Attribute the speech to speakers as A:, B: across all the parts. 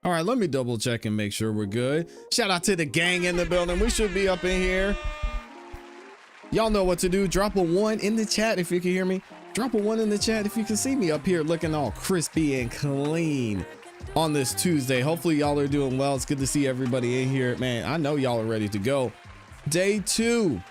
A: All right, let me double check and make sure we're good. Shout out to the gang in the building. We should be up in here. Y'all know what to do. Drop a 1 in the chat if you can hear me. Drop a 1 in the chat if you can see me up here looking all crispy and clean on this Tuesday. Hopefully y'all are doing well. It's good to see everybody in here. Man, I know y'all are ready to go. Day 2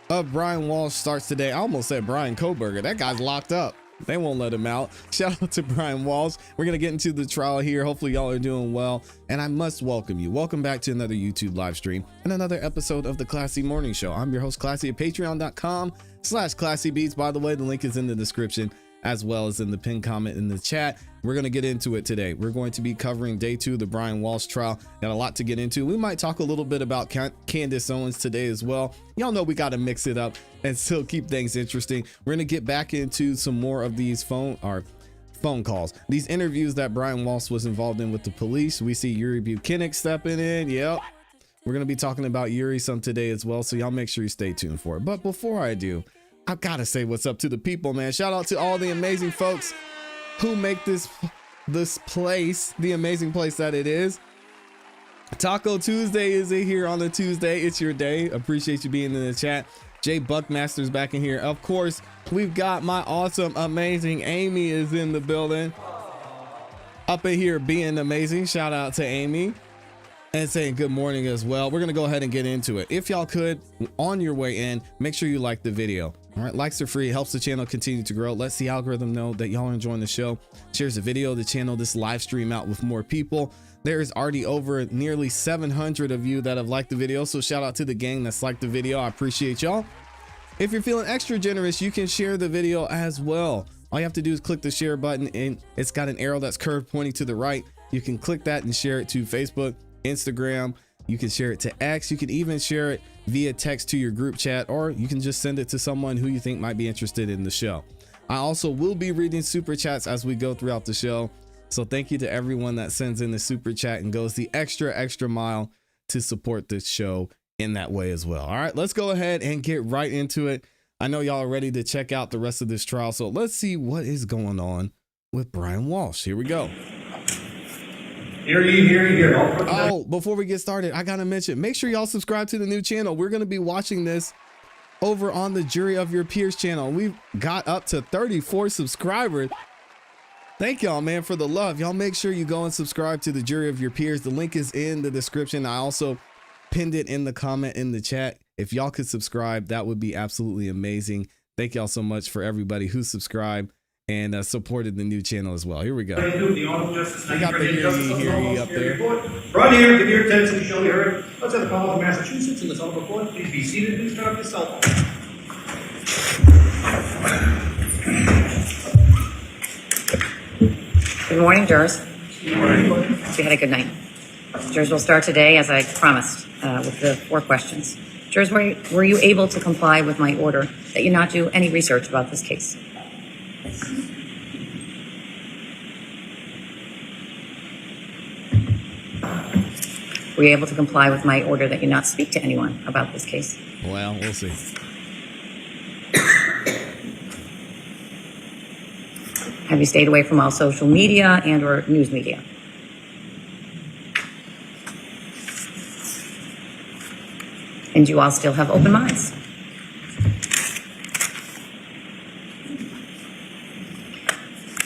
A: of Brian Walshe starts today. I almost said Brian Koberger. That guy's locked up. They won't let him out. Shout out to Brian Walshe. We're going to get into the trial here. Hopefully y'all are doing well. And I must welcome you. Welcome back to another YouTube live stream and another episode of the ClassE Morning Show. I'm your host, ClassE, at patreon.com/ClassEbeats. By the way, the link is in the description as well as in the pinned comment in the chat. We're going to get into it today. We're going to be covering day 2 of the Brian Walshe trial. Got a lot to get into. We might talk a little bit about Candace Owens today as well. Y'all know we got to mix it up and still keep things interesting. We're going to get back into some more of these phone calls, these interviews that Brian Walshe was involved in with the police. We see Yuri Buchanan stepping in. Yep. We're going to be talking about Yuri some today as well. So y'all make sure you stay tuned for it. But before I do, I've got to say what's up to the people, man. Shout out to all the amazing folks who make this place the amazing place that it is. Taco Tuesday is here on the Tuesday. It's your day. Appreciate you being in the chat. Jay Buckmaster's back in here. Of course, we've got my awesome, amazing Amy is in the building. Up in here being amazing. Shout out to Amy. And saying good morning as well. We're going to go ahead and get into it. If y'all could, on your way in, make sure you like the video. All right, likes are free. It helps the channel continue to grow. Lets the algorithm know that y'all are enjoying the show. Shares the video, the channel, this live stream out with more people. There is already over nearly 700 of you that have liked the video. So shout out to the gang that's liked the video. I appreciate y'all. If you're feeling extra generous, you can share the video as well. All you have to do is click the share button and it's got an arrow that's curved pointing to the right. You can click that and share it to Facebook, Instagram. You can share it to X. You can even share it via text to your group chat, or you can just send it to someone who you think might be interested in the show. I also will be reading super chats as we go throughout the show. So thank you to everyone that sends in the super chat and goes the extra mile to support this show in that way as well. All right, let's go ahead and get right into it. I know y'all are ready to check out the rest of this trial. So let's see what is going on with Brian Walshe. Here we go. Here. Oh, before we get started, I gotta mention, make sure y'all subscribe to the new channel. We're gonna be watching this over on the Jury of Your Peers channel. We've got up to 34 subscribers. Thank y'all, man, for the love. Y'all make sure you go and subscribe to the Jury of Your Peers. The link is in the description. I also pinned it in the comment in the chat. If y'all could subscribe, that would be absolutely amazing. Thank y'all so much for everybody who subscribed and supported the new channel as well. Here we go. We got the hearing up there.
B: Right here, give your attention to show you heard. Let's have a call from Massachusetts in this auto court. Please be seated. Please turn off your cell phone.
C: Good morning, jurors.
B: Good morning.
C: You had a good night. Jurors, will start today, as I promised, with the 4 questions. Jurors, were you able to comply with my order that you not do any research about this case? Were you able to comply with my order that you not speak to anyone about this case?
A: Well, we'll see.
C: Have you stayed away from all social media and or news media? And do you all still have open minds?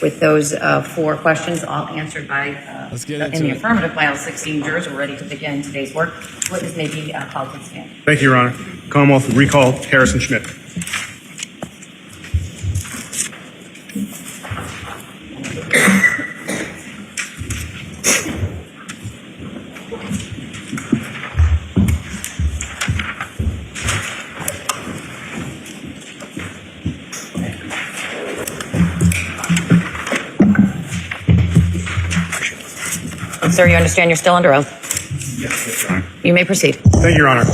C: With those 4 questions all answered by in the affirmative by all 16 jurors, we're ready to begin today's work. Witness may be called to the stand.
D: Thank you, Your Honor. Commonwealth recall Harrison Schmidt.
C: Sir, you understand you're still under oath?
D: Yes, Your Honor.
C: You may proceed.
D: Thank you, Your Honor.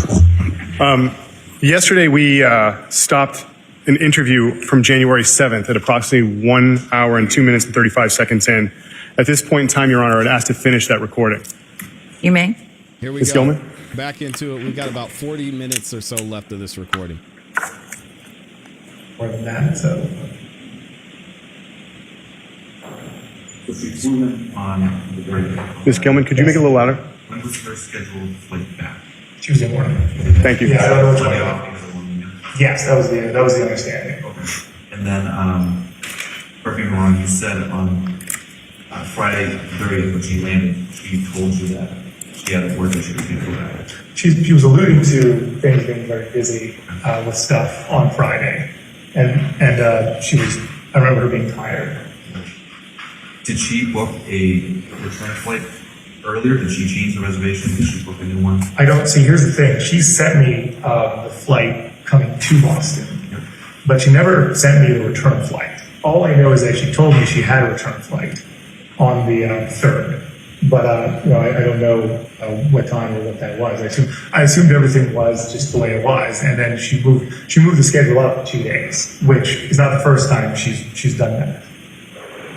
D: Yesterday, we stopped an interview from January 7th at approximately 1 hour and 2 minutes and 35 seconds in. At this point in time, Your Honor, I'd ask to finish that recording.
C: You may.
A: Here we
D: Ms.
A: go.
D: Gilman?
A: Back into it. We've got about 40 minutes or so left of this recording.
B: More than that, so.
E: So she flew in on the 30th.
D: Ms. Gilman, could you make it a little louder?
E: When was her scheduled flight back?
F: Tuesday morning.
D: Thank you.
F: Yeah, I don't know which
E: Monday
F: one.
E: off because of one weekend.
F: Yes, that was the understanding.
E: Okay. And then, correct me if I'm wrong, you said on Friday 30th when she landed, she told you that she had a work issue she couldn't go back.
F: She was alluding to things being very busy with stuff on Friday, and she was. I remember her being tired.
E: Did she book a return flight earlier? Did she change the reservation? Did she book a new one?
F: I don't see. Here's the thing. She sent me the flight coming to Boston, but she never sent me the return flight. All I know is that she told me she had a return flight on the 3rd. But I don't know what time or what that was. I assumed everything was just the way it was, and then she moved the schedule up 2 days, which is not the first time she's done that.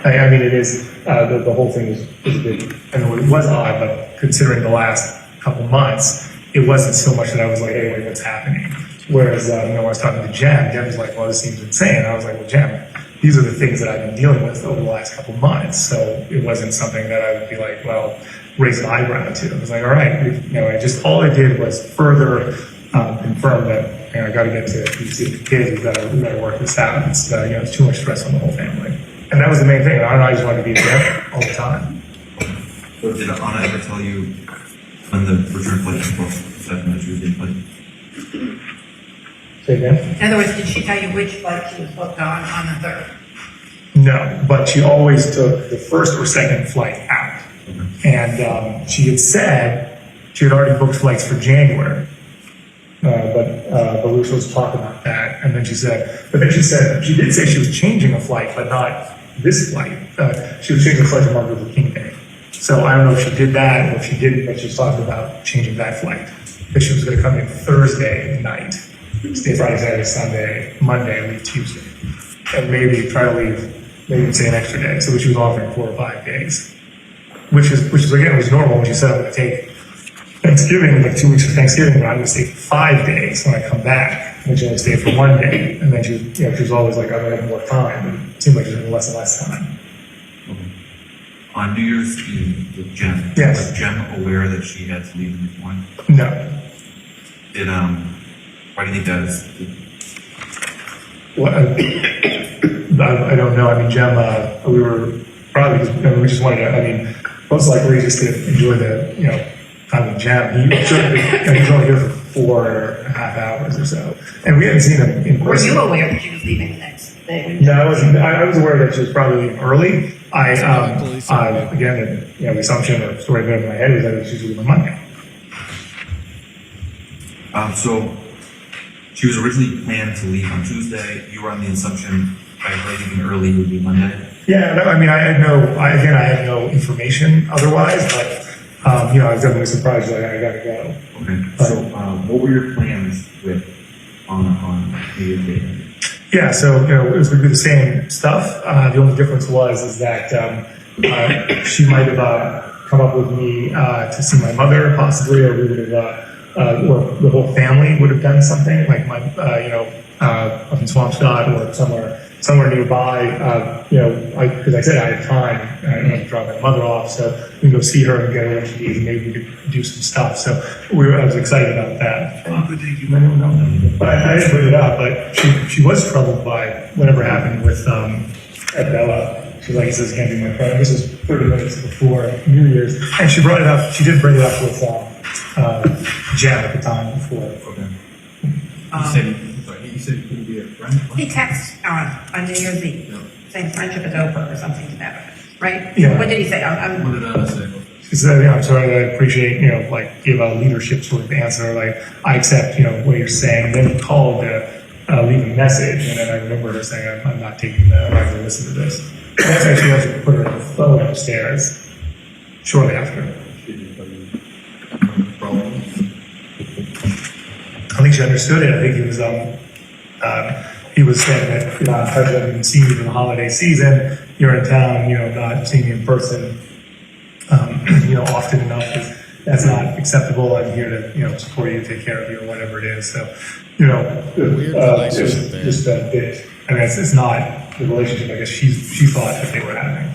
F: I mean, it is the whole thing is a bit. I know it was odd, but considering the last couple months, it wasn't so much that I was like, hey, wait, what's happening? Whereas when I was talking to Jem was like, well, this seems insane. I was like, well, Jem, these are the things that I've been dealing with over the last couple months. So it wasn't something that I would be like, well, raise an eyebrow to. I was like, all right, all I did was further confirm that I got to get to see the kids. We got to work this out. It's too much stress on the whole family, and that was the main thing. I just wanted to be there all the time.
E: So did Anna ever tell you when the return flight was booked, aside from the Tuesday flight?
F: Say again?
G: In other words, did she tell you which flight she was booked on the 3rd?
F: No, but she always took the first or second flight out. And she had said she had already booked flights for January. But we were supposed to talk about that. And then she she did say she was changing a flight, but not this flight. She was changing a flight to Martin Luther King Day. So I don't know if she did that or if she didn't, but she's talking about changing that flight. Because she was going to come in Thursday night, stay Friday, Saturday, Sunday, Monday, leave Tuesday. And maybe try to leave, maybe say an extra day. So she was offering 4 or 5 days, which is again, was normal when she said I'm going to take Thanksgiving, like 2 weeks of Thanksgiving, but I'm going to stay 5 days when I come back. And she only stayed for 1 day. And then she was always like, I'm going to have more time. And it seemed like she was having less and less time.
E: Okay. On New Year's Eve with Jem,
F: Yes.
E: was Jem aware that she had to leave in the morning?
F: No.
E: Did, why do you think that is?
F: Well, I don't know. I mean, Jem, we were probably just, we just wanted to, I mean, most likely just to enjoy the, time with Jem. He was only here for 4.5 hours or so. And we hadn't seen him in
G: Were
F: person.
G: you aware that she was leaving the next day?
F: No, I wasn't. I was aware that she was probably leaving early. Again, the assumption or story in my head was that she was leaving on Monday.
E: So she was originally planned to leave on Tuesday. You were on the assumption by her leaving early would be Monday.
F: Yeah, no, I mean, I had no information otherwise, but I was definitely surprised that I got to go.
E: Okay. So what were your plans with on New Year's Day?
F: Yeah, so it was going to be the same stuff. The only difference is that she might have come up with me to see my mother, possibly, or we would have, or the whole family would have done something, like my, up in Swampscott or somewhere nearby. Because I said I had time, I didn't have to drop my mother off, so we can go see her and get her what she needs, and maybe we could do some stuff. So I was excited about that. But I didn't bring it up, but she was troubled by whatever happened with at Bella. She was like, "This can't be my friend." This was 30 minutes before New Year's, and she brought it up. She did bring it up with Jen at the time before.
E: Okay.
H: You said you couldn't be a friend?
G: He texts on New Year's Eve saying friendship is over or something to that effect, right?
F: Yeah.
G: What did he say?
H: What did I say?
F: She said, I'm sorry, I appreciate, give a leadership sort of answer, like, I accept, what you're saying. And then he called to leave a message, and then I remember her saying, I'm not taking that, I'm not going to listen to this. And that's why she wants to put her phone upstairs shortly after. I think she understood it. I think he was saying that, I haven't even seen you in the holiday season, you're in town, not seeing you in person. Often enough, that's not acceptable. I'm here to, support you, take care of you, or whatever it is. So,
A: Weird relationship there.
F: just a bit. I mean, it's not the relationship I guess she thought that they were having.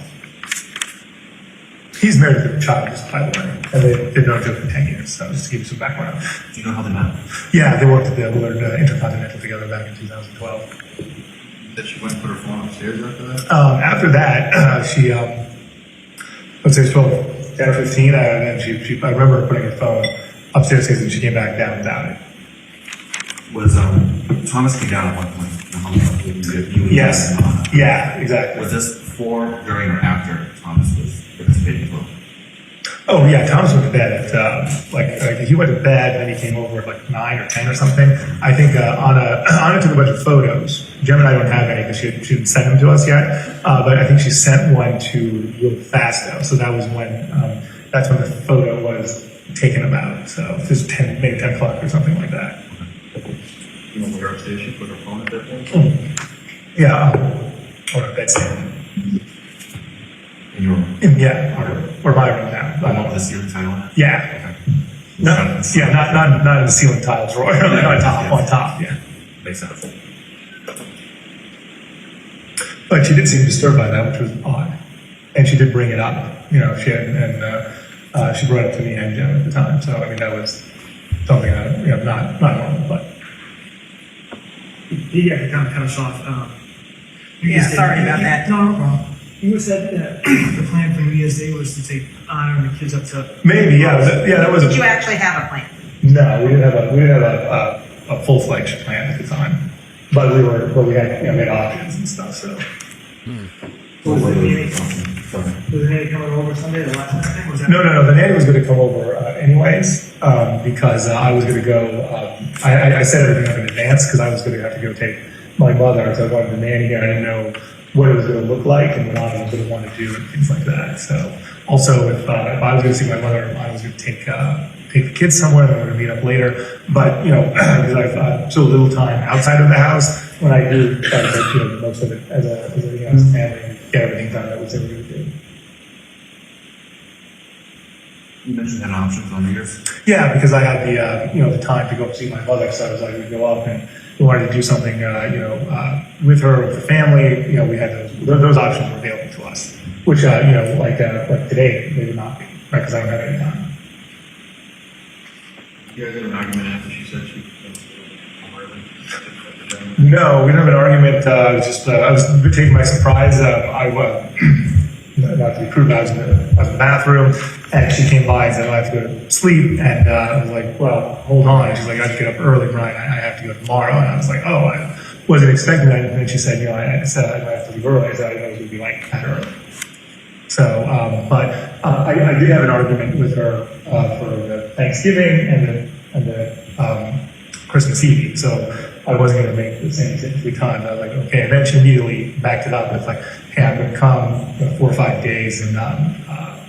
F: He's married to the child, just by the way, and they've known each other for 10 years, so just to give you some background.
E: Do you know how they met?
F: Yeah, they worked at the Willard Intercontinental together back in 2012.
H: That she went and put her phone upstairs after that?
F: After that, she, let's say 12, 10 or 15, and then I remember her putting her phone upstairs and she came back down without it.
E: Was Thomas came down at one point? You
F: Yes.
E: and Anna.
F: Yeah, exactly.
E: Was this before, during, or after Thomas was participating as well?
F: Oh yeah, Thomas went to bed at he went to bed and then he came over at like 9 or 10 or something. I think Anna took a bunch of photos. Jem and I don't have any because she didn't send them to us yet. But I think she sent one to Will Fasto. So that was when that's when the photo was taken about. So just maybe 10 o'clock or something like that.
H: You know where upstairs she put her phone at that point?
F: Yeah, or a bedstand.
E: In your room?
F: Yeah, or my room now.
E: The one with the ceiling tile on it?
F: Yeah.
E: Okay.
F: No, yeah, not in the ceiling tiles, Roy. On top, yeah.
E: Makes sense.
F: But she did seem disturbed by that, which was odd. And she did bring it up, she brought it up to me and Jem at the time. So, I mean, that was something that, not normal, but.
B: Yeah, to kind of cut us off.
G: Sorry about that.
B: No problem. You said that the plan for New Year's Day was to take Anna and the kids up to.
F: Maybe, yeah, that was.
G: Did you actually have a plan?
F: No, we didn't have a full-fledged plan at the time, but we had we had options and stuff. So.
B: Was the nanny coming over Sunday? The last thing was that?
F: No. The nanny was going to come over anyways because I was going to go. I set everything up in advance because I was going to have to go take my mother. So I wanted the nanny here. I didn't know what it was going to look like and what I was going to want to do and things like that. So also if I was going to see my mother, I was going to take the kids somewhere and we're going to meet up later. But because I've so little time outside of the house, when I do try to make most of it as a family and get everything done that we said we would do.
E: You mentioned had options on New Year's.
F: Yeah, because I had the time to go see my mother, so I was like, we'd go up and we wanted to do something, with her, with the family. We had those options were available to us, which like today they would not be, right? Because I don't have any time.
H: You guys had an argument after she said she was
F: No, we didn't have an argument. I was taken by surprise. I was not to be crude, but I was in the bathroom, and she came by and said, "I have to go to sleep." And I was like, "Well, hold on." She's like, "I have to get up early, Brian. I have to go tomorrow." And I was like, "Oh, I wasn't expecting that." And then she said, I said I have to leave early. I said I didn't know it was going to be like that early. So, but I did have an argument with her for the Thanksgiving and the Christmas Eve. So I wasn't going to make the same 3 times. I was like, okay. And then she immediately backed it up with like, hey, I'm going to come 4 or 5 days and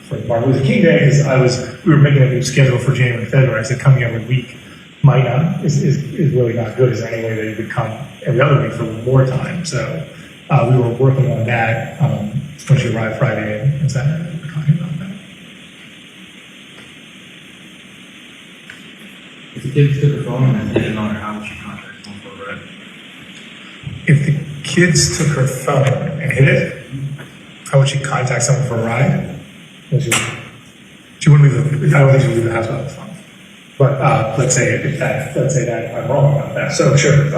F: for Martin Luther King Day because we were making a new schedule for January and February. I said coming every week is really not good. Is there any way that you could come every other week for more time? So we were working on that when she arrived Friday and Saturday. We were talking about that.
H: If the kids took her phone and didn't know how would she contact someone for a ride?
F: If the kids took her phone and hid it, how would she contact someone for a ride? She wouldn't leave I don't think she would leave the house without the phone. But let's say that I'm wrong about that. So sure,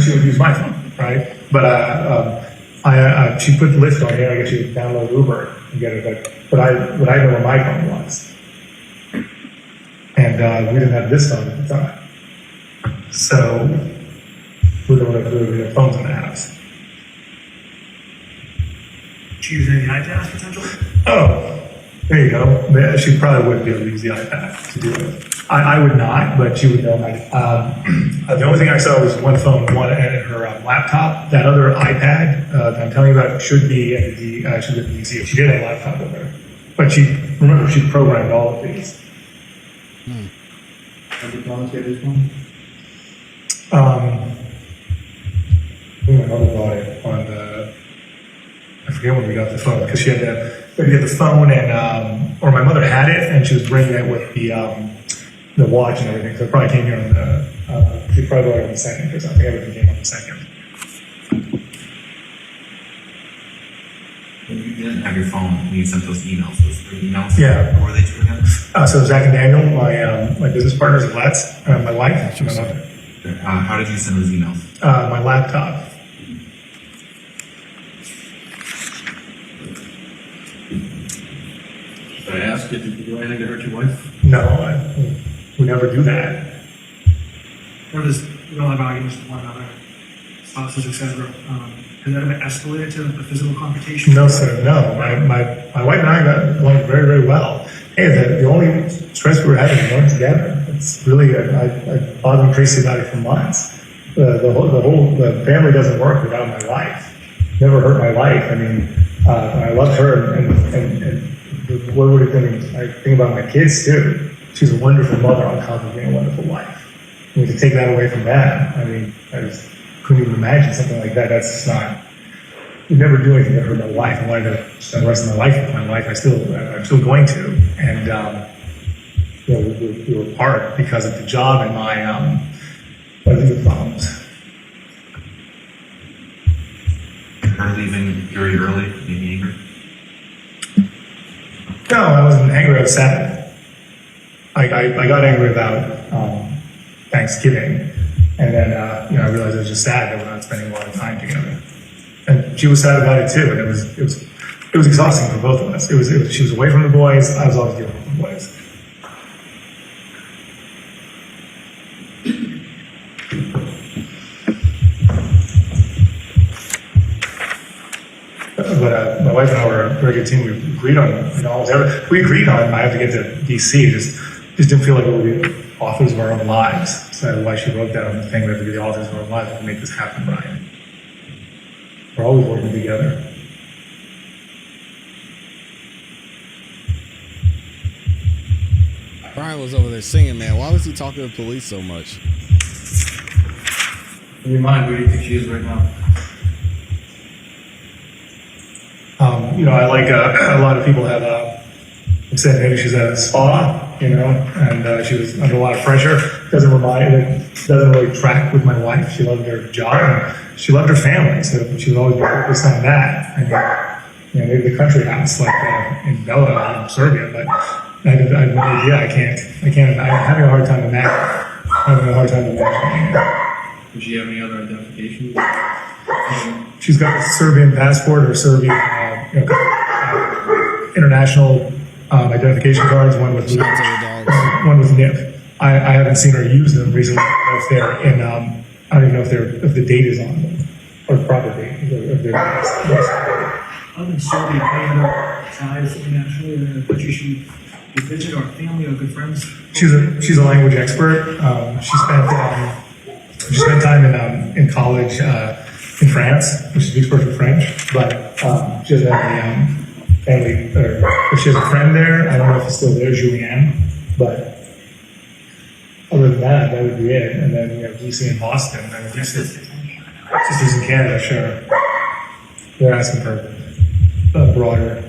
F: she would use my phone, right? But she put Lyft on here. I guess she would download Uber and get it. But I know where my phone was, and we didn't have this phone at the time. So we don't have phones in the house.
B: Did she use any iPads potentially?
F: Oh, there you go. She probably would be able to use the iPad to do it. I would not, but she would know. The only thing I saw was one phone, one and her laptop. That other iPad that I'm telling you about should be at the museum. She did have a laptop with her, but she programmed all of these.
H: Have you promised to get this one?
F: My mother bought it on the. I forget when we got the phone because she had the phone and or my mother had it and she was bringing it with the watch and everything. So it probably came here on the. She probably bought it on the 2nd because I think everything came on the 2nd.
H: When you
E: You didn't have your phone when you sent those emails. Those 3 emails.
F: Yeah.
E: What were they to again?
F: So Zach and Daniel, my business partners at Let's, my wife, my mother.
E: How did you send those emails?
F: My laptop.
H: Should I ask, did you do anything to hurt your wife?
F: No, we never do that.
B: Or does, we don't have arguments with one another, spouses, etc. Has that ever escalated to a physical confrontation?
F: No, sir, no. My wife and I got along very, very well. Hey, the only stress we were having was going together. It's really, I bothered Tracy about it for months. The family doesn't work without my wife. Never hurt my wife. I mean, I loved her, and what would have been, I think about my kids too. She's a wonderful mother on top of being a wonderful wife. And to take that away from them, I mean, I just couldn't even imagine something like that. That's just not, you never do anything that hurt my wife. I wanted to spend the rest of my life with my wife. I'm still going to. And, we were apart because of the job and my legal problems.
E: Her leaving very early, maybe angry?
F: No, I wasn't angry. I was sad. I got angry about Thanksgiving, and then I realized I was just sad that we're not spending a lot of time together. And she was sad about it too. And it was exhausting for both of us. She was away from the boys. I was always dealing with the boys. But my wife and I were a very good team. We agreed on almost everything. We agreed on I have to get to DC. Just didn't feel like we were the authors of our own lives. So that's why she wrote that on the thing. We have to be the authors of our own lives to make this happen, Brian. We're always working together.
A: Brian was over there singing, man. Why was he talking to the police so much?
H: In your mind, where do you think she is right now?
F: I like a lot of people have said maybe she's at a spa, and she was under a lot of pressure. Doesn't really track with my wife. She loved her job and she loved her family, so she would always be focused on that. And maybe the country house like in Bela in Serbia, but I have no idea. I can't. I'm having a hard time imagining.
H: Does she have any other identifications?
F: She's got a Serbian passport or Serbian international identification cards. One with NIP. I haven't seen her use them recently. I don't know if they're in. I don't even know if the date is on them or the proper date.
B: Other than Serbia, any other ties internationally that you should visit, or family or good friends?
F: She's a language expert. She spent time in college in France, which she speaks perfect French, but she doesn't have any family, or if she has a friend there, I don't know if it's still there, Julianne, but other than that, that would be it. And then DC and Boston. And sisters in Canada, sure. They're asking for a broader.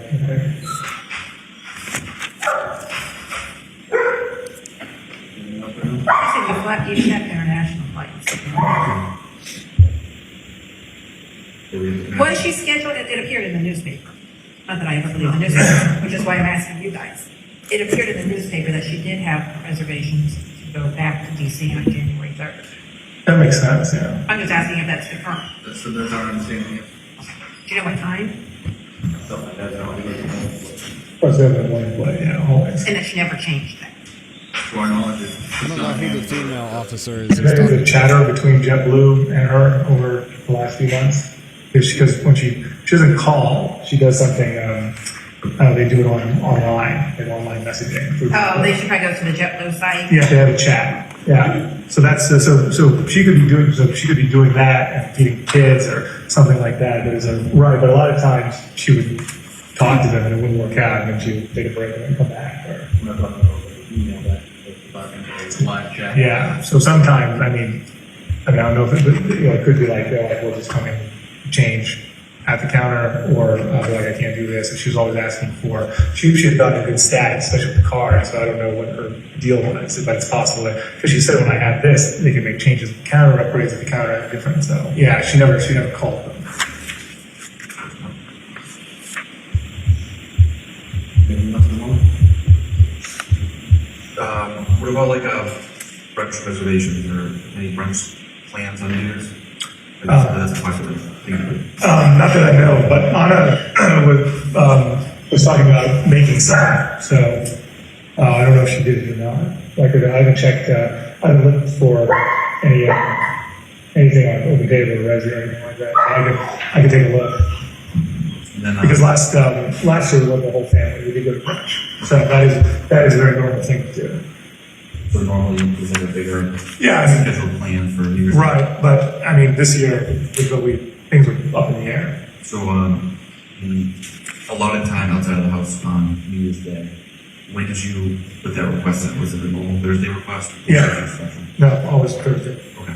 G: You check international flights. Was she scheduled? It appeared in the newspaper. Not that I ever believe the newspaper, which is why I'm asking you guys. It appeared in the newspaper that she did have reservations to go back to DC on January 3rd.
F: That makes sense, yeah.
G: I'm just asking if that's confirmed.
H: That's our understanding.
G: Do you know what time?
H: Stuff like that.
F: Of course, they have one play, yeah, always.
G: And that she never changed that.
H: To our knowledge,
A: I don't know who the female officer is.
F: There's a chatter between JetBlue and her over the last few months. Because when she doesn't call, she does something. They do it online. They do online messaging.
G: Oh, they should probably go to the JetBlue site.
F: Yeah, they have a chat. Yeah. So that's so she could be doing that and feeding kids or something like that. But but a lot of times she would talk to them and it wouldn't work out, and then she would take a break and then come back. Or
H: email that. It's a live chat.
F: yeah. So sometimes, I don't know if it could be like they're like, we'll just come in, change at the counter, or like, I can't do this. And she was always asking for, she had gotten a good stat, especially with the card, so I don't know what her deal was, but it's possible that, because she said when I have this, they can make changes at the counter, upgrades at the counter at different, so yeah, she never called them.
H: Anything else at the moment?
E: What about like a brunch reservations or any brunch plans on New Year's? That's a popular thing.
F: Not that I know, but Anna was talking about making some, so I don't know if she did it or not. I haven't checked, I haven't looked for anything on Open Table or Resi or anything like that. I can take a look.
E: And then,
F: Because last year we went the whole family, we did go to brunch. So that is a very normal thing to do.
E: so normally there's like a bigger
F: Yeah, I mean,
E: scheduled plan for New Year's.
F: right, but I mean, this year, things were up in the air.
E: So, a lot of time outside of the house on New Year's Day. When did you put that request in? Was it a normal Thursday request?
F: Yeah. No, always Thursday.
E: Okay.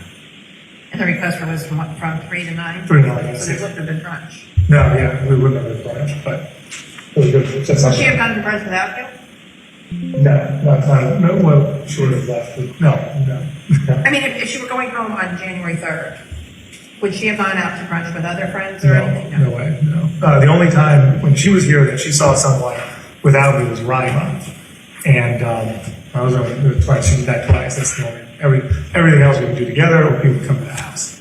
G: And the request was from what, from 3 to 9?
F: 3 to 9, yes.
G: So there wouldn't have been brunch.
F: No, yeah, we wouldn't have done brunch, but it was good. Just
G: Would she have gone to brunch without you?
F: No, well, short of left, no.
G: I mean, if she were going home on January 3rd, would she have gone out to brunch with other friends or anything?
F: No way, no. The only time when she was here that she saw someone without me was Rima. And I was only twice, she did that twice, that's the only, everything else we would do together or people would come to the house.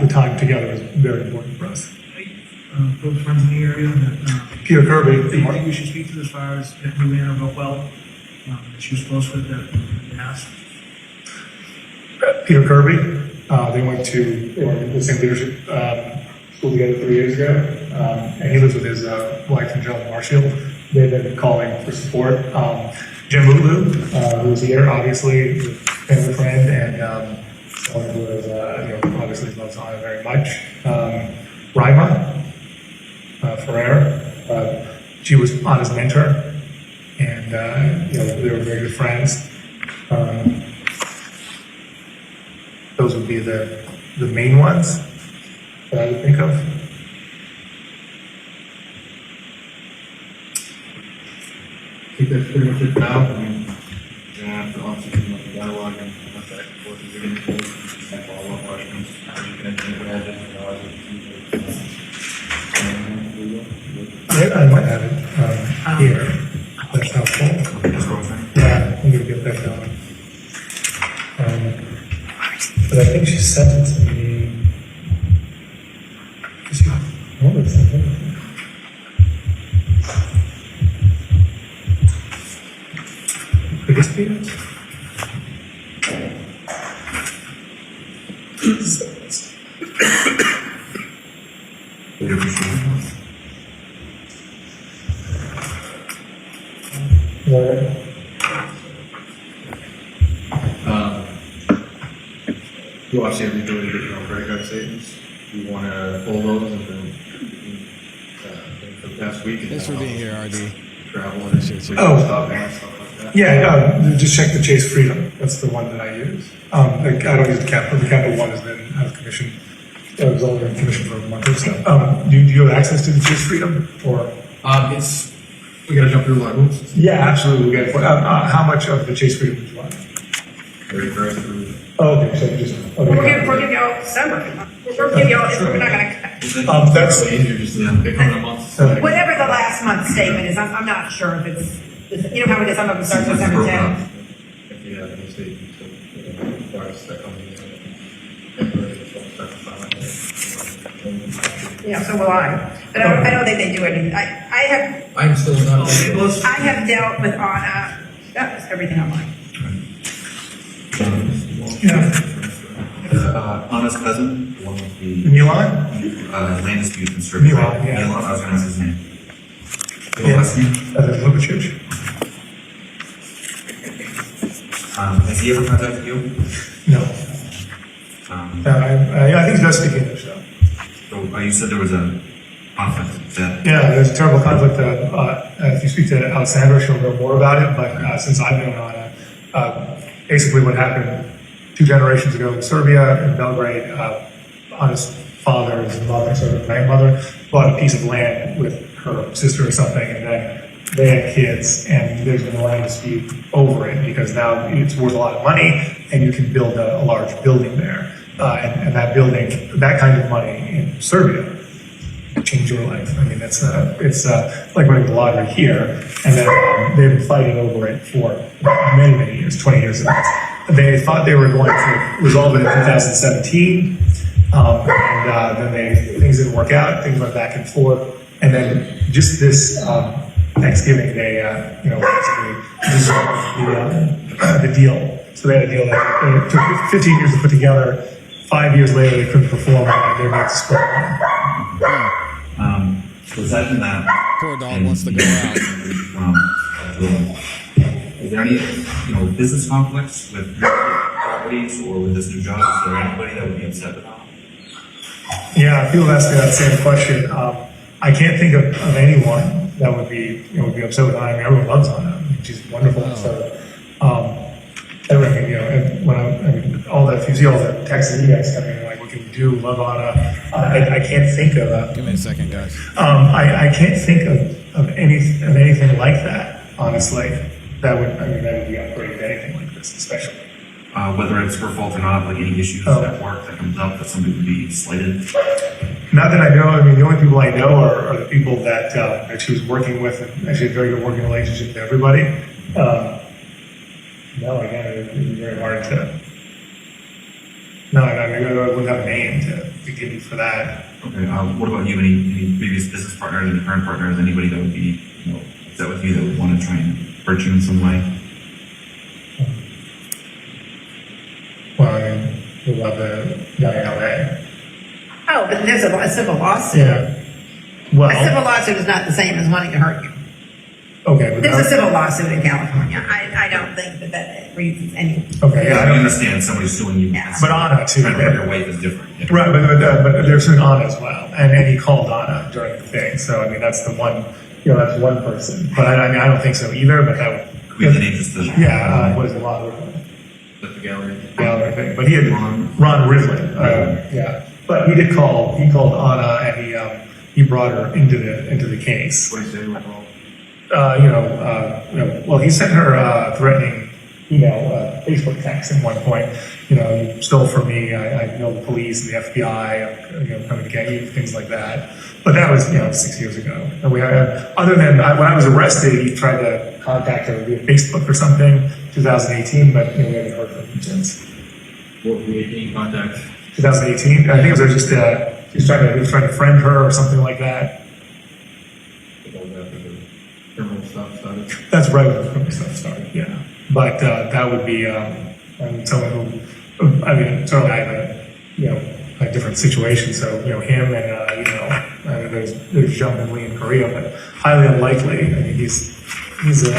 F: The time together is very important for us.
B: Folks friends in the area that
F: Peter Kirby,
B: do you think we should speak to as far as that new Anna Rockwell that she was close with that in the past?
F: Peter Kirby, they went to the same leadership school together 3 years ago, and he lives with his wife and John Marshall. They've been calling for support. Jim Lulu, who was here, obviously, family friend, and someone who was, obviously loves Anna very much. Rima Ferrer, she was Anna's mentor, and they were very good friends. Those would be the main ones that I would think of.
H: I think that's pretty much it for now. I mean, you're gonna have to obviously do like a dialogue and let that forth as you're getting told, and follow up questions, how you can imagine,
F: I might have it here. That's helpful. Yeah, I'm gonna get that going. But I think she sent it to me. What was that? Could this be it? Where?
H: You obviously have the ability to get your own credit card statements. You want to pull those and then for the past week. And
A: Thanks for being here, RD.
H: Travel and
A: Appreciate you.
F: Oh.
H: stuff like that.
F: Yeah, just check the Chase Freedom. That's the one that I use. I don't use the Capital. The Capital one has been out of commission. It was only in commission for a month or so. Do you have access to the Chase Freedom? Or
H: We got to jump through a lot of hoops.
F: yeah, absolutely. We got how much of the Chase Freedom would you want?
H: Very through.
F: Oh, okay, so just
G: We'll give you all December. We'll give you all, we're not gonna,
F: that's
H: easier just to pick on a month.
G: whatever the last month's statement is, I'm not sure if it's, you know how it is, some of them start December 10th.
H: If you have any statements, so requires that comes in.
G: Yeah, so will I. But I don't think they do anything.
H: I'm still not.
G: I have dealt with Anna, that was everything online.
F: yeah.
E: Anna's cousin, the one with the
F: Milan?
E: land dispute and survey.
F: Milan, yeah.
E: Milan, I was going to ask his name.
F: Yeah.
E: Last name?
F: Lubavitch.
E: Has he ever contacted you?
F: No.
E: Um,
F: I think he's best speaking English though.
E: so you said there was a conflict that.
F: Yeah, there's a terrible conflict. If you speak to Alessandra, she'll know more about it. But since I've known Anna, basically what happened 2 generations ago in Serbia, in Belgrade, Anna's father, his mother, sort of grandmother, bought a piece of land with her sister or something, and then they had kids, and there's been a land dispute over it because now it's worth a lot of money, and you can build a large building there. And that building, that kind of money in Serbia change your life. I mean, it's like winning the lottery here, and then they've been fighting over it for many, many years, 20 years ago. They thought they were going to resolve it in 2017, and then things didn't work out. Things went back and forth, and then just this Thanksgiving, they basically dissolved the deal. So they had a deal that took 15 years to put together. 5 years later, they couldn't perform, and they're about to split.
E: So aside from that,
A: Poor dog wants to go out.
E: Is there any, business conflicts with properties or with this new job? Is there anybody that would be upset with that?
F: Yeah, people ask me that same question. I can't think of anyone that would be upset with Anna. I mean, everyone loves Anna. She's wonderful.
A: Oh.
F: So, everything, and if you see all the texts and emails coming in, like, what can we do? Love Anna. I can't think of
A: Give me a second, guys.
F: I can't think of anything like that, honestly. That would be upgraded to anything like this, especially.
E: Whether it's her fault or not, like any issues at work that comes up that somebody would be slighted?
F: Not that I know. I mean, the only people I know are the people that she was working with, and she had a very good working relationship with everybody. No, again, it would be very hard to. No, I wouldn't have a name to give you for that.
E: Okay. What about you? Any previous business partners, any current partners, anybody that would be upset with you that would want to try and hurt you in some way?
F: Well, I mean, we love the guy in LA.
G: Oh, but there's a civil lawsuit.
F: Yeah. Well,
G: A civil lawsuit is not the same as wanting to hurt you.
F: okay, but
G: There's a civil lawsuit in California. I don't think that reasons any.
F: okay, yeah,
E: I understand somebody suing you.
G: Yeah.
F: But Anna too.
E: Trying to hurt your wife is different. Yeah.
F: Right, but they're suing Anna as well, and he called Anna during the thing. So I mean, that's the one. That's one person. But I don't think so either. But that would.
E: Could be the dangerous decision.
F: Yeah. What is the law?
H: At the gallery.
F: Gallery thing. But he had Ron Ridley. Yeah. But he did call. He called Anna, and he brought her into the case.
H: What do you say with all?
F: Well, he sent her threatening email, Facebook text at one point. You stole from me. I know the police and the FBI. I'm coming to get you. Things like that. But that was 6 years ago. And we had, other than when I was arrested, he tried to contact her via Facebook or something, 2018. But we haven't heard from him since.
H: What were you in contact?
F: 2018. I think it was just he was trying to friend her or something like that.
H: Criminal stuff started.
F: That's right when the criminal stuff started, yeah. But that would be someone who, certainly I have a different situation. So him and there's Jean Lee in Korea, but highly unlikely. I mean, he's a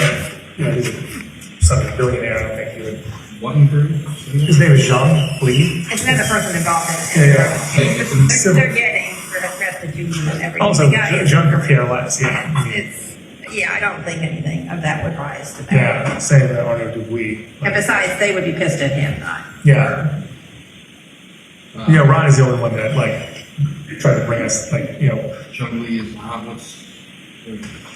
F: son of a billionaire. I don't think he would.
H: What in Korea?
F: His name is Jean Lee.
G: It's another person involved in it.
F: Yeah.
G: They're getting restitution and everything.
F: Also,
G: The guy is-
F: Jean could care less. Yeah.
G: Yeah, I don't think anything of that would rise to that.
F: Yeah. Same with Arnaud Dubuis.
G: And besides, they would be pissed at him, not.
F: Yeah. Ron is the only one that tried to bring us
H: Chung Lee is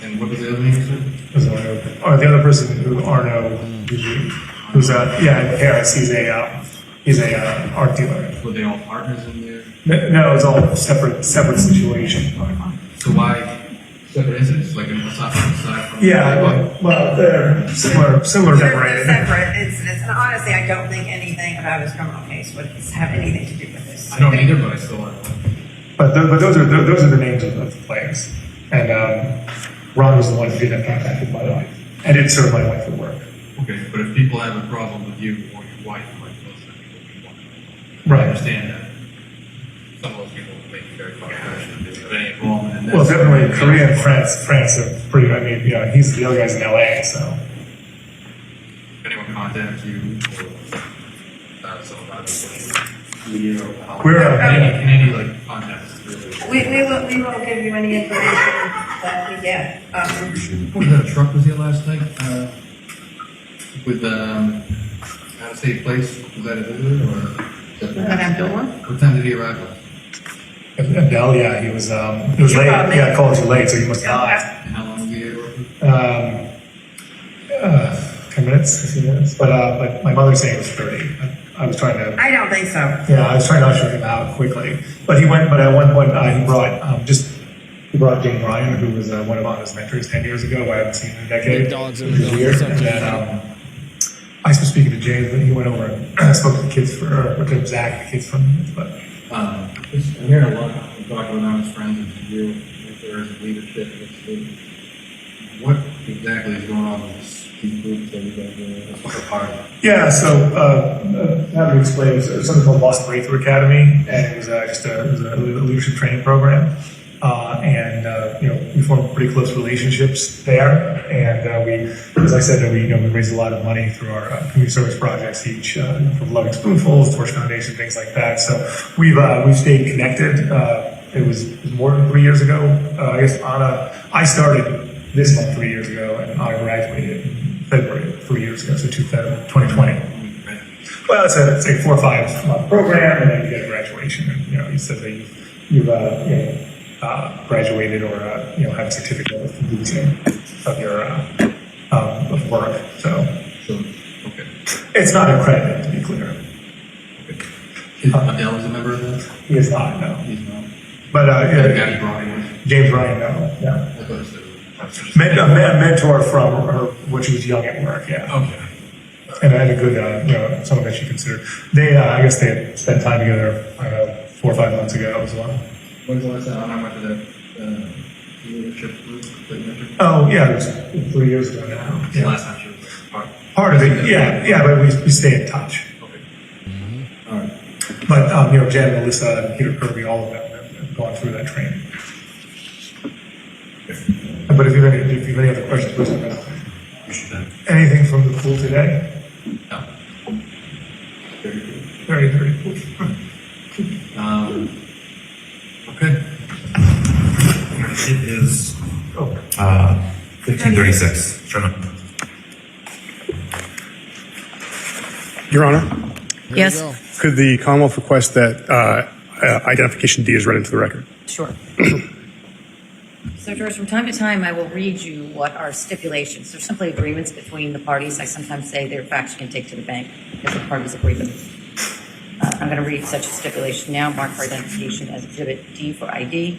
H: and what was the other name you said?
F: was or the other person who Arnaud Dubuis, who's in Paris. He's a art dealer.
H: Were they all partners in there?
F: No, it's all separate situation.
H: So why separate incidents? Like aside from
F: Yeah, well, they're similar
G: They're
F: separated.
G: separate incidents, and honestly, I don't think anything about his criminal case would have anything to do with this.
H: I don't either, but I still want to.
F: But those are the names of the players. And Ron was the one who did have contact with my wife, and did serve my wife at work.
H: Okay, but if people have a problem with you or your wife, like those are people we want to
F: Right.
H: I understand that. Some of those people make it very controversial. If there's any involvement in this.
F: Well, definitely Korea and France are pretty. I mean, he's the other guy's in LA, so.
H: If anyone contacts you or some about this,
F: We're
H: can any like contact us?
G: We will give you any information that we get.
H: What was that truck was here last night? With out of state place? Was that a visitor or?
G: Abdullah?
H: What time did he arrive?
F: Bell, yeah, he was. It was
G: You
F: late.
G: called me.
F: Yeah, I called you late, so you must have died.
H: And how long was he here?
F: 10 minutes, 15 minutes. But my mother saying it was 30. I was trying to.
G: I don't think so.
F: Yeah, I was trying to usher him out quickly. But he went. But at one point, he brought just he brought James Ryan, who was one of Anna's mentors 10 years ago, who I haven't seen in a decade.
A: Big dogs in the
F: Which is
A: building.
F: weird.
A: What's up,
F: And
A: James?
F: then, I was speaking to James, but he went over and spoke to the kids or to Zach, the kids from, but
H: I'm hearing a lot, I'm talking with Anna's friends and you, if there is leadership, what exactly is going on with these groups that you guys are part of?
F: yeah, so how to explain, it was something called Lost Breakthrough Academy, and it was it was a leadership training program. We formed pretty close relationships there, and we, as I said, we raised a lot of money through our community service projects, each from Loving Spoonfuls, Torch Foundation, things like that. So we've stayed connected. It was more than 3 years ago. I guess I started this month 3 years ago, and Anna graduated in February 3 years ago, so 2020. Well, it's a 4 or 5 month program, and then you get a graduation. And, you said that you've graduated or have a certificate of completion of your of work. So
H: Okay.
F: it's not accredited, to be clear.
H: Is Adele is a member of that?
F: He is not, no.
H: He's not.
F: But
H: The guy Brian was?
F: James Ryan, no. Yeah.
H: I thought it said.
F: A mentor from her when she was young at work. Yeah.
H: Okay.
F: And I had a good, someone that she considered. They, I guess they had spent time together, 4 or 5 months ago as well.
H: When's the last time I went to that leadership group that you mentioned?
F: Oh, yeah, it was 3 years ago now.
H: The
F: Yeah.
H: last time she was part.
F: Part of it, yeah, but we stay in touch.
H: Okay. All right.
F: But, Jen, Melissa, and Peter Kirby, all of them have gone through that training. But if you have any other questions, please let me know.
E: Appreciate that.
F: Anything from the pool today?
E: No.
F: Very, very cool.
E: Okay. It is
F: Oh,
E: 15:36. Sherman.
A: There
D: Your Honor,
A: you
C: Yes.
A: go.
D: could the Commonwealth request that identification D is read into the record?
C: Sure. So, George, from time to time, I will read you what are stipulations. They're simply agreements between the parties. I sometimes say they're facts you can take to the bank if the parties agree with it. I'm going to read such a stipulation now, marked for identification as Exhibit D for ID.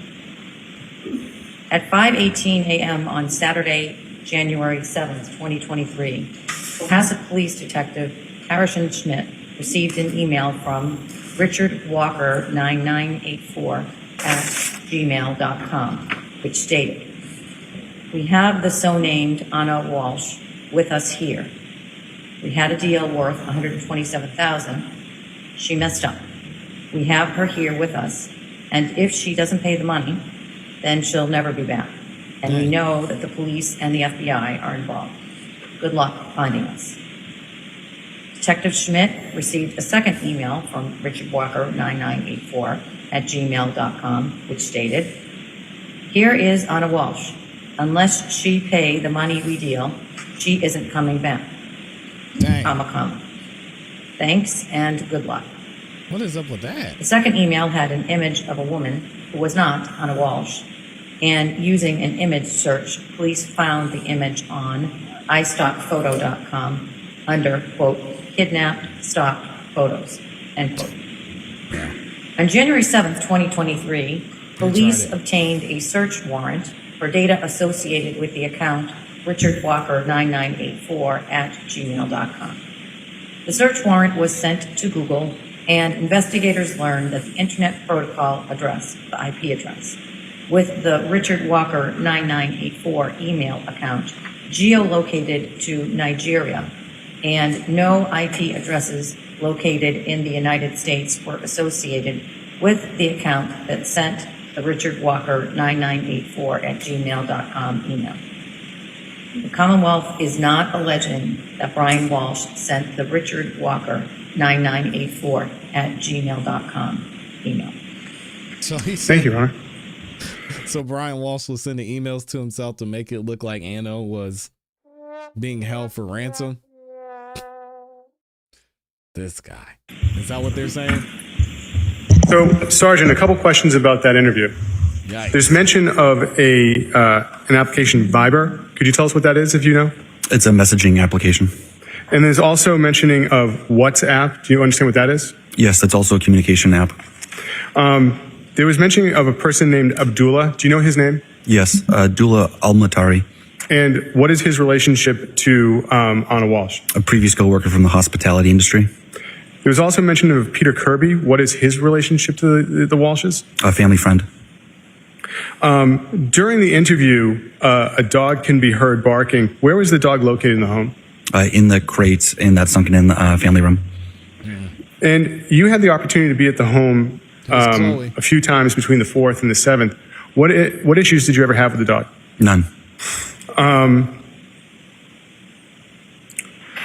C: At 5:18 a.m. on Saturday, January 7th, 2023, Cohasset Police Detective Harrison Schmidt received an email from Richard Walker 9984 at gmail.com, which stated, "We have the so-named Anna Walshe with us here. We had a deal worth $127,000. She messed up. We have her here with us, and if she doesn't pay the money, then she'll never be back. And we know that the police and the FBI are involved. Good luck finding us." Detective Schmidt received a second email from Richard Walker 9984 at gmail.com, which stated, "Here is Anna Walshe. Unless she pay the money we deal, she isn't coming back.
A: Dang.
C: Comma. Thanks and good luck."
A: What is up with that?
C: The second email had an image of a woman who was not Anna Walshe, and using an image search, police found the image on iStockPhoto.com under, quote, "kidnapped stock photos," end quote. On January 7th, 2023, police obtained a search warrant for data associated with the account Richard Walker 9984 at gmail.com. The search warrant was sent to Google, and investigators learned that the Internet Protocol address, the IP address, with the Richard Walker 9984 email account geolocated to Nigeria, and no IP addresses located in the United States were associated with the account that sent the Richard Walker 9984 at gmail.com email. The Commonwealth is not alleging that Brian Walshe sent the Richard Walker 9984 at gmail.com email.
A: So he said,
D: Thank you, Your Honor.
A: So Brian Walshe was sending emails to himself to make it look like Anna was being held for ransom. This guy. Is that what they're saying?
D: So, Sergeant, a couple questions about that interview.
A: Yikes.
D: There's mention of an application Viber. Could you tell us what that is, if you know?
I: It's a messaging application.
D: And there's also mentioning of WhatsApp. Do you understand what that is?
I: Yes, that's also a communication app.
D: There was mention of a person named Abdullah. Do you know his name?
I: Yes, Dula Al-Matari,
D: And what is his relationship to Anna Walsh?
I: a previous co-worker from the hospitality industry,
D: There was also mention of Peter Kirby. What is his relationship to the Walshes?
I: a family friend.
D: During the interview, a dog can be heard barking. Where was the dog located in the home?
I: In the crates in that sunken-in family room.
D: And you had the opportunity to be at the home
A: That was Chloe.
D: a few times between the 4th and the 7th. What issues did you ever have with the dog?
I: None.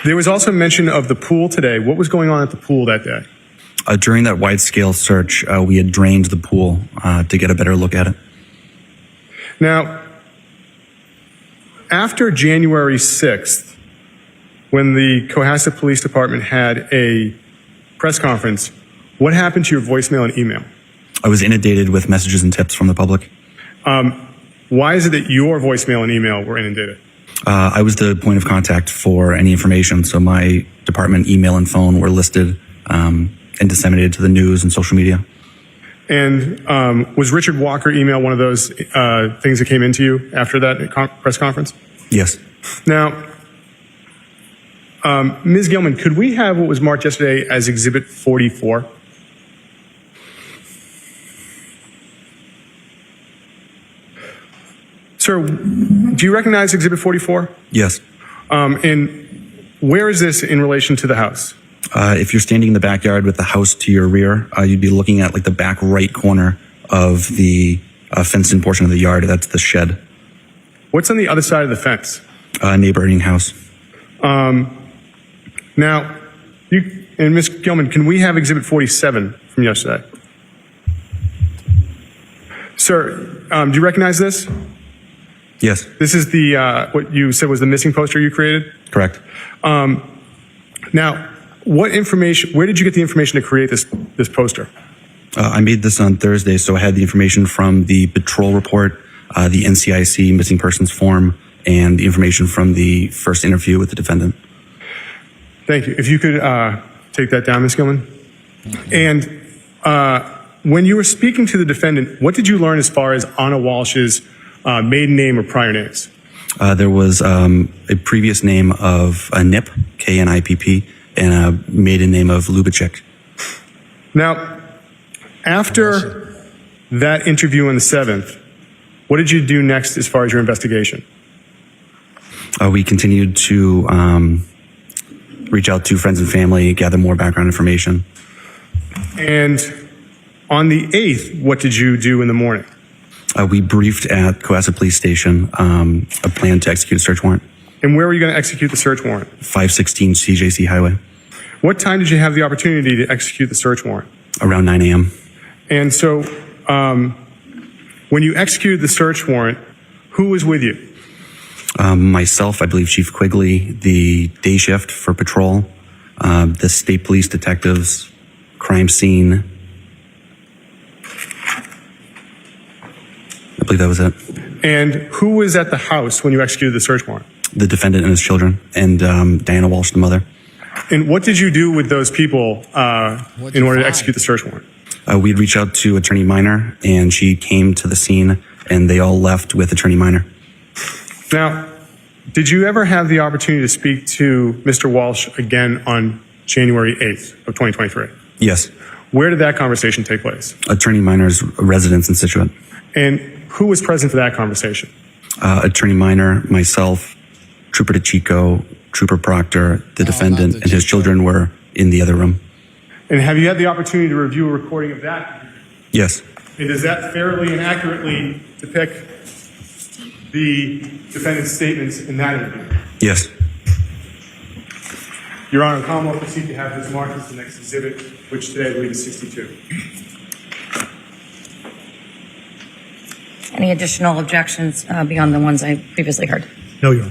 D: There was also mention of the pool today. What was going on at the pool that day?
I: During that wide-scale search, we had drained the pool to get a better look at it.
D: Now, after January 6th, when the Cohasset Police Department had a press conference, what happened to your voicemail and email?
I: I was inundated with messages and tips from the public.
D: Why is it that your voicemail and email were inundated?
I: I was the point of contact for any information, so my department email and phone were listed and disseminated to the news and social media.
D: And was Richard Walker email one of those things that came into you after that press conference?
I: Yes.
D: Now, Ms. Gilman, could we have what was marked yesterday as Exhibit 44? Sir, do you recognize Exhibit 44?
I: Yes.
D: And where is this in relation to the house?
I: If you're standing in the backyard with the house to your rear, you'd be looking at like the back right corner of the fenced-in portion of the yard. That's the shed.
D: What's on the other side of the fence?
I: Neighboring house.
D: Now, and Ms. Gilman, can we have Exhibit 47 from yesterday? Sir, do you recognize this?
I: Yes.
D: This is the what you said was the missing poster you created?
I: Correct.
D: Now, what information? Where did you get the information to create this poster?
I: I made this on Thursday, so I had the information from the patrol report, the NCIC missing persons form, and the information from the first interview with the defendant.
D: Thank you. If you could take that down, Ms. Gilman. And when you were speaking to the defendant, what did you learn as far as Anna Walsh's maiden name or prior names?
I: There was a previous name of Nip, K-N-I-P-P, and a maiden name of Lubitschek.
D: Now, after that interview on the 7th, what did you do next as far as your investigation?
I: We continued to reach out to friends and family, gather more background information.
D: And on the 8th, what did you do in the morning?
I: We briefed at Cohasset Police Station a plan to execute a search warrant.
D: And where were you going to execute the search warrant?
I: 516 CJC Highway,
D: What time did you have the opportunity to execute the search warrant?
I: around 9 a.m.
D: And so, when you executed the search warrant, who was with you?
I: Myself, I believe Chief Quigley, the day shift for patrol, the state police detectives, crime scene. I believe that was it.
D: And who was at the house when you executed the search warrant?
I: The defendant and his children, and Diana Walsh, the mother.
D: And what did you do with those people in order to execute the search warrant?
I: We'd reach out to Attorney Minor, and she came to the scene, and they all left with Attorney Minor.
D: Now, did you ever have the opportunity to speak to Mr. Walsh again on January 8th of 2023?
I: Yes.
D: Where did that conversation take place?
I: Attorney Minor's residence in Situate.
D: And who was present for that conversation?
I: Attorney Minor, myself, Trooper DeChico, Trooper Proctor, the defendant, and his children were in the other room.
D: And have you had the opportunity to review a recording of that?
I: Yes.
D: And does that fairly and accurately depict the defendant's statements in that interview?
I: Yes.
D: Your Honor, the Commonwealth proceed to have this marked as the next exhibit, which today I believe is 62.
C: Any additional objections beyond the ones I previously heard?
F: No, Your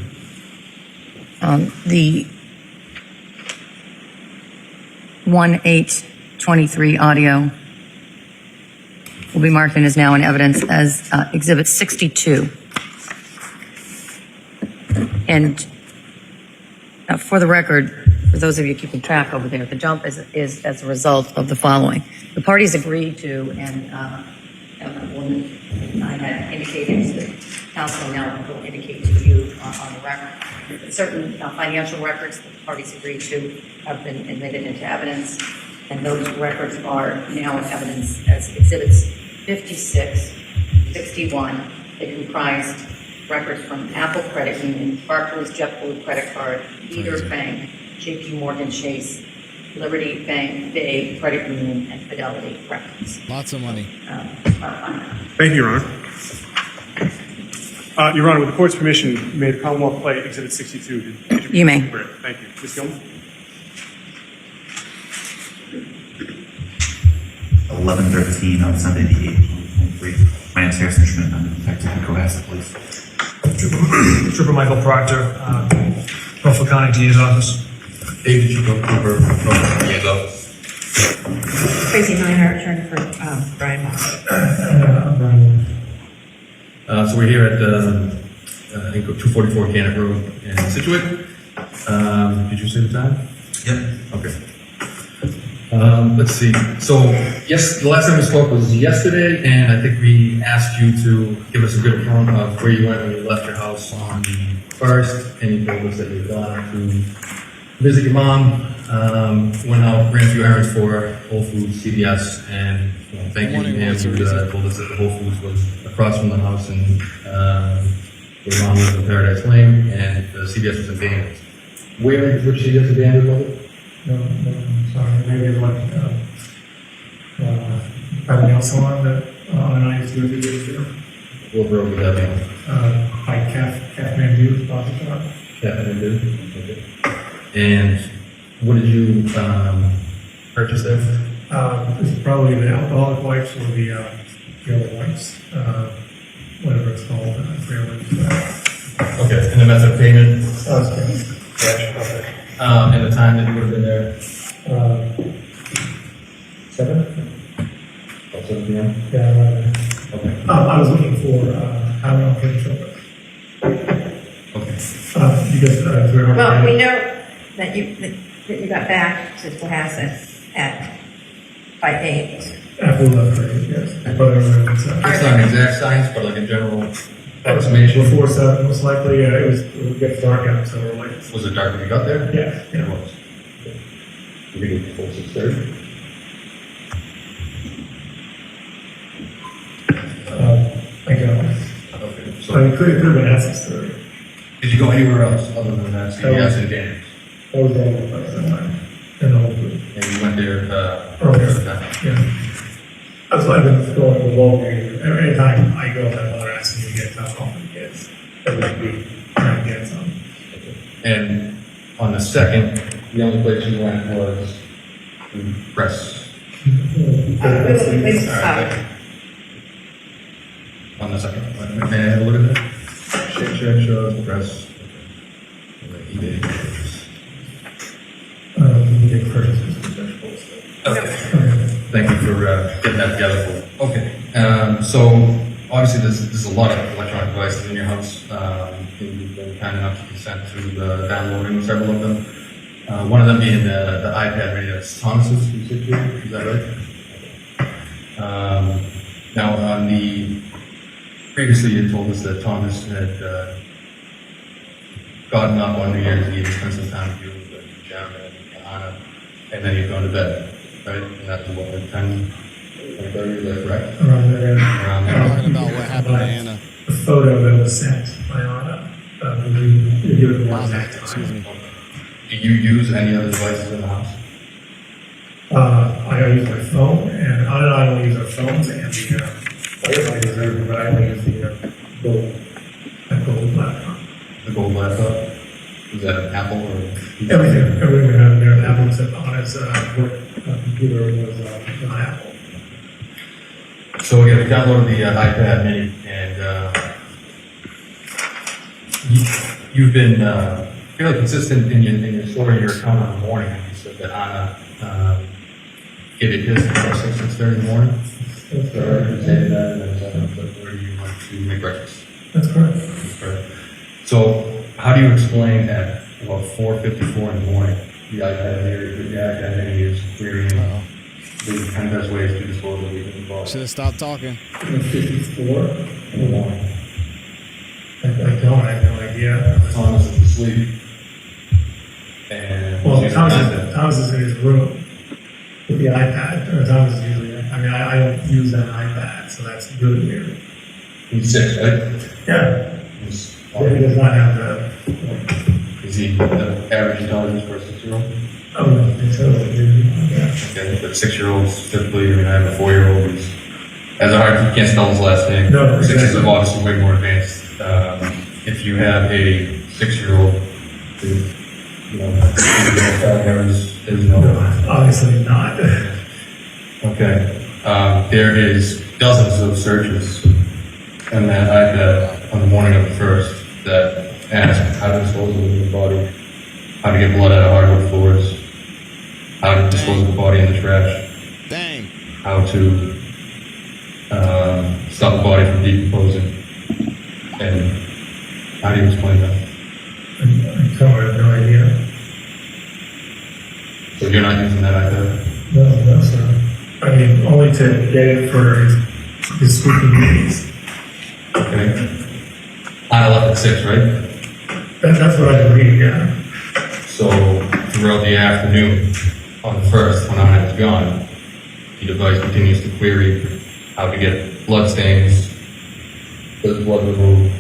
F: Honor.
C: The 1/8/23 audio will be marked and is now in evidence as Exhibit 62. And for the record, for those of you keeping track over there, the jump is as a result of the following. The parties agreed to and Councilwoman and I had indicated to the council, now will indicate to you on the record. Certain financial records that the parties agreed to have been admitted into evidence, and those records are now evidence as exhibits 56, 61. They comprised records from Apple Credit Union, Barclays JetBlue Credit Card, Leader Bank, JP Morgan Chase, Liberty Bank, Bay Credit Union, and Fidelity Records.
A: Lots of money.
D: Thank you, Your Honor. Your Honor, with the court's permission, may the Commonwealth play Exhibit 62?
C: You may.
D: Thank you. Ms. Gilman?
E: 11:13 on Sunday, the 8th, 2023. My name is Harrison Schmidt. I'm a detective in ClassE, please.
B: Trooper Michael Proctor, Norfolk County DA's office.
H: David Chico Cooper, from DA's office.
G: Tracy Meinhardt, attorney for Brian Moss.
H: So we're here at 244 Gannett Road in Situate. Did you say the time?
E: Yep.
H: Okay. Let's see. So, yes, the last time we spoke was yesterday, and I think we asked you to give us a good account of where you went when you left your house on the 1st, and you told us that you'd gone to visit your mom, went out, ran a few errands for Whole Foods, CVS, and thank you, ma'am, you told us that the Whole Foods was across from the house, and your mom lived in Paradise Lane, and the CVS was abandoned. Where was CVS abandoned, was it?
F: No, sorry, maybe like, by the nail salon that, and I used to go to there.
H: What road would that be on?
F: By Kathmandu, Boston.
H: Kathmandu, okay. And what did you purchase there?
F: It's probably the alcoholic wipes or the other wipes, whatever it's called, I forget what it's called.
H: Okay, and the method of payment?
F: Cash, okay.
H: And the time that you would have been there?
F: 7?
H: About 7 p.m.?
F: Yeah,
H: Okay.
F: I was looking for, how long can you show it?
H: Okay.
F: Because,
G: Well, we know that you got back to Cohasset by 8.
F: After we left, yes. But
H: It's not an exact science, but like a general approximation.
F: Before 7, most likely, it gets dark out, so we're like.
H: Was it dark when you got there?
F: Yeah,
H: It was. Okay. We did it before 6:30.
F: I got it.
H: Okay.
F: So
H: So,
F: it could have been at 6:30.
H: did you go anywhere else other than that CVS and Dan's?
F: That was the only place I went. In the whole group.
H: And you went there
F: Earlier.
H: time?
F: Yeah. That's why I've been going to Walgreens. Every time I go, my mother asks me to get alcohol for the kids. Every week, trying to get some.
H: And on the 2nd, the only place you went was the press. On the 2nd. May I have a look at that? Shake, shows, press. eBay purchase.
F: You get purchases for vegetables.
H: Okay. Thank you for getting that together for me. Okay. So obviously there's a lot of electronic devices in your house. You've been kind enough to consent to downloading several of them. One of them being the iPad mini that's Thomas's. Is that right? Now on previously you told us that Thomas had gotten up on New Year's Eve and spent some time with you, Jim and Anna, and then you'd gone to bed, right? And that's what, like 10, 30, is that correct?
F: Around there.
H: Around there.
A: Talking about what happened to Anna.
F: The photo that was sent by Anna.
A: Excuse me.
H: Do you use any other devices in the house?
F: I use my phone, and Anna and I only use our phones, and everybody deserves it, but I only use the gold laptop.
H: The gold laptop? Is that an Apple or?
F: Everything we have there, Apple except Anna's work computer was an Apple.
H: So again, we downloaded the iPad mini, and you've been fairly consistent in your story, your account in the morning. You said that Anna gave you a kiss at 6:30 in the morning.
F: That's
H: So
F: correct.
H: you say that, and then where do you want to make breakfast?
F: That's correct.
H: That's correct. So how do you explain at about 4:54 in the morning, the iPad mini is querying There's 10 best ways to dispose of the body.
A: Should have stopped talking.
F: 54? I don't, I have no idea.
H: Thomas is asleep. And
F: Well,
H: he's using an iPad.
F: Thomas is in his room with the iPad. Thomas is usually, I mean, I don't use that iPad, so that's really weird.
H: He's 6, right?
F: Yeah,
H: He's,
F: he does not have the,
H: is he the average intelligence for a 6-year-old?
F: oh, no, it's so, yeah.
H: Okay, but 6-year-olds typically, I mean, I have a 4-year-old who's has a hard, he can't spell his last name.
F: No,
H: 6 is
F: exactly.
H: obviously way more advanced. If you have a 6-year-old who, you know, there's no.
F: Obviously not.
H: Okay. There is dozens of searches in that iPad on the morning of the 1st that ask how to dispose of the body, how to get blood out of hardwood floors, how to dispose of the body in the trash,
A: Dang.
H: how to stop the body from decomposing, and how do you explain that?
F: I have no idea.
H: So you're not using that iPad?
F: No, sir. I mean, only to get it for his speaking meetings.
H: Okay. I left at 6, right?
F: That's what I read, yeah.
H: So throughout the afternoon on the 1st, when I was gone, the device continues to query how to get blood stains, does blood remove,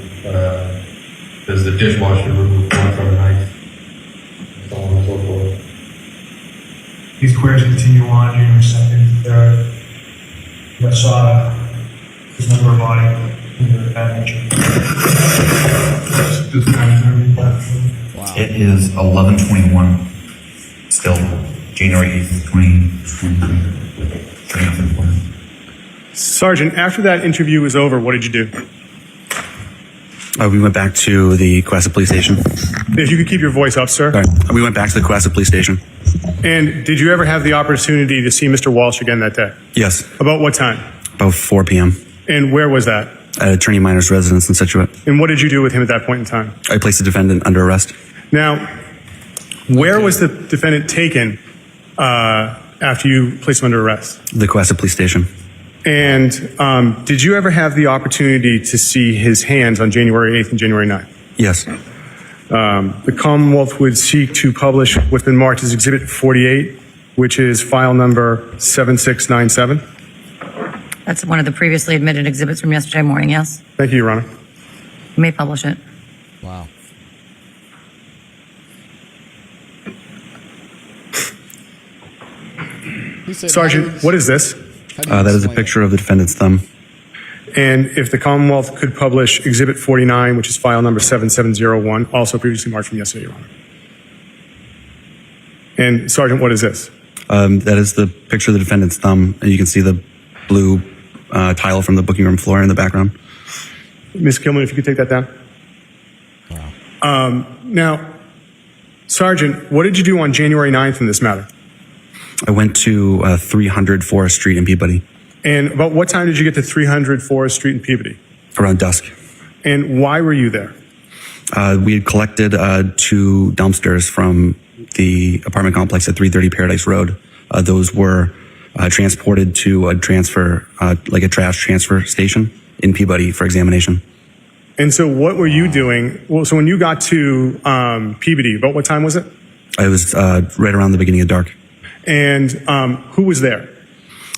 H: does the dishwasher remove blood from a knife, so on and so forth.
B: These queries continue on January 2nd, 3rd. I saw his number of body, things of that nature.
A: Wow.
J: It is 11:21, still January 8th, 2020.
D: Sergeant, after that interview was over, what did you do?
I: We went back to the ClassE police station.
D: If you could keep your voice up, sir.
I: Sorry. We went back to the ClassE police station.
D: And did you ever have the opportunity to see Mr. Walsh again that day?
I: Yes,
D: About what time?
I: about 4 p.m.
D: And where was that?
I: at Attorney Minor's residence in Situate.
D: And what did you do with him at that point in time?
I: I placed the defendant under arrest.
D: Now, where was the defendant taken after you placed him under arrest?
I: The ClassE police station.
D: And did you ever have the opportunity to see his hands on January 8th and January 9th?
I: Yes.
D: The Commonwealth would seek to publish what's been marked as Exhibit 48, which is file number 7697.
C: That's one of the previously admitted exhibits from yesterday morning, yes?
D: Thank you, Your Honor.
C: You may publish it.
A: Wow. He said,
D: Sergeant, what is this?
I: That is a picture of the defendant's thumb.
D: And if the Commonwealth could publish Exhibit 49, which is file number 7701, also previously marked from yesterday, Your Honor. And Sergeant, what is this?
I: That is the picture of the defendant's thumb, and you can see the blue tile from the booking room floor in the background.
D: Ms. Gilman, if you could take that down.
A: Wow.
D: Now, Sergeant, what did you do on January 9th in this matter?
I: I went to 300 Forest Street in Peabody
D: And about what time did you get to 300 Forest Street in Peabody?
I: around dusk.
D: And why were you there?
I: We had collected 2 dumpsters from the apartment complex at 330 Paradise Road. Those were transported to a transfer, like a trash transfer station in Peabody for examination.
D: And so what were you doing? Well, so when you got to Peabody, about what time was it?
I: I was right around the beginning of dark.
D: And who was there?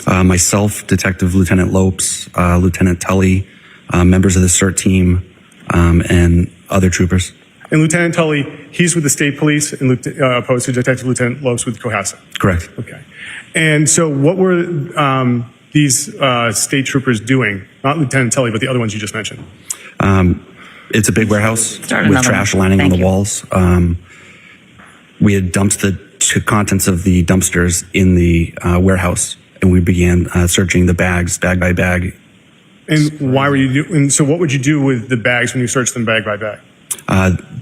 I: Myself, Detective Lieutenant Lopes, Lieutenant Tully, members of the CERT team, and other troopers.
D: And Lieutenant Tully, he's with the state police, and opposed to Detective Lieutenant Lopes with Cohasset.
I: Correct.
D: Okay. And so what were these state troopers doing? Not Lieutenant Tully, but the other ones you just mentioned.
I: It's a big warehouse
C: Start
I: with
C: another
I: trash
C: one.
I: lining on
C: Thank
I: the
C: you.
I: walls. We had dumped the contents of the dumpsters in the warehouse, and we began searching the bags, bag by bag.
D: And why were you and so what would you do with the bags when you searched them bag by bag?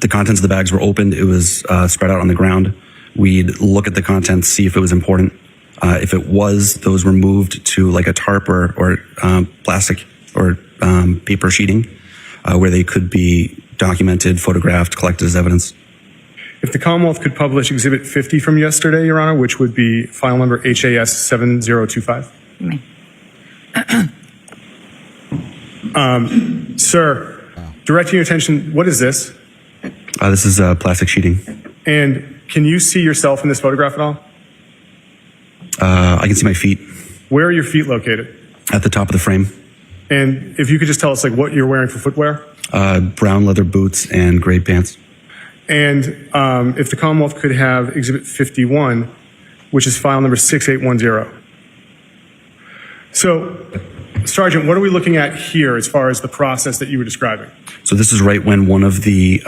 I: The contents of the bags were opened. It was spread out on the ground. We'd look at the contents, see if it was important. If it was, those were moved to like a tarp or plastic or paper sheeting where they could be documented, photographed, collected as evidence.
D: If the Commonwealth could publish Exhibit 50 from yesterday, Your Honor, which would be file number HAS 7025.
C: You may.
D: Sir, directing your attention, what is this?
I: This is plastic sheeting.
D: And can you see yourself in this photograph at all?
I: I can see my feet
D: Where are your feet located?
I: at the top of the frame.
D: And if you could just tell us like what you're wearing for footwear?
I: Brown leather boots and gray pants.
D: And if the Commonwealth could have Exhibit 51, which is file number 6810. So, Sergeant, what are we looking at here as far as the process that you were describing?
I: So this is right when one of the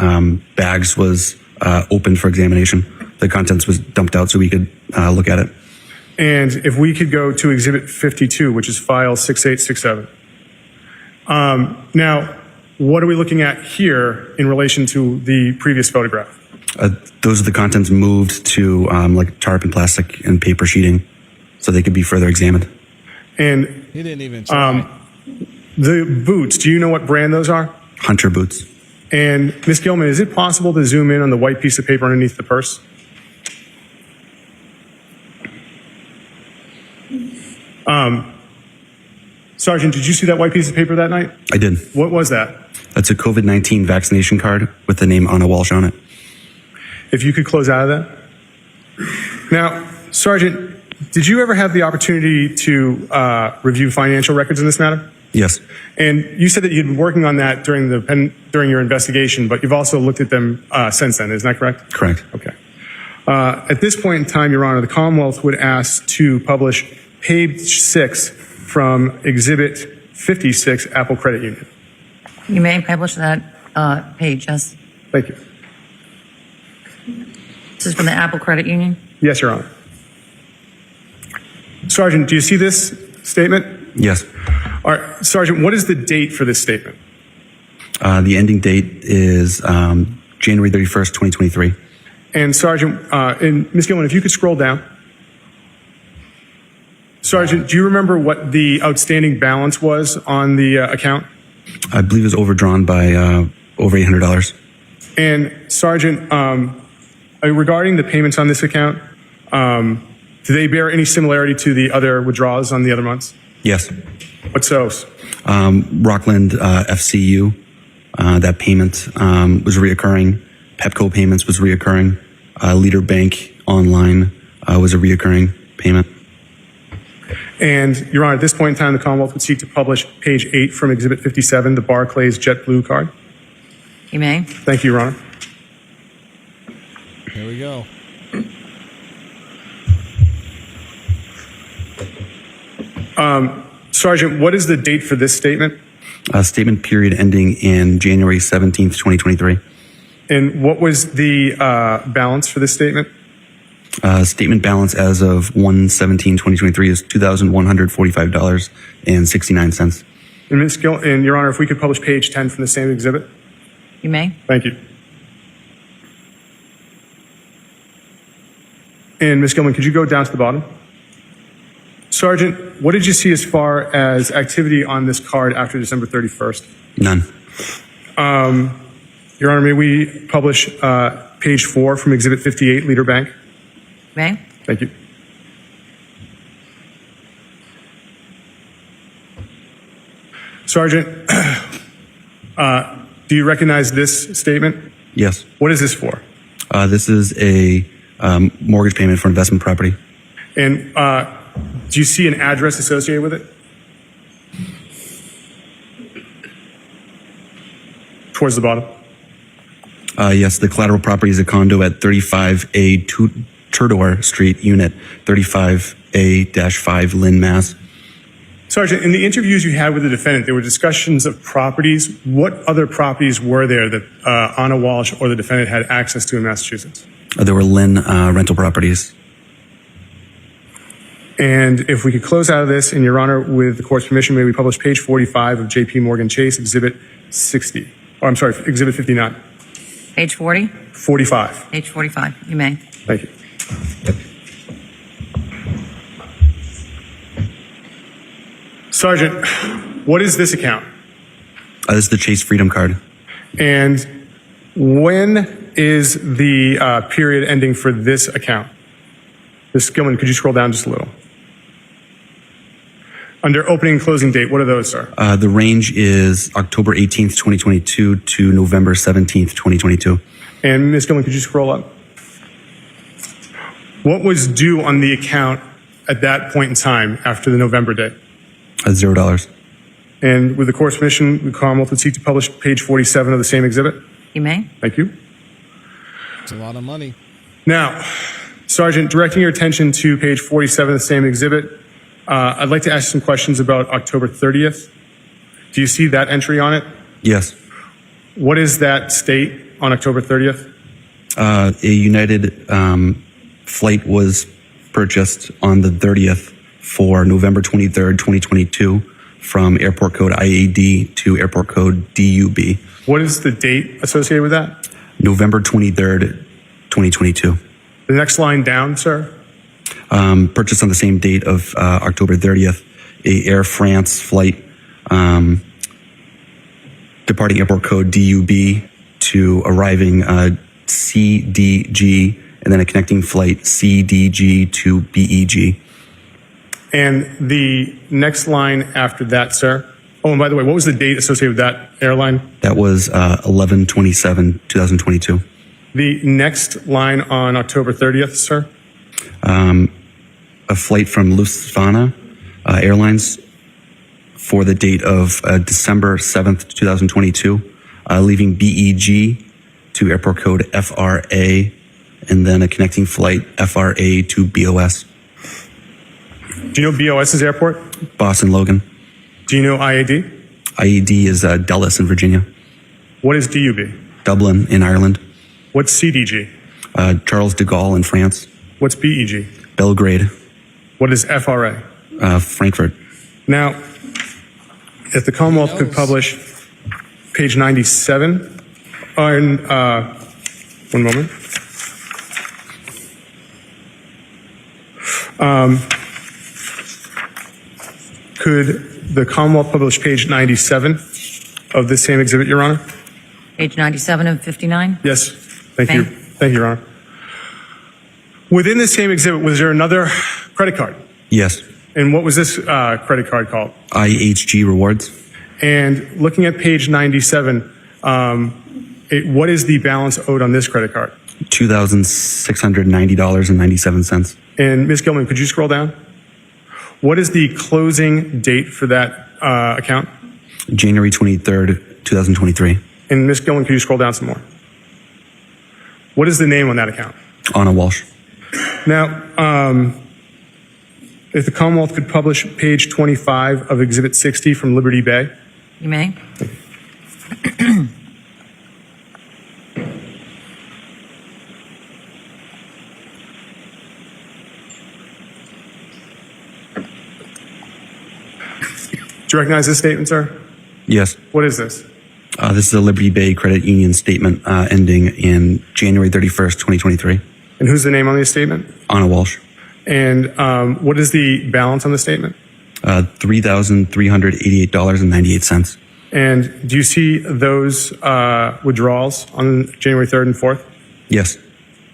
I: bags was opened for examination. The contents was dumped out so we could look at it.
D: And if we could go to Exhibit 52, which is file 6867. Now, what are we looking at here in relation to the previous photograph?
I: Those are the contents moved to like tarp and plastic and paper sheeting so they could be further examined.
D: And
A: He didn't even try.
D: the boots, do you know what brand those are?
I: Hunter boots.
D: And Ms. Gilman, is it possible to zoom in on the white piece of paper underneath the purse? Sergeant, did you see that white piece of paper that night?
I: I did.
D: What was that?
I: That's a COVID-19 vaccination card with the name Anna Walsh on it.
D: If you could close out of that. Now, Sergeant, did you ever have the opportunity to review financial records in this matter?
I: Yes.
D: And you said that you'd been working on that during your investigation, but you've also looked at them since then. Isn't that correct?
I: Correct.
D: Okay. At this point in time, Your Honor, the Commonwealth would ask to publish page 6 from Exhibit 56, Apple Credit Union.
C: You may publish that page, yes.
D: Thank you.
C: This is from the Apple Credit Union.
D: Yes, Your Honor. Sergeant, do you see this statement?
I: Yes.
D: All right, Sergeant, what is the date for this statement?
I: The ending date is January 31st, 2023.
D: And Sergeant, and Ms. Gilman, if you could scroll down. Sergeant, do you remember what the outstanding balance was on the account?
I: I believe it was overdrawn by over $800.
D: And Sergeant, regarding the payments on this account, do they bear any similarity to the other withdrawals on the other months?
I: Yes.
D: What's those?
I: Rockland FCU, that payment was reoccurring. Pepco payments was reoccurring. Leader Bank Online was a reoccurring payment.
D: And, Your Honor, at this point in time, the Commonwealth would seek to publish page 8 from Exhibit 57, the Barclays JetBlue card.
C: You may.
D: Thank you, Your Honor.
A: Here we go.
D: Sergeant, what is the date for this statement?
I: Statement period ending in January 17th, 2023.
D: And what was the balance for this statement?
I: Statement balance as of 1/17/2023 is $2,145.69.
D: And Ms. and Your Honor, if we could publish page 10 from the same exhibit?
C: You may.
D: Thank you. And Ms. Gilman, could you go down to the bottom? Sergeant, what did you see as far as activity on this card after December 31st?
I: None.
D: Your Honor, may we publish page 4 from Exhibit 58, Leader Bank?
C: May.
D: Thank you. Sergeant, do you recognize this statement?
I: Yes.
D: What is this for?
I: This is a mortgage payment for investment property.
D: And do you see an address associated with it? Towards the bottom.
I: Yes, the collateral property is a condo at 35A Turdor Street, Unit 35A-5, Lynn, Mass.
D: Sergeant, in the interviews you had with the defendant, there were discussions of properties. What other properties were there that Anna Walsh or the defendant had access to in Massachusetts?
I: There were Lynn rental properties.
D: And if we could close out of this, in Your Honor, with the court's permission, may we publish page 45 of J.P. Morgan Chase, Exhibit 60. Oh, I'm sorry, Exhibit 59.
C: Page 40?
D: 45.
C: Page 45. You may.
D: Thank you. Sergeant, what is this account?
I: This is the Chase Freedom Card.
D: And When is the period ending for this account? Ms. Gilman, could you scroll down just a little? Under opening and closing date, what are those, sir?
I: The range is October 18th, 2022 to November 17th, 2022.
D: And Ms. Gilman, could you scroll up? What was due on the account at that point in time after the November date?
I: $0.
D: And with the court's permission, the Commonwealth would seek to publish page 47 of the same exhibit.
C: You may.
D: Thank you.
A: It's a lot of money.
D: Now, Sergeant, directing your attention to page 47 of the same exhibit, I'd like to ask some questions about October 30th. Do you see that entry on it?
I: Yes.
D: What is that state on October 30th?
I: A United flight was purchased on the 30th for November 23rd, 2022 from airport code IAD to airport code DUB.
D: What is the date associated with that?
I: November 23rd, 2022.
D: The next line down, sir?
I: Purchased on the same date of October 30th, a Air France flight departing airport code DUB to arriving CDG, and then a connecting flight CDG to BEG.
D: And the next line after that, sir? Oh, and by the way, what was the date associated with that airline?
I: That was 11/27/2022.
D: The next line on October 30th, sir?
I: A flight from Lufthansa Airlines for the date of December 7th, 2022, leaving BEG to airport code FRA, and then a connecting flight FRA to BOS.
D: Do you know BOS's airport?
I: Boston Logan.
D: Do you know IAD?
I: IED is Dulles in Virginia.
D: What is DUB?
I: Dublin in Ireland.
D: What's CDG?
I: Charles de Gaulle in France.
D: What's BEG?
I: Belgrade.
D: What is FRA?
I: Frankfurt.
D: Now, if the Commonwealth could publish page 97 on, one moment. Could the Commonwealth publish page 97 of this same exhibit, Your Honor?
C: Page 97 of 59?
D: Yes. Thank you. Thank you, Your Honor. Within this same exhibit, was there another credit card?
I: Yes.
D: And what was this credit card called?
I: IHG Rewards.
D: And looking at page 97, what is the balance owed on this credit card?
I: $2,690.97.
D: And Ms. Gilman, could you scroll down? What is the closing date for that account?
I: January 23rd, 2023.
D: And Ms. Gilman, could you scroll down some more? What is the name on that account?
I: Anna Walsh.
D: Now, if the Commonwealth could publish page 25 of Exhibit 60 from Liberty Bay.
C: You may.
D: Do you recognize this statement, sir?
I: Yes.
D: What is this?
I: This is a Liberty Bay Credit Union statement ending in January 31st, 2023.
D: And who's the name on this statement?
I: Anna Walsh.
D: And what is the balance on the statement?
I: $3,388.98.
D: And do you see those withdrawals on January 3rd and 4th?
I: Yes.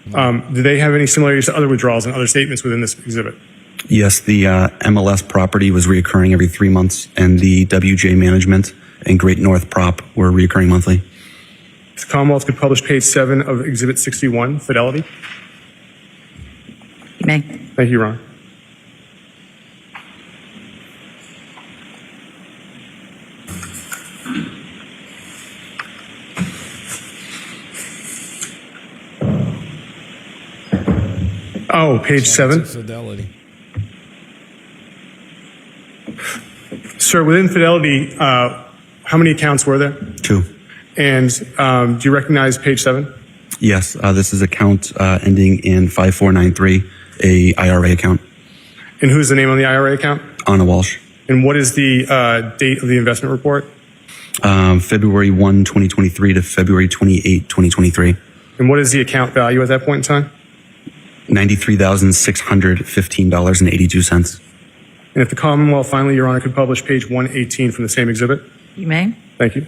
D: Do they have any similarities to other withdrawals and other statements within this exhibit?
I: Yes, the MLS property was reoccurring every 3 months, and the WJ Management and Great North Prop were reoccurring monthly.
D: The Commonwealth could publish page 7 of Exhibit 61, Fidelity.
C: You may.
D: Thank you, Ron. Oh, page 7.
A: Fidelity.
D: Sir, within Fidelity, how many accounts were there?
I: 2.
D: And do you recognize page 7?
I: Yes, this is account ending in 5493, a IRA account.
D: And who's the name on the IRA account?
I: Anna Walsh.
D: And what is the date of the investment report?
I: February 1, 2023 to February 28, 2023.
D: And what is the account value at that point in time?
I: $93,615.82.
D: And if the Commonwealth finally, Your Honor, could publish page 118 from the same exhibit?
C: You may.
D: Thank you.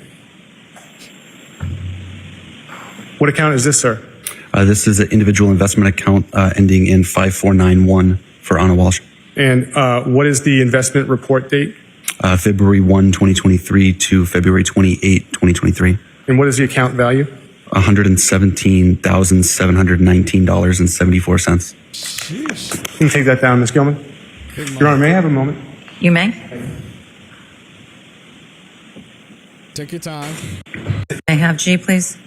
D: What account is this, sir?
I: This is an individual investment account ending in 5491 for Anna Walsh.
D: And what is the investment report date?
I: February 1, 2023 to February 28, 2023.
D: And what is the account value?
I: $117,719.74.
D: Can you take that down, Ms. Gilman? Your Honor, may I have a moment?
C: You may.
A: Take your time.
C: May I have G, please?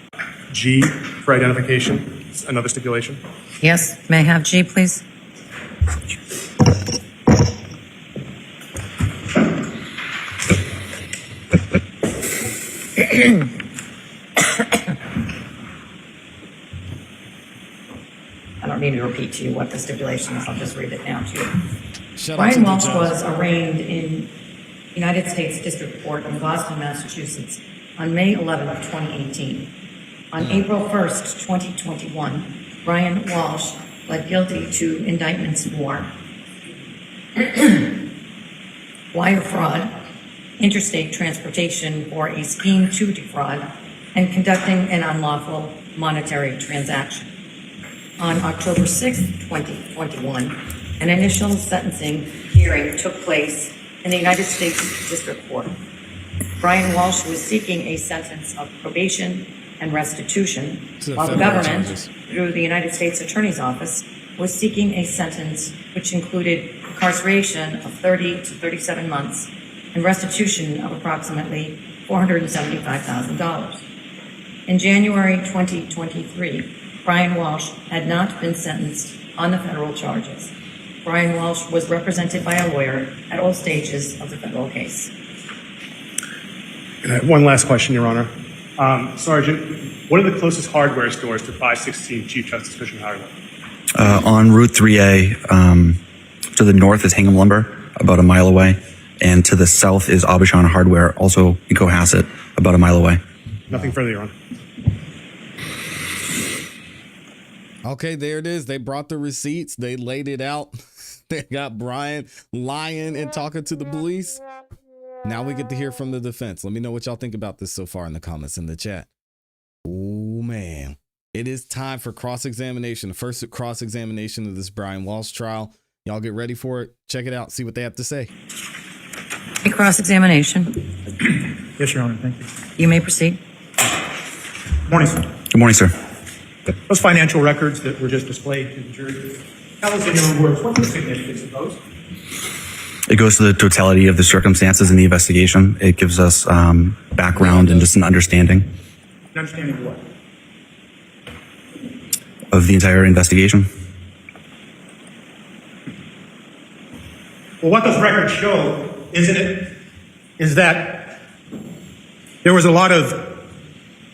D: G for identification. Another stipulation.
C: Yes, may I have G, please? I don't need to repeat to you what the stipulation is. I'll just read it now to you.
A: Shout out to
C: Brian
A: the
C: Walsh
A: judge.
C: was arraigned in United States District Court in Boston, Massachusetts on May 11, 2018. On April 1st, 2021, Brian Walsh pled guilty to indictments for wire fraud, interstate transportation for a scheme to defraud, and conducting an unlawful monetary transaction. On October 6, 2021, an initial sentencing hearing took place in the United States District Court. Brian Walsh was seeking a sentence of probation and restitution,
A: To the
C: while the
A: federal
C: government,
A: charges.
C: through the United States Attorney's Office, was seeking a sentence which included incarceration of 30 to 37 months and restitution of approximately $475,000. In January 2023, Brian Walsh had not been sentenced on the federal charges. Brian Walsh was represented by a lawyer at all stages of the federal case.
D: And I have one last question, Your Honor. Sergeant, what are the closest hardware stores to 516 Chief Justice Cushing Highway?
I: On Route 3A, to the north is Hingham Lumber, about a mile away. And to the south is Aubuchon Hardware, also in Cohasset, about a mile away.
D: Nothing further, Your Honor.
A: Okay, there it is. They brought the receipts. They laid it out. They got Brian lying and talking to the police. Now we get to hear from the defense. Let me know what y'all think about this so far in the comments in the chat. Oh, man. It is time for cross-examination. The first cross-examination of this Brian Walsh trial. Y'all get ready for it. Check it out. See what they have to say.
C: A cross-examination.
F: Yes, Your Honor, thank you.
C: You may proceed.
F: Morning, sir.
I: Good morning, sir.
F: Those financial records that were just displayed to the jury, tell us in your own words, what's the significance of those?
I: It goes to the totality of the circumstances in the investigation. It gives us background and just an understanding
F: An understanding of what?
I: of the entire investigation.
F: Well, what those records show, isn't it, is that there was a lot of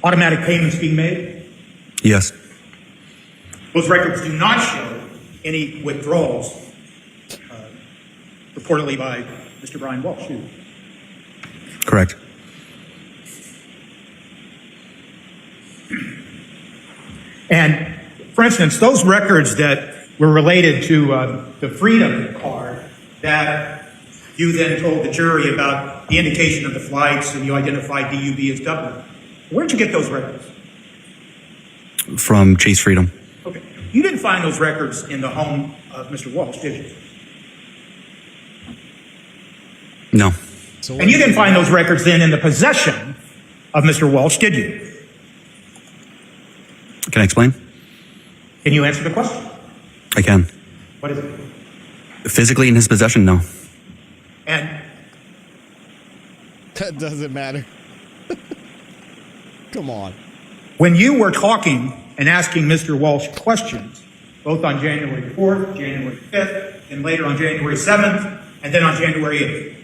F: automatic payments being made.
I: Yes,
F: Those records do not show any withdrawals reportedly by Mr. Brian Walsh.
I: correct.
F: And for instance, those records that were related to the Freedom card that you then told the jury about the indication of the flights and you identified DUB as Dublin, where'd you get those records?
I: From Chase Freedom.
F: Okay. You didn't find those records in the home of Mr. Walsh, did you?
I: No,
A: So
F: And you didn't find those records then in the possession of Mr. Walsh, did you?
I: can I explain?
F: Can you answer the question?
I: I can.
F: What is it?
I: Physically in his possession, no.
F: And
A: that doesn't matter. Come on.
F: when you were talking and asking Mr. Walsh questions, both on January 4th, January 5th, and later on January 7th, and then on January 8th,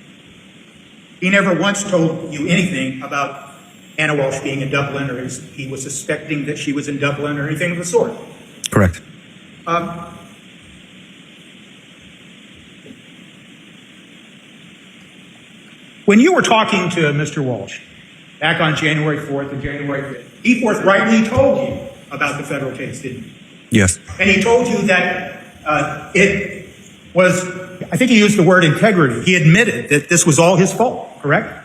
F: he never once told you anything about Anna Walsh being in Dublin, or he was suspecting that she was in Dublin, or anything of the sort.
I: Correct.
F: When you were talking to Mr. Walsh back on January 4th and January 5th, he forthrightly told you about the federal case, didn't he?
I: Yes,
F: And he told you that it was, I think he used the word integrity. He admitted that this was all his fault, correct?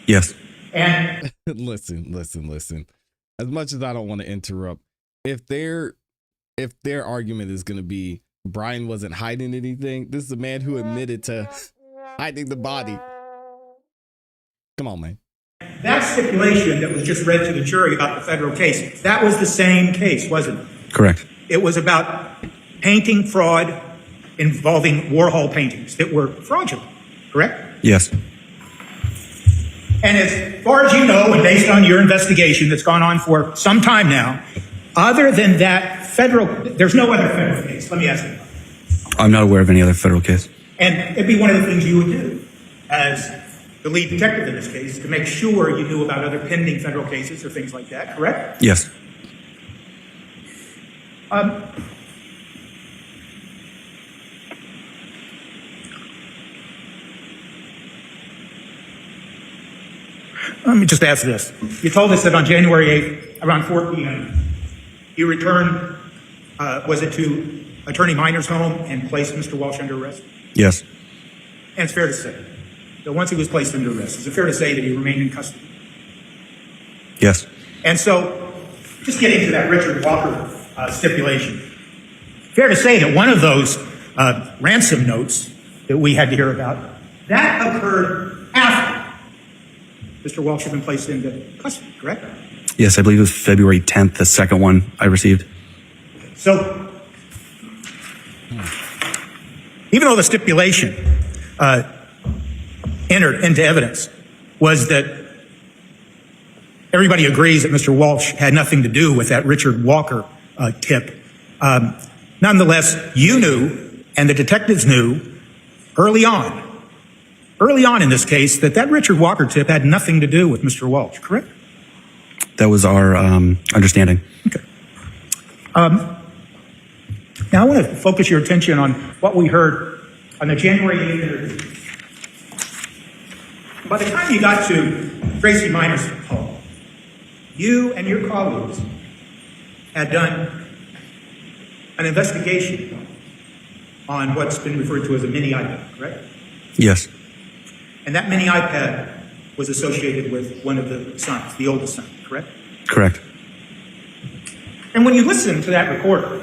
I: yes,
F: And
A: Listen. as much as I don't want to interrupt, if their argument is going to be Brian wasn't hiding anything, this is a man who admitted to hiding the body. Come on, man.
K: That stipulation that was just read to the jury about the federal case, that was the same case, wasn't it?
I: Correct.
K: It was about painting fraud involving Warhol paintings that were fraudulent, correct?
I: Yes.
K: And as far as you know, and based on your investigation that's gone on for some time now, other than that federal, there's no other federal case. Let me ask you.
I: I'm not aware of any other federal case.
K: And it'd be one of the things you would do as the lead detective in this case to make sure you knew about other pending federal cases or things like that, correct?
I: Yes.
K: Let me just ask this. You told us that on January 8th, around 4 p.m., you returned, was it to Attorney Minor's home and placed Mr. Walsh under arrest?
I: Yes.
K: And it's fair to say that once he was placed under arrest, is it fair to say that he remained in custody?
I: Yes.
K: And so, just getting to that Richard Walker stipulation, fair to say that one of those ransom notes that we had to hear about, that occurred after Mr. Walsh had been placed into custody, correct?
I: Yes, I believe it was February 10th, the second one I received.
K: So, even though the stipulation entered into evidence was that everybody agrees that Mr. Walsh had nothing to do with that Richard Walker tip, nonetheless, you knew and the detectives knew early on in this case that Richard Walker tip had nothing to do with Mr. Walsh, correct?
I: That was our understanding.
K: Okay. Now I want to focus your attention on what we heard on the January 8th interview. By the time you got to Tracy Minor's home, you and your colleagues had done an investigation on what's been referred to as a mini iPad, correct?
I: Yes.
K: And that mini iPad was associated with one of the sons, the oldest son, correct?
I: Correct.
K: And when you listen to that recording,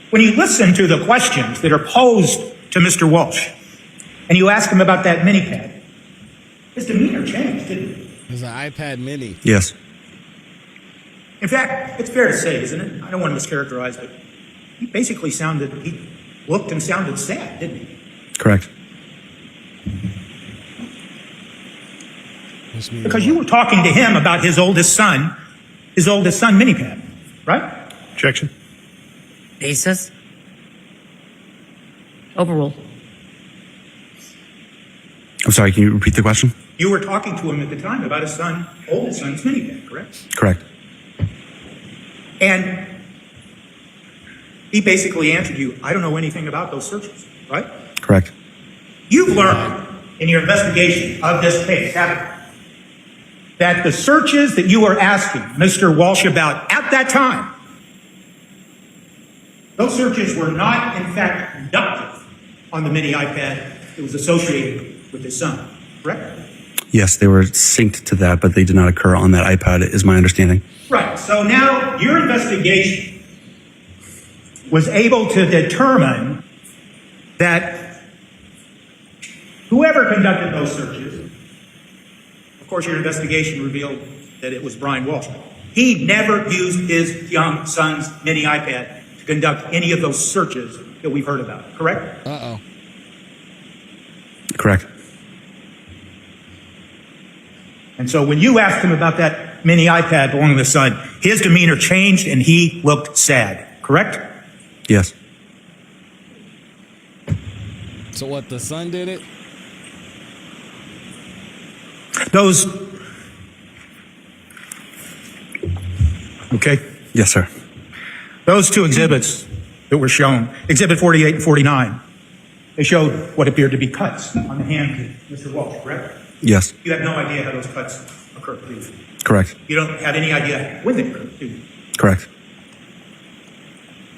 K: when you listen to the questions that are posed to Mr. Walsh, and you ask him about that mini pad, his demeanor changed, didn't it?
A: It was an iPad mini.
I: Yes.
K: In fact, it's fair to say, isn't it? I don't want to mischaracterize, but he basically he looked and sounded sad, didn't he?
I: Correct.
K: Because you were talking to him about his oldest son mini pad, right?
D: Objection.
C: Basis? Overruled.
I: I'm sorry, can you repeat the question?
K: You were talking to him at the time about his oldest son's mini pad, correct?
I: Correct.
K: And he basically answered you, I don't know anything about those searches, right?
I: Correct.
K: You've learned in your investigation of this case, haven't you, that the searches that you were asking Mr. Walsh about at that time, those searches were not, in fact, conducted on the mini iPad that was associated with his son, correct?
I: Yes, they were synced to that, but they did not occur on that iPad, is my understanding.
K: Right. So now your investigation was able to determine that whoever conducted those searches, of course, your investigation revealed that it was Brian Walsh. He never used his young son's mini iPad to conduct any of those searches that we've heard about, correct?
A: Uh-oh.
I: Correct.
K: And so when you asked him about that mini iPad belonging to the son, his demeanor changed and he looked sad, correct?
I: Yes.
A: So what, the son did it?
K: Those. Okay.
I: Yes, sir.
K: Those two exhibits that were shown, Exhibit 48 and 49, they showed what appeared to be cuts on the hand of Mr. Walsh, correct?
I: Yes.
K: You have no idea how those cuts occurred, do you?
I: Correct.
K: You don't have any idea when they occurred, do you?
I: Correct.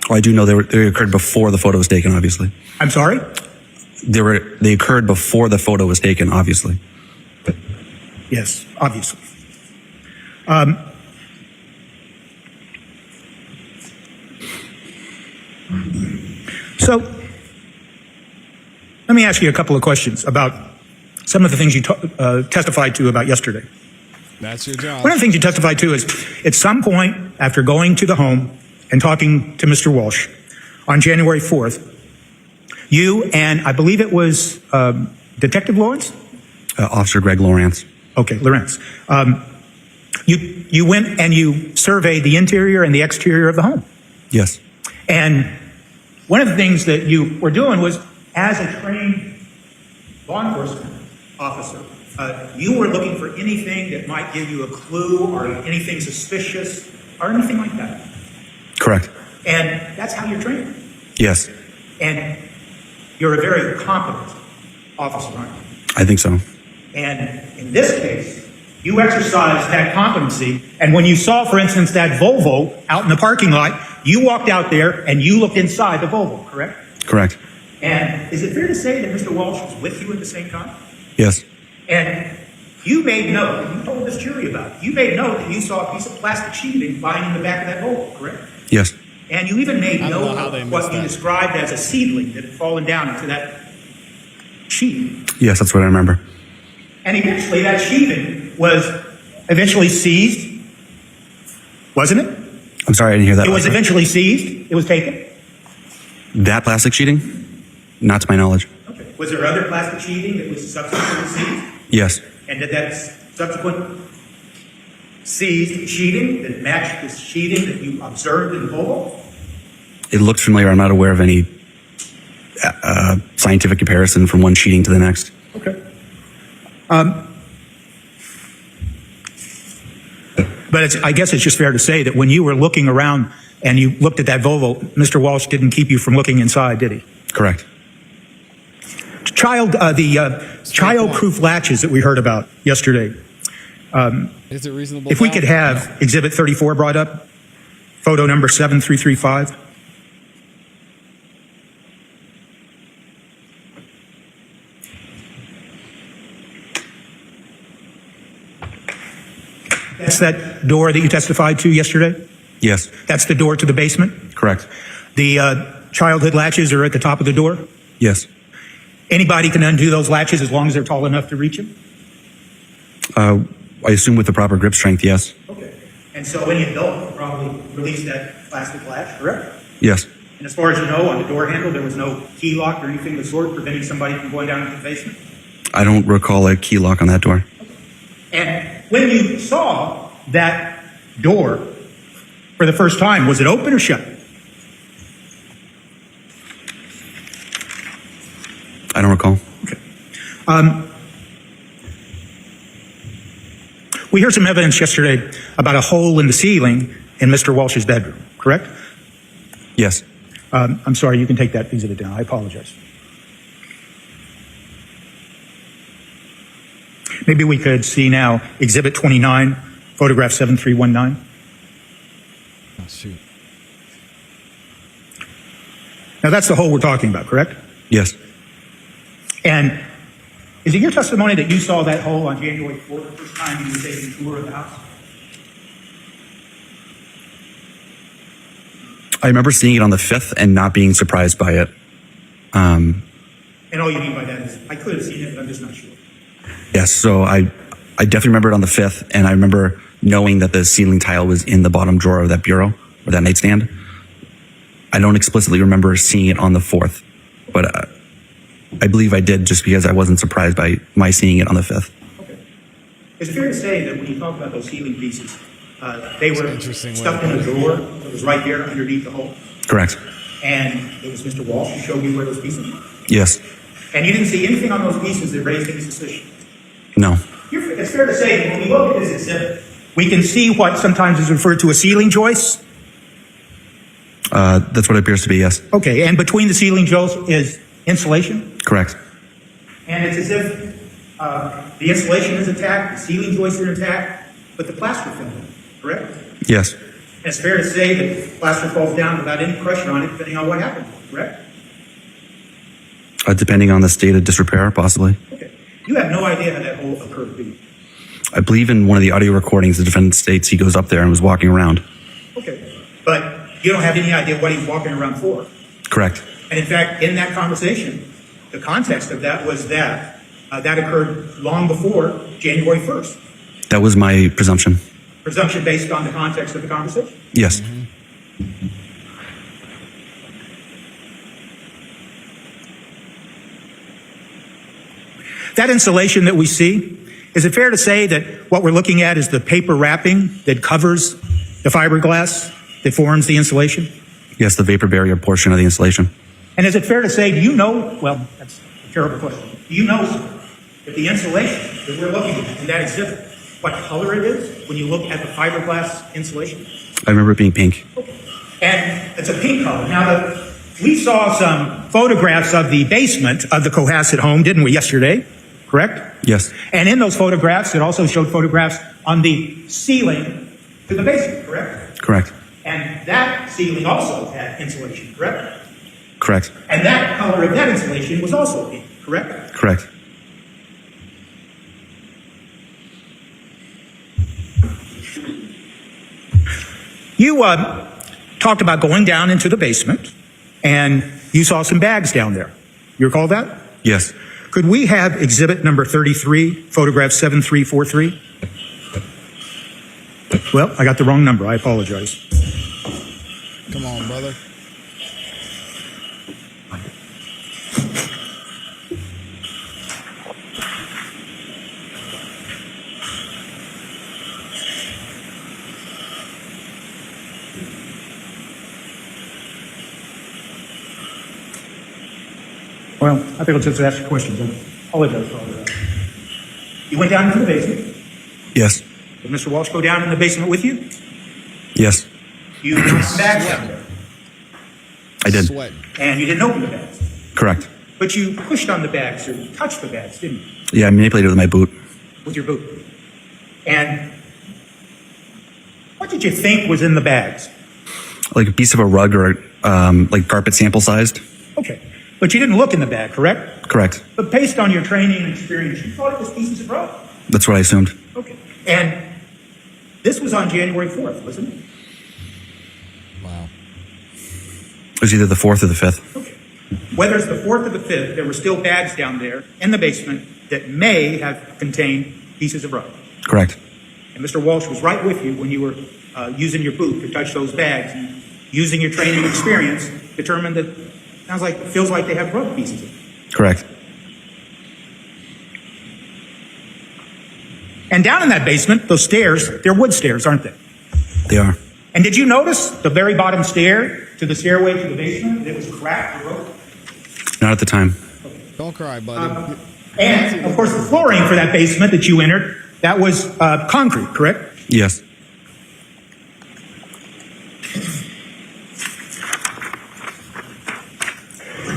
I: Well, I do know they occurred before the photo was taken, obviously.
K: I'm sorry?
I: They occurred before the photo was taken, obviously.
K: Yes, obviously. So, let me ask you a couple of questions about some of the things you testified to about yesterday.
A: That's your job.
K: One of the things you testified to is at some point after going to the home and talking to Mr. Walsh on January 4th, you and I believe it was Detective Lawrence?
I: Officer Greg Lawrence.
K: Okay, Lawrence. You went and you surveyed the interior and the exterior of the home.
I: Yes.
K: And one of the things that you were doing was, as a trained law enforcement officer, you were looking for anything that might give you a clue or anything suspicious or anything like that.
I: Correct.
K: And that's how you're trained.
I: Yes.
K: And you're a very competent officer, aren't you?
I: I think so.
K: And in this case, you exercised that competency. And when you saw, for instance, that Volvo out in the parking lot, you walked out there and you looked inside the Volvo, correct?
I: Correct.
K: And is it fair to say that Mr. Walsh was with you at the same time?
I: Yes.
K: And you made note, and you told this jury about it, you made note that you saw a piece of plastic sheeting lying in the back of that Volvo, correct?
I: Yes.
K: And you even made
A: I don't know
K: note
A: how they
K: of
A: missed
K: what you
A: that.
K: described as a seedling that had fallen down into that sheeting.
I: Yes, that's what I remember.
K: And eventually that sheathing was eventually seized, wasn't it?
I: I'm sorry, I didn't hear that.
K: It was
I: last part.
K: eventually seized. It was taken.
I: That plastic sheeting? Not to my knowledge.
K: Okay. Was there other plastic sheathing that was subsequently seized?
I: Yes.
K: And did that subsequent seized sheathing that matched the sheathing that you observed in the Volvo?
I: It looked familiar. I'm not aware of any scientific comparison from one sheeting to the next.
K: Okay. But I guess it's just fair to say that when you were looking around and you looked at that Volvo, Mr. Walsh didn't keep you from looking inside, did he?
I: Correct.
K: Child-proof latches that we heard about yesterday.
A: Is it reasonable?
K: If we
A: doubt?
K: could have Exhibit 34 brought up, photo number 7335. That's that door that you testified to yesterday?
I: Yes.
K: That's the door to the basement?
I: Correct.
K: The childhood latches are at the top of the door?
I: Yes.
K: Anybody can undo those latches as long as they're tall enough to reach them?
I: I assume with the proper grip strength, yes.
K: Okay. And so any adult could probably release that plastic latch, correct?
I: Yes.
K: And as far as you know, on the door handle, there was no key lock or anything of the sort preventing somebody from going down into the basement?
I: I don't recall a key lock on that door.
K: And when you saw that door for the first time, was it open or shut?
I: I don't recall.
K: Okay. We heard some evidence yesterday about a hole in the ceiling in Mr. Walsh's bedroom, correct?
I: Yes.
K: I'm sorry, you can take that exhibit down. I apologize. Maybe we could see now Exhibit 29, photograph 7319.
A: Oh, shoot.
K: Now that's the hole we're talking about, correct?
I: Yes.
K: And is it your testimony that you saw that hole on January 4th, the first time you were taking a tour of the house?
I: I remember seeing it on the 5th and not being surprised by it.
K: And all you mean by that is, I could have seen it, but I'm just not sure.
I: Yes, so I definitely remember it on the 5th, and I remember knowing that the ceiling tile was in the bottom drawer of that bureau, or that nightstand. I don't explicitly remember seeing it on the 4th, but I believe I did just because I wasn't surprised by my seeing it on the 5th.
K: Okay. Is it fair to say that when you talk about those ceiling pieces, they were
A: interesting way
K: stuffed
A: to
K: in a
A: put it.
K: drawer that was right there underneath the hole?
I: Correct.
K: And it was Mr. Walsh who showed you where those pieces were?
I: Yes.
K: And you didn't see anything on those pieces that raised any suspicion?
I: No.
K: It's fair to say that when we look at this exhibit, we can see what sometimes is referred to as ceiling joists.
I: That's what it appears to be, yes.
K: Okay, and between the ceiling joists is insulation?
I: Correct.
K: And it's as if the insulation is intact, the ceiling joists are intact, but the plaster fell down, correct?
I: Yes.
K: And it's fair to say that the plaster falls down without any pressure on it, depending on what happened, correct?
I: Depending on the state of disrepair, possibly.
K: Okay. You have no idea how that hole occurred, do you?
I: I believe in one of the audio recordings, the defendant states he goes up there and was walking around.
K: Okay. But you don't have any idea what he's walking around for.
I: Correct.
K: And in fact, in that conversation, the context of that was that that occurred long before January 1st.
I: That was my presumption.
K: Presumption based on the context of the conversation?
I: Yes.
K: That insulation that we see, is it fair to say that what we're looking at is the paper wrapping that covers the fiberglass that forms the insulation?
I: Yes, the vapor barrier portion of the insulation.
K: And is it fair to say, do you know, well, that's a terrible question. Do you know that the insulation that we're looking at in that exhibit, what color it is when you look at the fiberglass insulation?
I: I remember it being pink.
K: And it's a pink color. Now, we saw some photographs of the basement of the Cohasset home, didn't we, yesterday? Correct?
I: Yes.
K: And in those photographs, it also showed photographs on the ceiling to the basement, correct?
I: Correct.
K: And that ceiling also had insulation, correct?
I: Correct.
K: And that color of that insulation was also pink, correct?
I: Correct.
K: You talked about going down into the basement, and you saw some bags down there. You recall that?
I: Yes.
K: Could we have exhibit number 33, photograph 7343? Well, I got the wrong number. I apologize.
A: Come on, brother.
K: Well, I think I'll just ask you questions. I apologize for all that. You went down into the basement.
I: Yes.
K: Did Mr. Walsh go down in the basement with you?
I: Yes.
K: You put some bags down there,
I: I did.
A: Sweating.
K: and you didn't open the bags.
I: Correct.
K: But you pushed on the bags or touched the bags, didn't you?
I: Yeah, I manipulated with my boot.
K: With your boot. And what did you think was in the bags?
I: Like a piece of a rug or like carpet sample sized.
K: Okay. But you didn't look in the bag, correct?
I: Correct.
K: But based on your training and experience, you thought it was pieces of rug.
I: That's what I assumed.
K: Okay. And this was on January 4th, wasn't it?
A: Wow.
I: It was either the 4th or the 5th.
K: Okay. Whether it's the 4th or the 5th, there were still bags down there in the basement that may have contained pieces of rug.
I: Correct.
K: And Mr. Walsh was right with you when you were using your boot to touch those bags, and using your training and experience, determined that feels like they have rug pieces in them.
I: Correct.
K: And down in that basement, those stairs, they're wood stairs, aren't they?
I: They are.
K: And did you notice the very bottom stair to the stairway to the basement? It was cracked or broken.
I: Not at the time.
A: Don't cry, buddy.
K: And, of course, the flooring for that basement that you entered, that was concrete, correct?
I: Yes.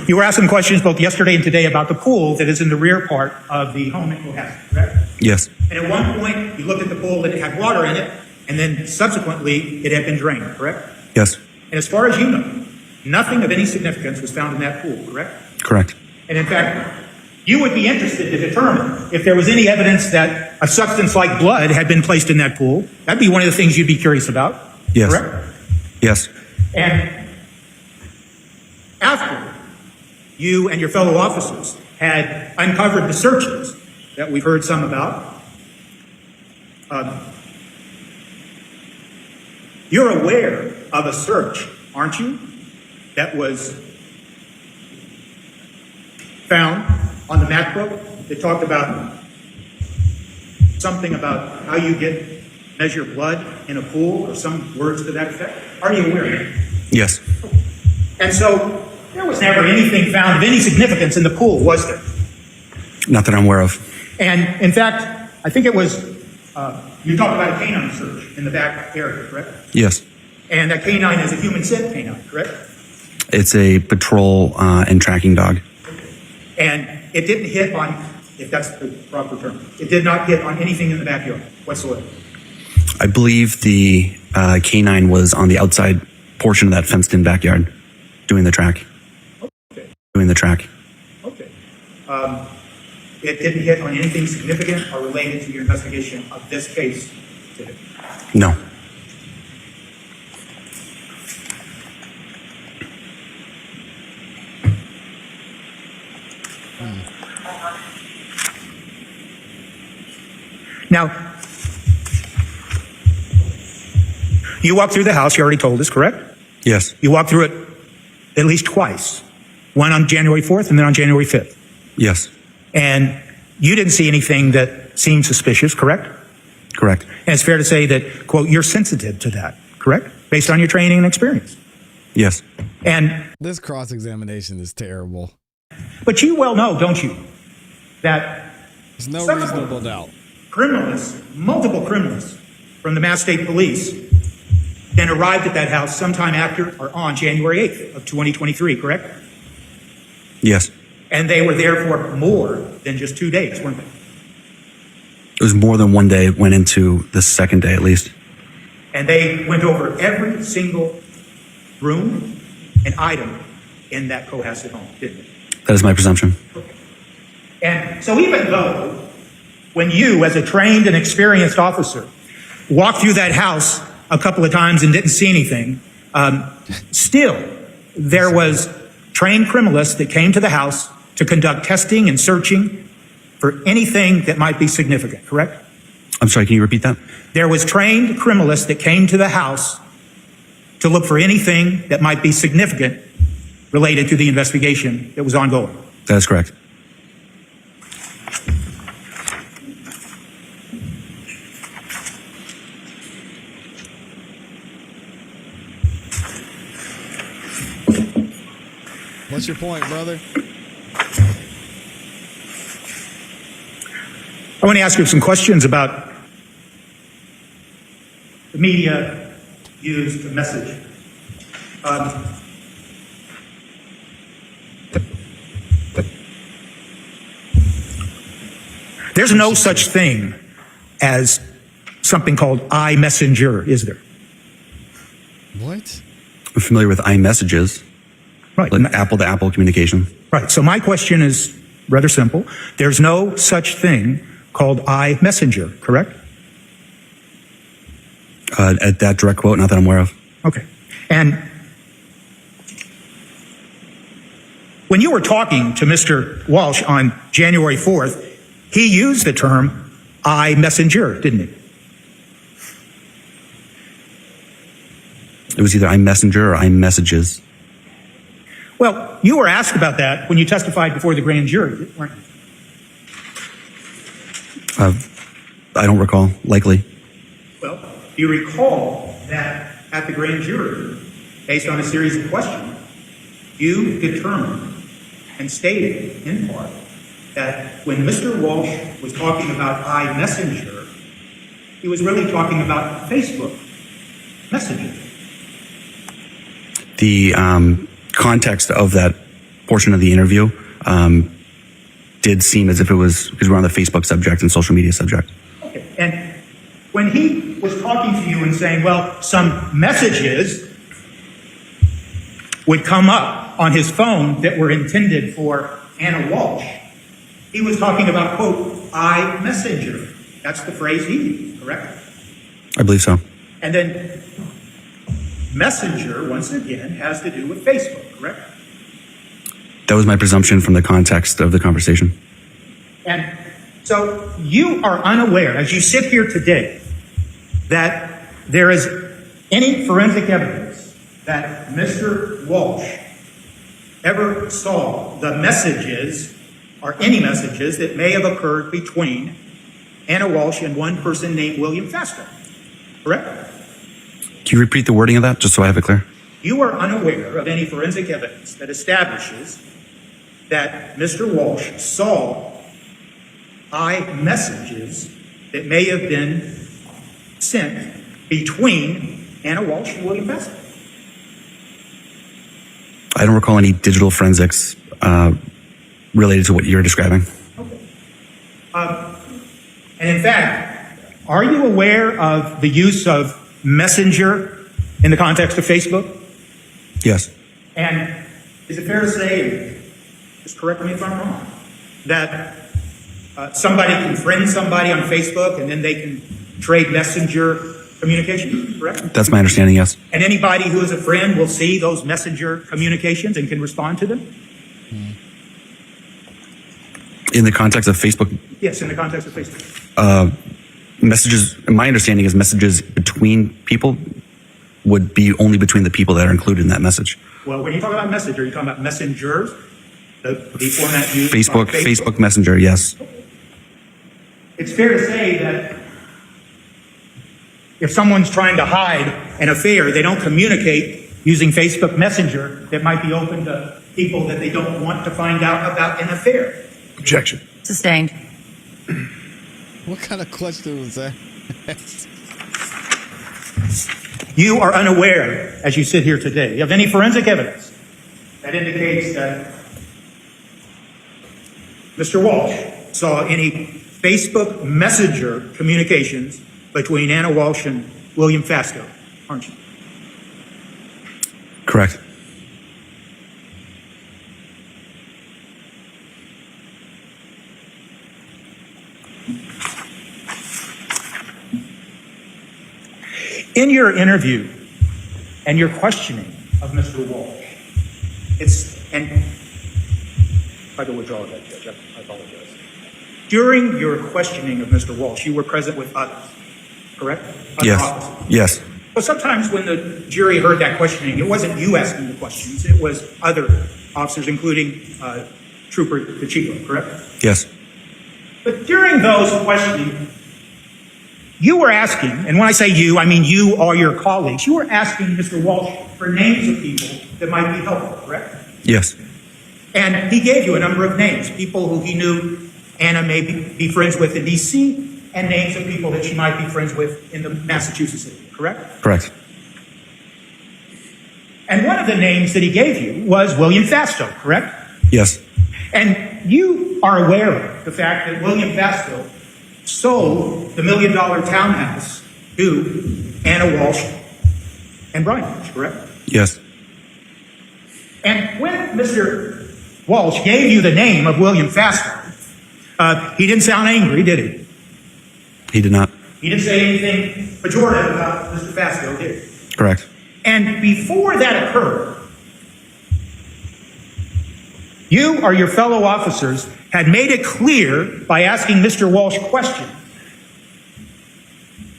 K: You were asking questions both yesterday and today about the pool that is in the rear part of the home at Cohasset, correct?
I: Yes.
K: And at one point, you looked at the pool and it had water in it, and then subsequently, it had been drained, correct?
I: Yes.
K: And as far as you know, nothing of any significance was found in that pool, correct?
I: Correct.
K: And in fact, you would be interested to determine if there was any evidence that a substance like blood had been placed in that pool. That'd be one of the things you'd be curious about,
I: Yes.
K: correct?
I: Yes.
K: And after you and your fellow officers had uncovered the searches that we've heard some about, you're aware of a search, aren't you, that was found on the MacBook that talked about something about how you measure blood in a pool or some words to that effect? Are you aware of it?
I: Yes.
K: And so there was never anything found of any significance in the pool, was there?
I: Not that I'm aware of.
K: And in fact, I think it was, you talked about a canine search in the back area, correct?
I: Yes.
K: And that canine is a human scent canine, correct?
I: It's a patrol and tracking dog.
K: And it didn't hit on, if that's the proper term, it did not hit on anything in the backyard whatsoever.
I: I believe the canine was on the outside portion of that fenced-in backyard doing the track.
K: Okay.
I: Doing the track.
K: Okay. It didn't hit on anything significant or related to your investigation of this case today.
I: No.
K: Now, you walked through the house, you already told us, correct?
I: Yes.
K: You walked through it at least twice, one on January 4th and then on January 5th.
I: Yes.
K: And you didn't see anything that seemed suspicious, correct?
I: Correct.
K: And it's fair to say that, quote, you're sensitive to that, correct? Based on your training and experience.
I: Yes.
K: And
A: This cross-examination is terrible.
K: but you well know, don't you, that
A: There's no
K: Some-
A: reasonable doubt.
K: criminals, multiple criminals from the Mass State Police then arrived at that house sometime after or on January 8th of 2023, correct?
I: Yes.
K: And they were there for more than just 2 days, weren't they?
I: It was more than one day. It went into the second day at least.
K: And they went over every single room and item in that Cohasset home, didn't they?
I: That is my presumption.
K: And so even though when you, as a trained and experienced officer, walked through that house a couple of times and didn't see anything, still there was trained criminalists that came to the house to conduct testing and searching for anything that might be significant, correct?
I: I'm sorry, can you repeat that?
K: There was trained criminalists that came to the house to look for anything that might be significant related to the investigation that was ongoing.
I: That is correct.
A: What's your point, brother?
K: I want to ask you some questions about the media used to message. There's no such thing as something called iMessenger, is there?
A: What?
I: I'm familiar with iMessages,
K: Right.
I: like Apple-to-Apple communication.
K: Right. So my question is rather simple. There's no such thing called iMessenger, correct?
I: At that direct quote, not that I'm aware of.
K: Okay. And when you were talking to Mr. Walsh on January 4th, he used the term iMessenger, didn't he?
I: It was either iMessenger or iMessages.
K: Well, you were asked about that when you testified before the grand jury, weren't you?
I: I don't recall. Likely.
K: Well, you recall that at the grand jury, based on a series of questions, you determined and stated in part that when Mr. Walsh was talking about iMessenger, he was really talking about Facebook Messenger.
I: The context of that portion of the interview did seem as if it was because we're on the Facebook subject and social media subject.
K: Okay. And when he was talking to you and saying, well, some messages would come up on his phone that were intended for Anna Walsh, he was talking about, quote, iMessenger. That's the phrase he used, correct?
I: I believe so.
K: And then Messenger, once again, has to do with Facebook, correct?
I: That was my presumption from the context of the conversation.
K: And so you are unaware, as you sit here today, that there is any forensic evidence that Mr. Walsh ever saw the messages or any messages that may have occurred between Anna Walsh and one person named William Festa, correct?
I: Can you repeat the wording of that just so I have it clear?
K: You are unaware of any forensic evidence that establishes that Mr. Walsh saw iMessages that may have been sent between Anna Walsh and William Festa.
I: I don't recall any digital forensics related to what you're describing.
K: Okay. And in fact, are you aware of the use of Messenger in the context of Facebook?
I: Yes.
K: And is it fair to say, just correct me if I'm wrong, that somebody can friend somebody on Facebook and then they can trade messenger communications, correct?
I: That's my understanding, yes.
K: And anybody who is a friend will see those messenger communications and can respond to them?
I: In the context of Facebook
K: Yes, in the context of Facebook.
I: messages, my understanding is messages between people would be only between the people that are included in that message.
K: Well, when you talk about message, are you talking about messengers? The format used by
I: Facebook Messenger, yes.
K: It's fair to say that if someone's trying to hide an affair, they don't communicate using Facebook Messenger that might be open to people that they don't want to find out about an affair.
D: Objection.
C: Sustained.
A: What kind of question was that?
K: You are unaware, as you sit here today, of any forensic evidence that indicates that Mr. Walsh saw any Facebook Messenger communications between Anna Walsh and William Fasto, aren't you?
I: Correct.
K: In your interview and your questioning of Mr. Walsh, and if I could withdraw that, Judge, I apologize. During your questioning of Mr. Walsh, you were present with others, correct? Other
I: Yes.
K: officers.
I: Yes.
K: Well, sometimes when the jury heard that questioning, it wasn't you asking the questions, it was other officers, including Trooper DeChico, correct?
I: Yes.
K: But during those questioning, you were asking, and when I say you, I mean you or your colleagues, you were asking Mr. Walsh for names of people that might be helpful, correct?
I: Yes.
K: And he gave you a number of names, people who he knew Anna may be friends with in D.C., and names of people that she might be friends with in the Massachusetts area, correct?
I: Correct.
K: And one of the names that he gave you was William Fasto, correct?
I: Yes.
K: And you are aware of the fact that William Fasto sold the $1 million townhouse to Anna Walsh and Brian Walsh, correct?
I: Yes.
K: And when Mr. Walsh gave you the name of William Fasto, he didn't sound angry, did he?
I: He did not.
K: He didn't say anything pejorative about Mr. Fasto, did he?
I: Correct.
K: And before that occurred, you or your fellow officers had made it clear by asking Mr. Walsh questions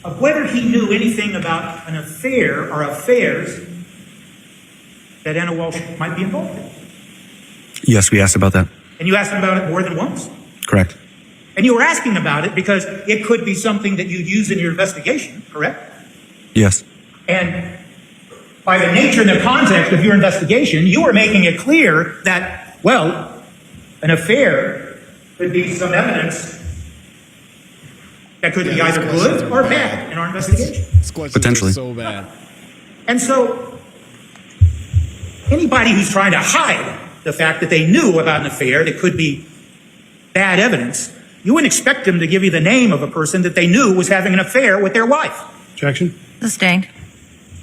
K: of whether he knew anything about an affair or affairs that Anna Walsh might be involved in.
I: Yes, we asked about that.
K: And you asked him about it more than once.
I: Correct.
K: And you were asking about it because it could be something that you'd use in your investigation, correct?
I: Yes.
K: And by the nature and the context of your investigation, you were making it clear that, well, an affair could be some evidence that could be either good or bad in our investigation.
A: This question
I: Potentially.
A: is so bad.
K: And so, anybody who's trying to hide the fact that they knew about an affair that could be bad evidence, you wouldn't expect them to give you the name of a person that they knew was having an affair with their wife.
D: Objection.
C: Sustained.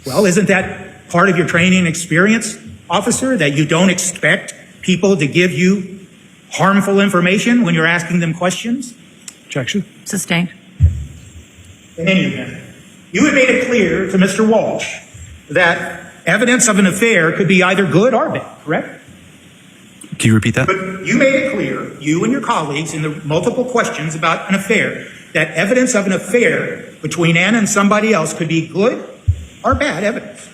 K: Well, isn't that part of your training and experience, officer, that you don't expect people to give you harmful information when you're asking them questions?
D: Objection.
C: Sustained.
K: In any event, you had made it clear to Mr. Walsh that evidence of an affair could be either good or bad, correct?
I: Can you repeat that?
K: But you made it clear, you and your colleagues, in the multiple questions about an affair, that evidence of an affair between Anna and somebody else could be good or bad evidence.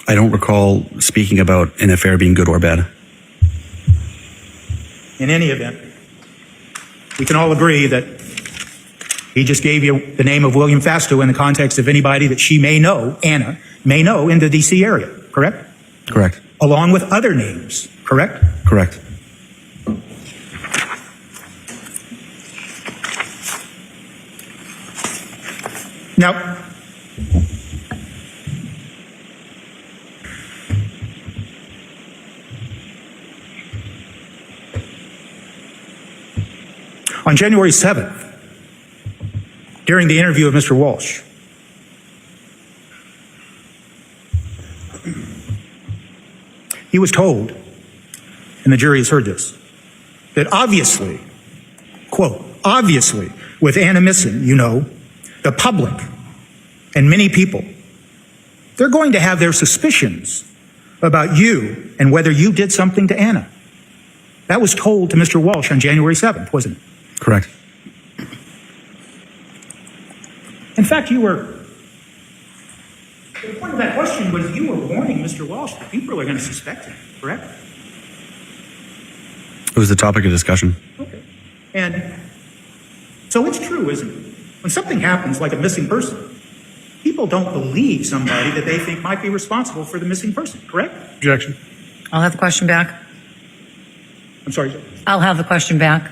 I: I don't recall speaking about an affair being good or bad.
K: In any event, we can all agree that he just gave you the name of William Fasto in the context of anybody that she may know, Anna, may know in the D.C. area, correct?
I: Correct.
K: Along with other names, correct?
I: Correct.
K: Now, on January 7th, during the interview of Mr. Walsh, he was told, and the jury has heard this, that obviously, quote, obviously, with Anna missing, you know, the public and many people, they're going to have their suspicions about you and whether you did something to Anna. That was told to Mr. Walsh on January 7th, wasn't it?
I: Correct.
K: In fact, you were. The point of that question was you were warning Mr. Walsh that people are going to suspect him, correct?
I: It was the topic of discussion.
K: Okay. And so it's true, isn't it? When something happens like a missing person, people don't believe somebody that they think might be responsible for the missing person, correct?
D: Objection.
C: I'll have the question back.
K: I'm sorry.
C: I'll have the question back.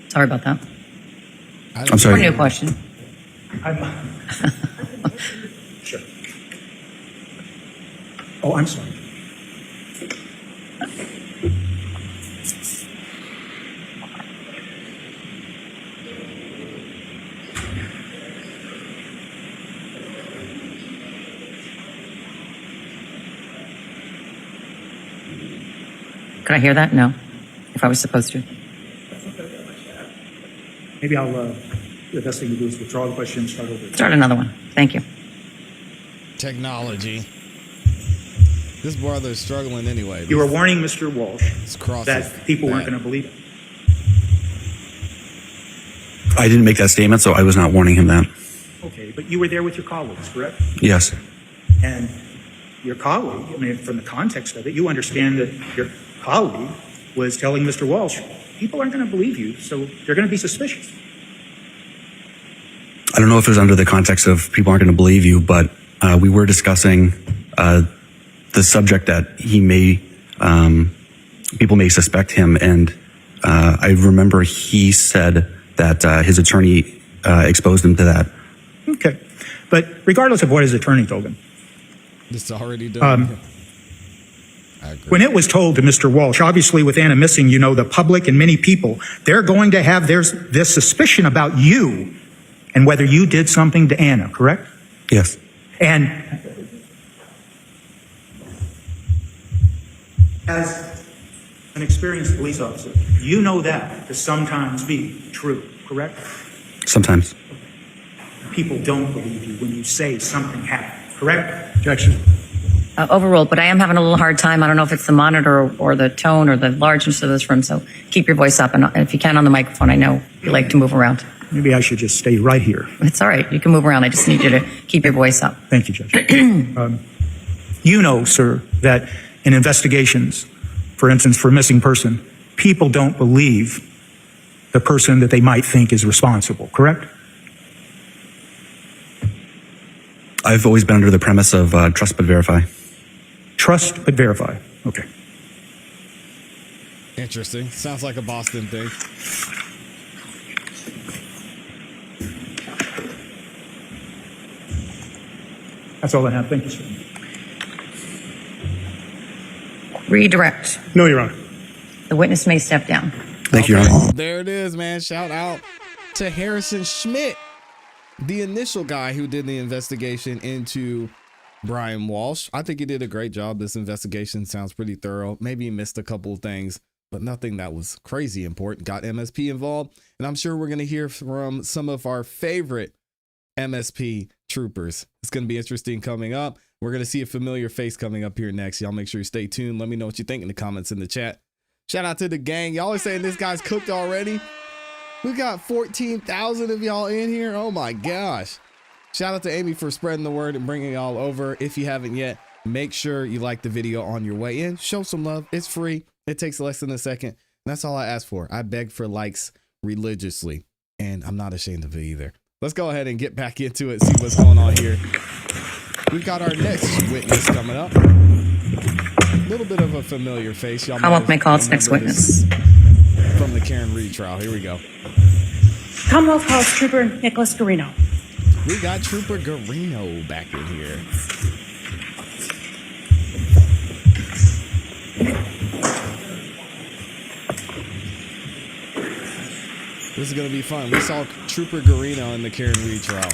C: Sorry about that.
I: I'm
C: Or
I: sorry.
C: new question.
K: Sure. Oh, I'm sorry.
C: Could I hear that? No. If I was supposed to.
K: Maybe I'll, the best thing to do is withdraw the question and start over.
C: Start another one. Thank you.
A: Technology. This brother's struggling anyway.
K: You were warning Mr. Walsh
A: This cross
K: that
A: is
K: people weren't
A: bad.
K: going to believe it.
I: I didn't make that statement, so I was not warning him that.
K: Okay, but you were there with your colleagues, correct?
I: Yes.
K: And your colleague, I mean, from the context of it, you understand that your colleague was telling Mr. Walsh, people aren't going to believe you, so they're going to be suspicious.
I: I don't know if it was under the context of people aren't going to believe you, but we were discussing the subject that he may, people may suspect him. And I remember he said that his attorney exposed him to that.
K: Okay. But regardless of what his attorney told him,
A: It's already done. I agree.
K: when it was told to Mr. Walsh, obviously with Anna missing, you know, the public and many people, they're going to have this suspicion about you and whether you did something to Anna, correct?
I: Yes.
K: And as an experienced police officer, you know that to sometimes be true, correct?
I: Sometimes.
K: People don't believe you when you say something happened, correct?
D: Objection.
C: Overruled, but I am having a little hard time. I don't know if it's the monitor or the tone or the largeness of this room, so keep your voice up. And if you can on the microphone, I know you like to move around.
K: Maybe I should just stay right here.
C: It's all right. You can move around. I just need you to keep your voice up.
K: Thank you, Judge. You know, sir, that in investigations, for instance, for a missing person, people don't believe the person that they might think is responsible, correct?
I: I've always been under the premise of trust but verify.
K: Trust but verify. Okay.
A: Interesting. Sounds like a Boston thing.
K: That's all I have. Thank you, sir.
C: Redirect.
D: No, Your Honor.
C: The witness may step down.
I: Thank you, Your Honor.
A: There it is, man. Shout out to Harrison Schmidt, the initial guy who did the investigation into Brian Walsh. I think he did a great job. This investigation sounds pretty thorough. Maybe he missed a couple of things, but nothing that was crazy important. Got MSP involved, and I'm sure we're going to hear from some of our favorite MSP troopers. It's going to be interesting coming up. We're going to see a familiar face coming up here next. Y'all make sure you stay tuned. Let me know what you think in the comments in the chat. Shout out to the gang. Y'all are saying this guy's cooked already. We got 14,000 of y'all in here. Oh my gosh. Shout out to Amy for spreading the word and bringing y'all over. If you haven't yet, make sure you like the video on your way in. Show some love. It's free. It takes less than a second. And that's all I ask for. I beg for likes religiously, and I'm not ashamed of it either. Let's go ahead and get back into it, see what's going on here. We've got our next witness coming up. A little bit of a familiar face. Y'all
C: Commonwealth may call its next
A: remember
C: witness.
A: this from the Karen Reed trial. Here we go.
L: Commonwealth calls Trooper Nicholas Garino.
A: We got Trooper Garino back in here. This is going to be fun. We saw Trooper Garino in the Karen Reed trial.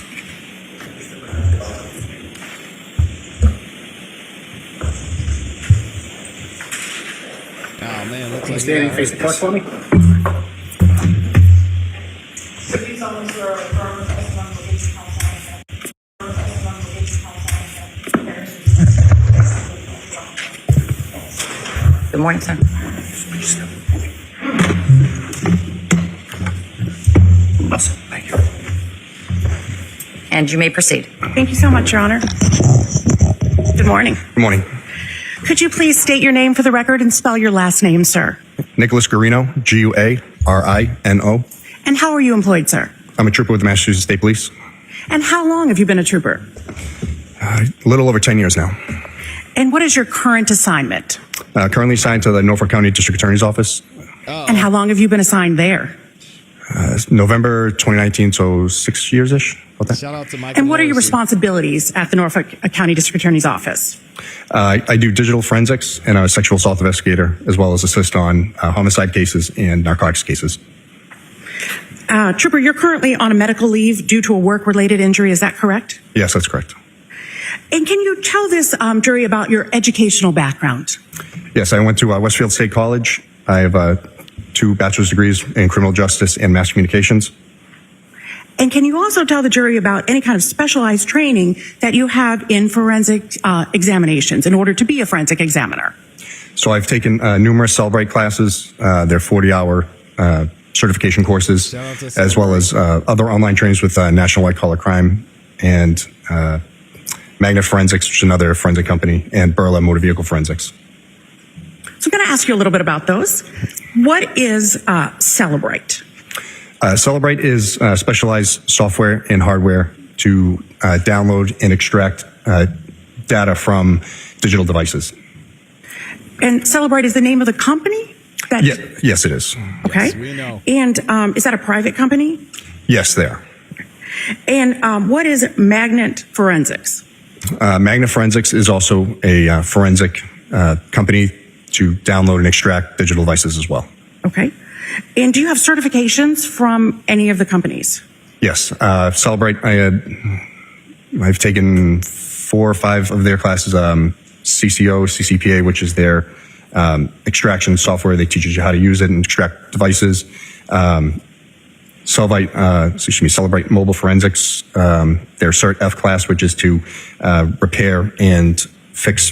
A: Oh man, looks like
K: Standing face the clock for me.
C: Good morning, sir.
J: Awesome. Thank you.
C: And you may proceed.
L: Thank you so much, Your Honor. Good morning.
D: Good morning.
L: Could you please state your name for the record and spell your last name, sir?
D: Nicholas Guarino, Guarino.
L: And how are you employed, sir?
D: I'm a trooper with the Massachusetts State Police.
L: And how long have you been a trooper?
D: A little over 10 years now.
L: And what is your current assignment?
D: Currently assigned to the Norfolk County District Attorney's Office.
L: And how long have you been assigned there?
D: November 2019, so 6 years-ish. About that.
A: Shout out to Michael.
L: And what are your
A: Morrison.
L: responsibilities at the Norfolk County District Attorney's Office?
D: I do digital forensics, and I'm a sexual assault investigator, as well as assist on homicide cases and narcotics cases.
L: Trooper, you're currently on a medical leave due to a work-related injury. Is that correct?
D: Yes, that's correct.
L: And can you tell this jury about your educational background?
D: Yes, I went to Westfield State College. I have 2 bachelor's degrees in criminal justice and mass communications.
L: And can you also tell the jury about any kind of specialized training that you have in forensic examinations in order to be a forensic examiner?
D: So I've taken numerous Celebrate classes. They're 40-hour certification courses, as well as other online trainings with National White Collar Crime and Magna Forensics, which is another forensic company, and Burla Motor Vehicle Forensics.
L: So I'm going to ask you a little bit about those. What is Celebrate?
D: Celebrate is specialized software and hardware to download and extract data from digital devices.
L: And Celebrate is the name of the company?
D: Yes, it is.
L: Okay.
A: Yes, we know.
L: And is that a private company?
D: Yes, they are.
L: And what is Magnet Forensics?
D: Magna Forensics is also a forensic company to download and extract digital devices as well.
L: Okay. And do you have certifications from any of the companies?
D: Yes. Celebrate, I've taken 4 or 5 of their classes. CCO, CCPA, which is their extraction software. They teach you how to use it and extract devices. Celebrate Mobile Forensics, their Cert F class, which is to repair and fix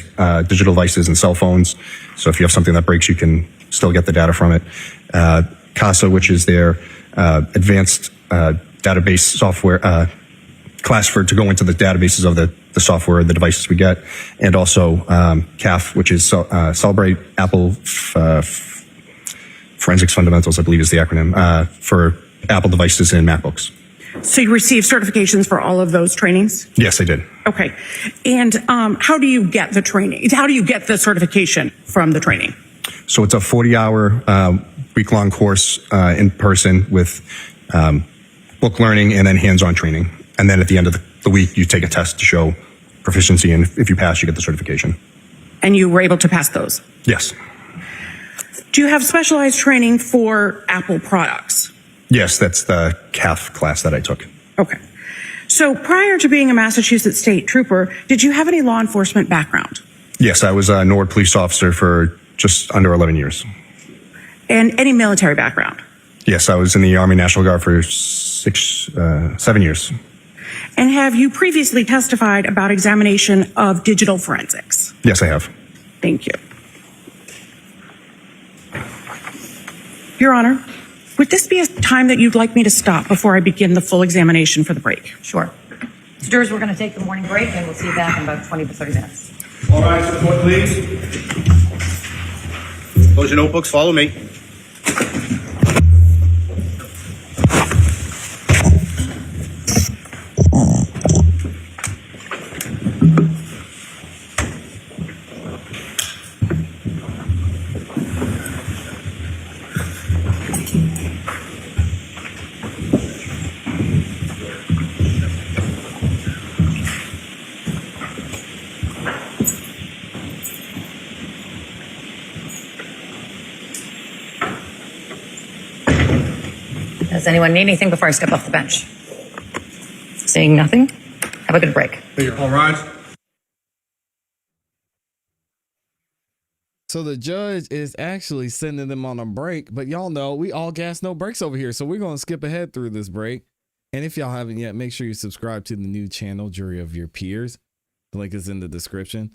D: digital devices and cell phones. So if you have something that breaks, you can still get the data from it. CASA, which is their advanced database software class to go into the databases of the software, the devices we get, and also CAF, which is Celebrate Apple Forensics Fundamentals, I believe is the acronym, for Apple devices and MacBooks.
L: So you received certifications for all of those trainings?
D: Yes, I did.
L: Okay. And how do you get the training? How do you get the certification from the training?
D: So it's a 40-hour week-long course in person with book learning and then hands-on training. And then at the end of the week, you take a test to show proficiency, and if you pass, you get the certification.
L: And you were able to pass those?
D: Yes.
L: Do you have specialized training for Apple products?
D: Yes, that's the CAF class that I took.
L: Okay. So prior to being a Massachusetts State Trooper, did you have any law enforcement background?
D: Yes, I was a Norwood police officer for just under 11 years.
L: And any military background?
D: Yes, I was in the Army National Guard for 7 years.
L: And have you previously testified about examination of digital forensics?
D: Yes, I have.
L: Thank you. Your Honor, would this be a time that you'd like me to stop before I begin the full examination for the break?
C: Sure. Jurors, we're going to take the morning break, and we'll see you back in about 20 to 30 minutes.
K: All right, support, please. Close your notebooks, follow me.
C: Does anyone need anything before I step off the bench? Seeing nothing? Have a good break.
K: All rise.
A: So the judge is actually sending them on a break, but y'all know we all gas no breaks over here. So we're going to skip ahead through this break. And if y'all haven't yet, make sure you subscribe to the new channel, Jury of Your Peers. The link is in the description.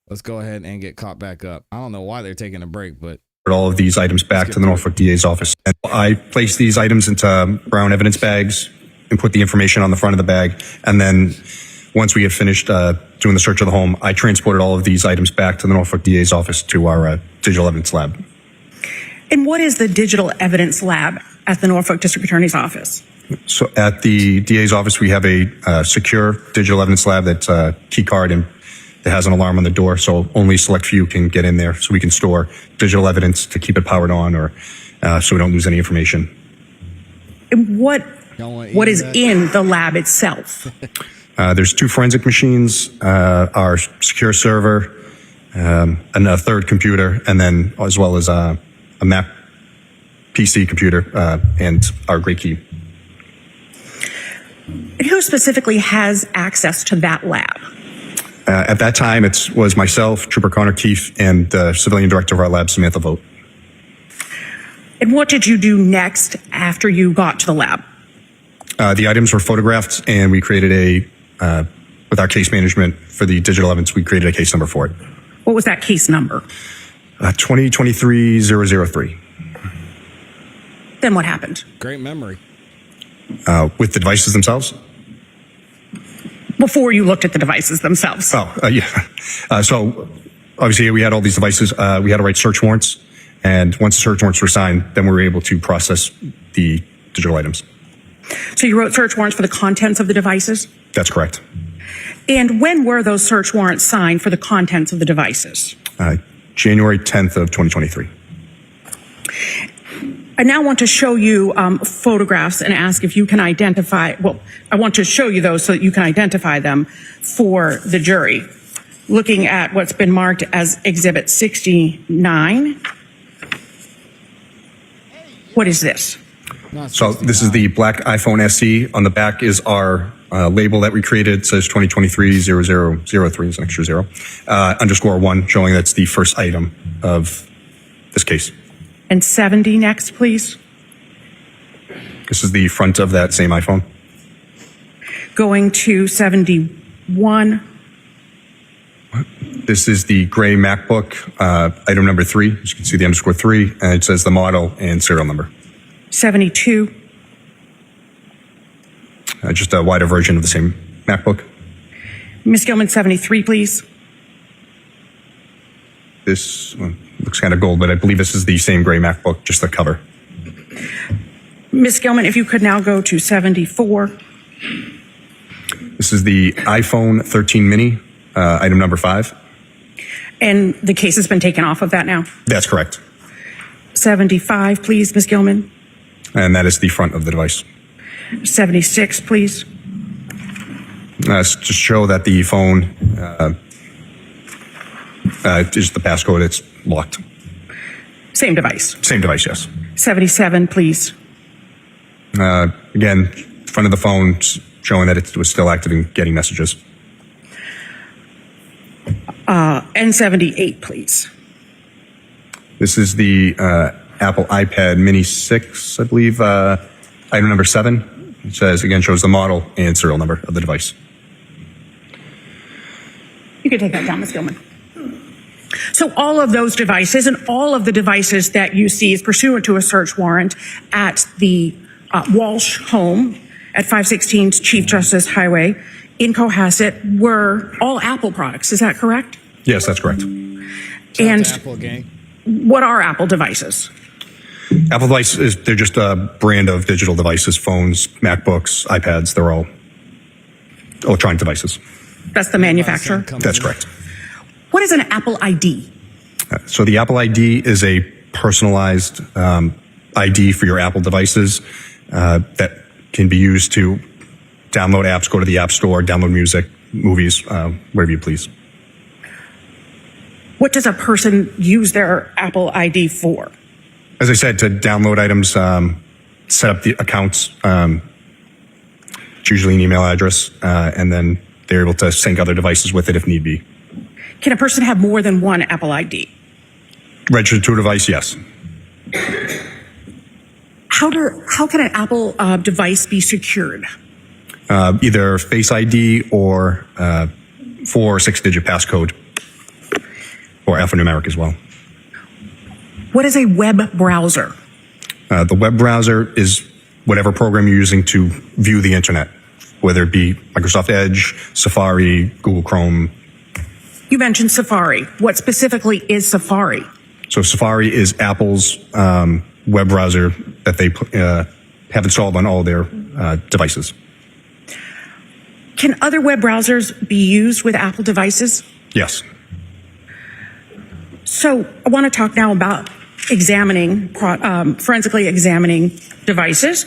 A: Let's go ahead and get caught back up. I don't know why they're taking a break, but
I: all of these items back to the Norfolk DA's office. And I placed these items into brown evidence bags and put the information on the front of the bag. And then once we had finished doing the search of the home, I transported all of these items back to the Norfolk DA's office to our digital evidence lab.
L: And what is the digital evidence lab at the Norfolk District Attorney's office?
I: So at the DA's office, we have a secure digital evidence lab that's a key card and it has an alarm on the door. So only select few can get in there. So we can store digital evidence to keep it powered on or so we don't lose any information.
L: And what is in the lab itself?
I: There's 2 forensic machines, our secure server, and a third computer, and then as well as a Mac PC computer and our Great Key.
L: And who specifically has access to that lab?
I: At that time, it was myself, Trooper Connor Keefe, and the civilian director of our lab, Samantha Vogt.
L: And what did you do next after you got to the lab?
I: The items were photographed, and we created with our case management for the digital evidence, we created a case number for it.
L: What was that case number?
I: 2023-003.
L: Then what happened?
A: great memory.
I: With the devices themselves?
L: Before you looked at the devices themselves.
I: Yeah. So obviously we had all these devices. We had to write search warrants. And once the search warrants were signed, then we were able to process the digital items.
L: So you wrote search warrants for the contents of the devices?
I: That's correct.
L: And when were those search warrants signed for the contents of the devices?
I: January 10th of 2023.
L: I now want to show you photographs and ask if you can identify, well, I want to show you those so that you can identify them for the jury. Looking at what's been marked as Exhibit 69. What is this?
I: So this is the black iPhone SE. On the back is our label that we created. It says 2023-0003 is an extra 0. _1, showing that's the first item of this case.
L: And 70 next, please.
I: This is the front of that same iPhone.
L: Going to 71.
I: This is the gray MacBook, item number 3. As you can see the _3, and it says the model and serial number.
L: 72.
I: Just a wider version of the same MacBook.
L: Ms. Gilman, 73, please.
I: This looks kind of gold, but I believe this is the same gray MacBook, just the cover.
L: Ms. Gilman, if you could now go to 74.
I: This is the iPhone 13 mini, item number 5.
L: And the case has been taken off of that now?
I: That's correct.
L: 75, please, Ms. Gilman.
I: And that is the front of the device.
L: 76, please.
I: Just to show that the phone is the passcode, it's locked.
L: Same device.
I: Same device, yes.
L: 77, please.
I: Again, front of the phone showing that it was still active and getting messages.
L: And 78, please.
I: This is the Apple iPad Mini 6, I believe, item number 7. It says, again, shows the model and serial number of the device.
L: You can take that down, Ms. Gilman. So all of those devices and all of the devices that you see is pursuant to a search warrant at the Walshe home at 516 Chief Justice Highway in Cohasset were all Apple products. Is that correct?
I: Yes, that's correct.
L: And
A: Apple gang.
L: what are Apple devices?
I: Apple devices, they're just a brand of digital devices, phones, MacBooks, iPads, they're all electronic devices.
L: That's the manufacturer?
I: That's correct.
L: What is an Apple ID?
I: So the Apple ID is a personalized ID for your Apple devices that can be used to download apps, go to the App Store, download music, movies, whatever you please.
L: What does a person use their Apple ID for?
I: As I said, to download items, set up the accounts, it's usually an email address, and then they're able to sync other devices with it if need be.
L: Can a person have more than one Apple ID?
I: Registered to a device, yes.
L: How can an Apple device be secured?
I: Either Face ID or 4 or 6-digit passcode. or alphanumeric as well.
L: What is a web browser?
I: The web browser is whatever program you're using to view the internet, whether it be Microsoft Edge, Safari, Google Chrome.
L: You mentioned Safari. What specifically is Safari?
I: So Safari is Apple's web browser that they have installed on all their devices.
L: Can other web browsers be used with Apple devices?
I: Yes.
L: So I want to talk now about forensically examining devices.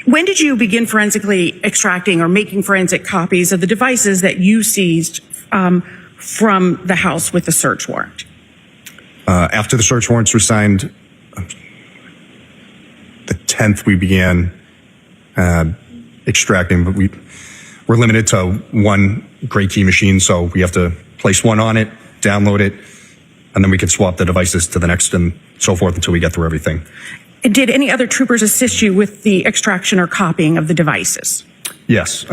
L: When did you begin forensically extracting or making forensic copies of the devices that you seized from the house with the search warrant?
I: After the search warrants were signed, the 10th we began extracting, but we're limited to one gray key machine, so we have to place one on it, download it, and then we can swap the devices to the next and so forth until we get through everything.
L: And did any other troopers assist you with the extraction or copying of the devices?
I: Yes.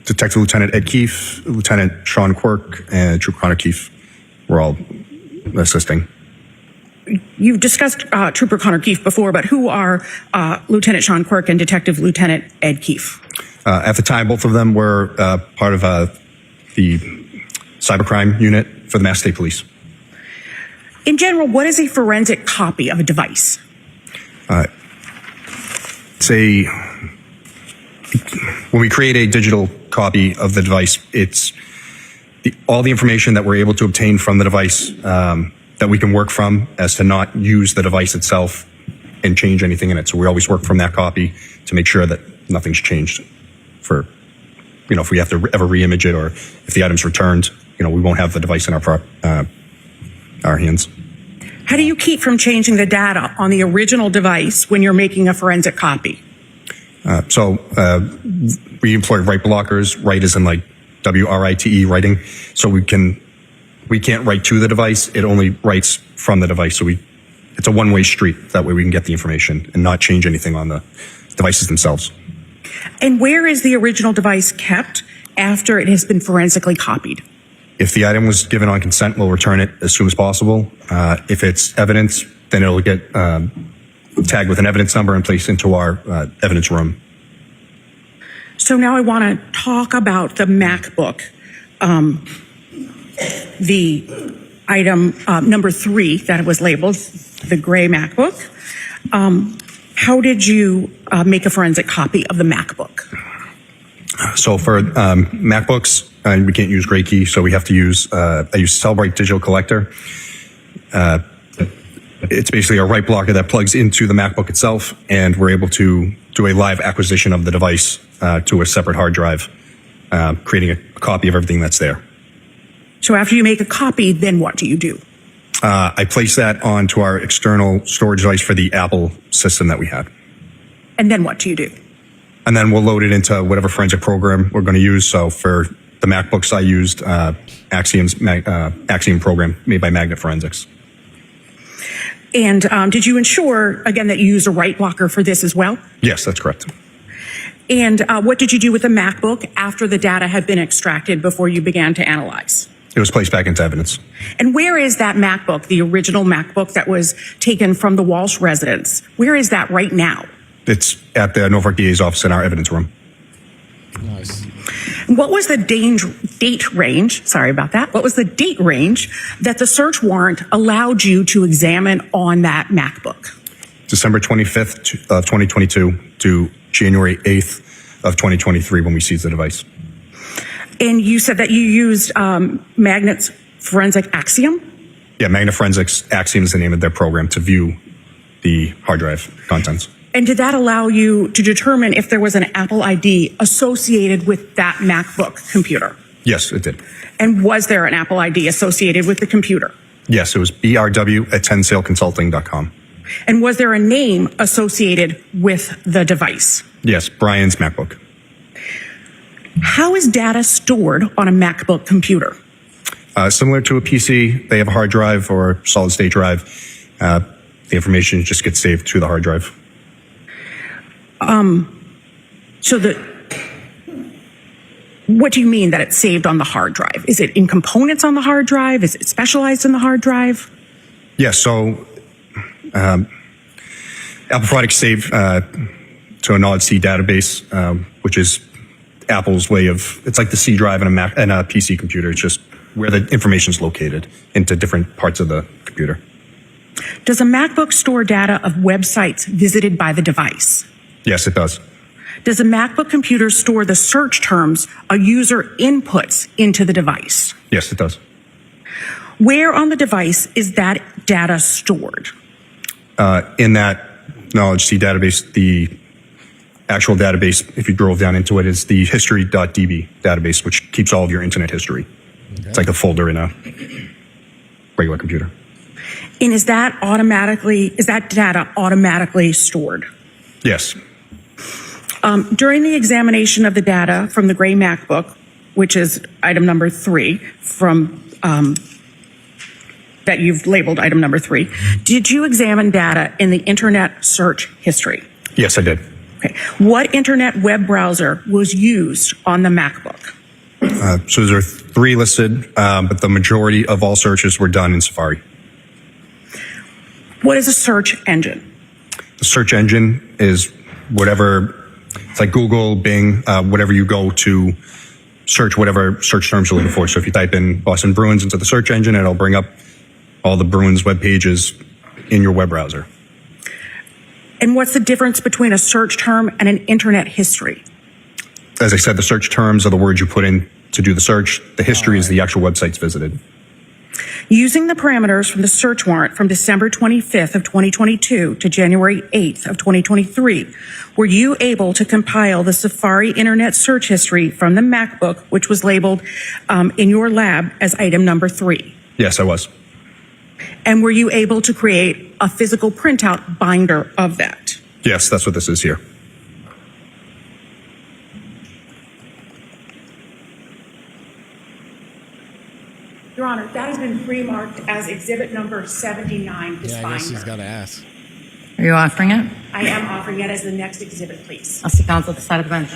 I: Detective Lieutenant Ed Keefe, Lieutenant Sean Quirk, and Trooper Connor Keefe were all assisting.
L: You've discussed Trooper Connor Keefe before, but who are Lieutenant Sean Quirk and Detective Lieutenant Ed Keefe?
I: At the time, both of them were part of the cybercrime unit for the Mass State Police.
L: In general, what is a forensic copy of a device?
I: When we create a digital copy of the device, it's all the information that we're able to obtain from the device that we can work from as to not use the device itself and change anything in it. So we always work from that copy to make sure that nothing's changed for, if we have to ever re-image it or if the item's returned, we won't have the device in our hands.
L: How do you keep from changing the data on the original device when you're making a forensic copy?
I: We employ write blockers. Write is in like WRITE writing. So we can't write to the device. It only writes from the device. So it's a one-way street. That way we can get the information and not change anything on the devices themselves.
L: And where is the original device kept after it has been forensically copied?
I: If the item was given on consent, we'll return it as soon as possible. If it's evidence, then it'll get tagged with an evidence number and placed into our evidence room.
L: So now I want to talk about the MacBook, the item number 3 that was labeled, the gray MacBook. How did you make a forensic copy of the MacBook?
I: So for MacBooks, we can't use gray key, so we have to use, I use Cellbrite Digital Collector. It's basically a write blocker that plugs into the MacBook itself, and we're able to do a live acquisition of the device to a separate hard drive, creating a copy of everything that's there.
L: So after you make a copy, then what do you do?
I: I place that onto our external storage device for the Apple system that we had.
L: And then what do you do?
I: And then we'll load it into whatever forensic program we're going to use. So for the MacBooks, I used Axiom program made by Magnet Forensics.
L: And did you ensure, again, that you used a write blocker for this as well?
I: Yes, that's correct.
L: And what did you do with the MacBook after the data had been extracted before you began to analyze?
I: It was placed back into evidence.
L: And where is that MacBook, the original MacBook that was taken from the Walshe residence? Where is that right now?
I: It's at the Norfolk DA's office in our evidence room.
A: Nice.
L: What was the date range? Sorry about that. What was the date range that the search warrant allowed you to examine on that MacBook?
I: December 25th of 2022 to January 8th of 2023 when we seized the device.
L: And you said that you used Magnet's Forensic Axiom?
I: Yeah, Magnet Forensics Axiom is the name of their program to view the hard drive contents.
L: And did that allow you to determine if there was an Apple ID associated with that MacBook computer?
I: Yes, it did.
L: And was there an Apple ID associated with the computer?
I: Yes, it was brw@10saleconsulting.com.
L: And was there a name associated with the device?
I: Yes, Brian's MacBook.
L: How is data stored on a MacBook computer?
I: Similar to a PC, they have a hard drive or solid state drive. The information just gets saved to the hard drive.
L: What do you mean that it's saved on the hard drive? Is it in components on the hard drive? Is it specialized in the hard drive?
D: Yes. So Apple products save to a knowledge C database, which is Apple's way of, it's like the C drive in a Mac and a PC computer. It's just where the information is located into different parts of the computer.
L: Does a MacBook store data of websites visited by the device?
D: Yes, it does.
L: Does a MacBook computer store the search terms a user inputs into the device?
D: Yes, it does.
L: Where on the device is that data stored?
D: In that knowledge C database, the actual database, if you drove down into it, is the history.db database, which keeps all of your internet history. Okay. It's like a folder in a regular computer.
L: And is that data automatically stored?
D: Yes.
L: During the examination of the data from the gray MacBook, which is item number 3 from that you've labeled item number 3, did you examine data in the internet search history?
D: Yes, I did.
L: Okay. What internet web browser was used on the MacBook?
D: So there are 3 listed, but the majority of all searches were done in Safari.
L: What is a search engine?
D: The search engine is whatever, it's like Google, Bing, whatever you go to search, whatever search terms you're looking for. So if you type in Boston Bruins into the search engine, it'll bring up all the Bruins web pages in your web browser.
L: And what's the difference between a search term and an internet history?
D: As I said, the search terms are the words you put in to do the search. The history is the actual websites visited.
L: Using the parameters from the search warrant from December 25th of 2022 to January 8th of 2023, were you able to compile the Safari internet search history from the MacBook, which was labeled in your lab as item number 3?
D: Yes, I was.
L: And were you able to create a physical printout binder of that?
D: Yes, that's what this is here.
L: Your Honor, that has been pre-marked as exhibit number 79, this binder.
A: I guess she's got to ask.
C: Are you offering it?
L: I am offering it as the next exhibit, please.
C: I'll see counsel at the side of the bench.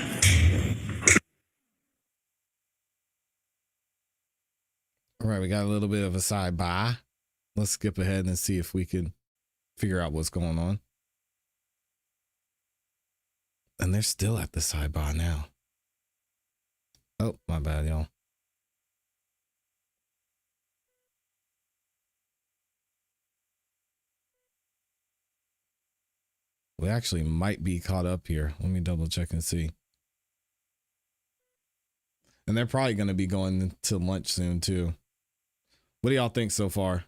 A: All right, we got a little bit of a sidebar. Let's skip ahead and see if we can figure out what's going on. And they're still at the sidebar now. Oh, my bad, y'all. We actually might be caught up here. Let me double check and see. And they're probably going to be going to lunch soon too. What do y'all think so far?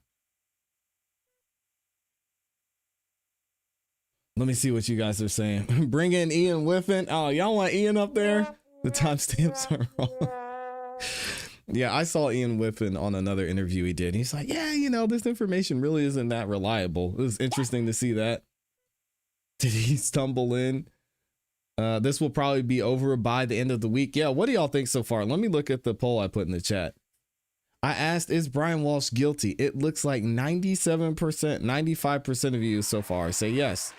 A: Let me see what you guys are saying. Bring in Ian Whiffen. Oh, y'all want Ian up there? The timestamps are wrong. Yeah, I saw Ian Whiffen on another interview he did. He's like, yeah, you know, this information really isn't that reliable. It was interesting to see that. Did he stumble in? This will probably be over by the end of the week. Yeah, what do y'all think so far? Let me look at the poll I put in the chat. I asked, is Brian Walshe guilty? It looks like 97%, 95% of you so far say yes.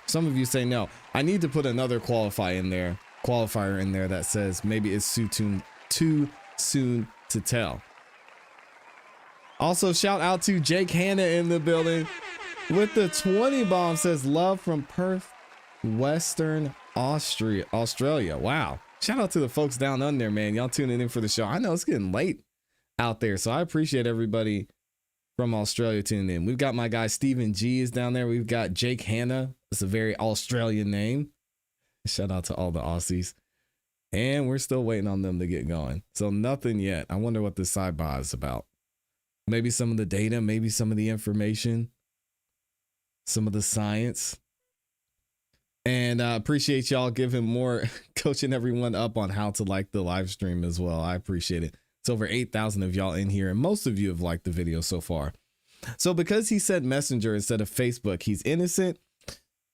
A: Some of you say no. I need to put another qualifier in there that says maybe it's too soon to tell. Also, shout out to Jake Hanna in the building with the 20 bomb. Says love from Perth, Western Australia. Wow. Shout out to the folks down under, man. Y'all tuning in for the show. I know it's getting late out there, so I appreciate everybody from Australia tuning in. We've got my guy Stephen G is down there. We've got Jake Hanna. It's a very Australian name. Shout out to all the Aussies. And we're still waiting on them to get going. So nothing yet. I wonder what this sidebar is about. Maybe some of the data, maybe some of the information, some of the science. And I appreciate y'all giving more, coaching everyone up on how to like the live stream as well. I appreciate it. It's over 8,000 of y'all in here, and most of you have liked the video so far. So because he said Messenger instead of Facebook, he's innocent.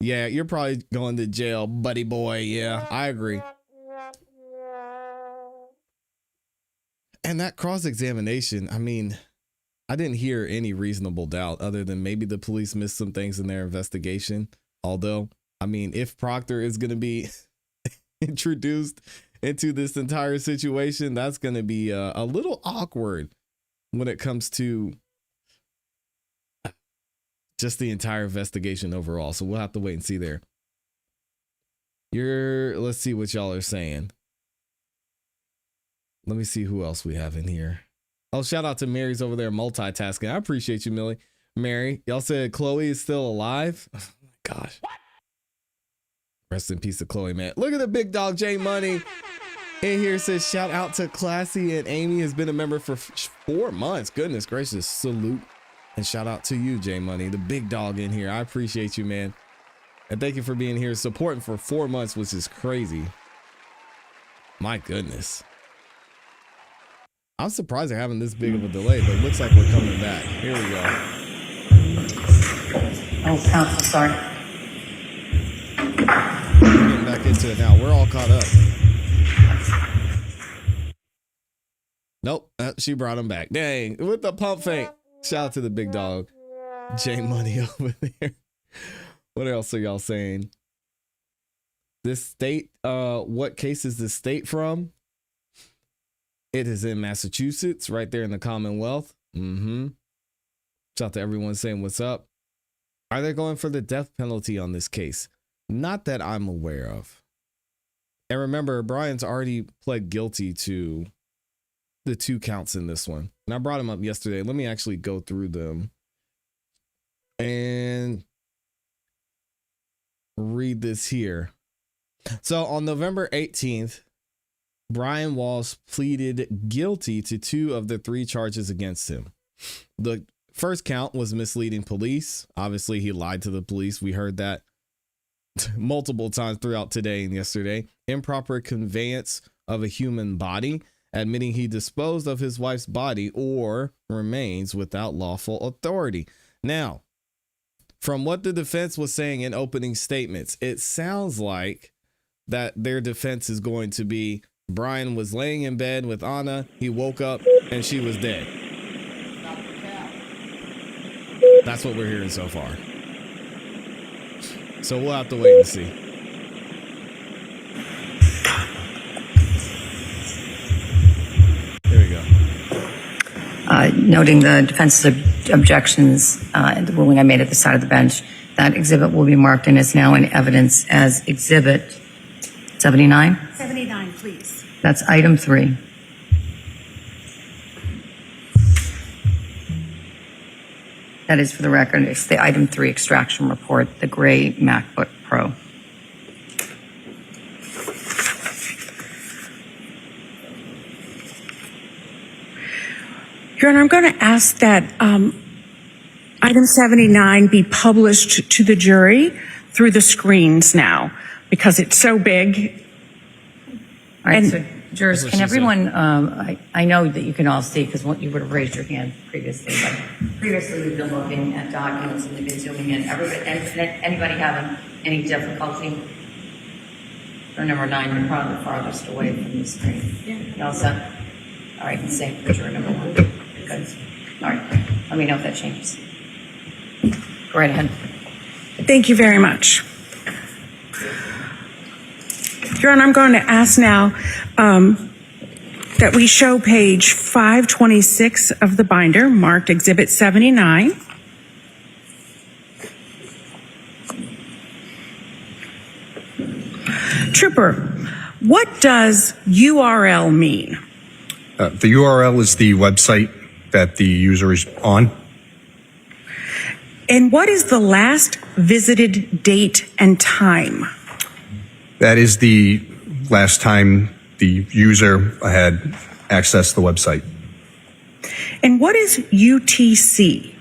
A: Yeah, you're probably going to jail, buddy boy. Yeah, I agree. And that cross-examination, I mean, I didn't hear any reasonable doubt other than maybe the police missed some things in their investigation. Although, I mean, if Proctor is going to be introduced into this entire situation, that's going to be a little awkward when it comes to just the entire investigation overall. So we'll have to wait and see there. Let's see what y'all are saying. Let me see who else we have in here. Oh, shout out to Mary's over there multitasking. I appreciate you, Millie. Mary, y'all said Chloe is still alive. Oh my gosh. What? Rest in peace to Chloe, man. Look at the big dog, J Money. In here says, shout out to ClassE, and Amy has been a member for 4 months. Goodness gracious. Salute. And shout out to you, J Money, the big dog in here. I appreciate you, man. And thank you for being here supporting for 4 months, which is crazy. My goodness. I'm surprised they're having this big of a delay, but it looks like we're coming back. Here we go.
C: Oh, counsel, sorry.
A: We're getting back into it now. We're all caught up. Nope. She brought him back. Dang. With the pump fake. Shout out to the big dog. J Money over there. What else are y'all saying? This state, what case is this state from? It is in Massachusetts, right there in the Commonwealth. Shout out to everyone saying what's up. Are they going for the death penalty on this case? Not that I'm aware of. And remember, Brian's already pled guilty to the 2 counts in this one. And I brought him up yesterday. Let me actually go through them and read this here. So on November 18th, Brian Walshe pleaded guilty to 2 of the 3 charges against him. The first count was misleading police. Obviously, he lied to the police. We heard that multiple times throughout today and yesterday. Improper conveyance of a human body, admitting he disposed of his wife's body or remains without lawful authority. Now, from what the defense was saying in opening statements, it sounds like that their defense is going to be Brian was laying in bed with Anna. He woke up and she was dead. That's what we're hearing so far. So we'll have to wait and see. Here we go.
C: Noting the defense's objections and the ruling I made at the side of the bench, that exhibit will be marked and is now in evidence as Exhibit 79.
L: 79, please.
C: That's item 3. That is, for the record, it's the item 3 extraction report, the gray MacBook Pro.
L: Your Honor, I'm going to ask that item 79 be published to the jury through the screens now, because it's so big.
C: All right, so jurors, can everyone, I know that you can all see because you would have raised your hand previously, but previously we've been looking at documents and they've been zooming in. Anybody having any difficulty? For number 9, you're probably the farthest away from the screen. You all set? All right, and same for juror number 1. Good. All right, let me know if that changes. Go right ahead.
L: Thank you very much. Your Honor, I'm going to ask now that we show page 526 of the binder, marked Exhibit 79. Trooper, what does URL mean?
I: The URL is the website that the user is on.
L: And what is the last visited date and time?
I: That is the last time the user had accessed the website.
L: And what is UTC?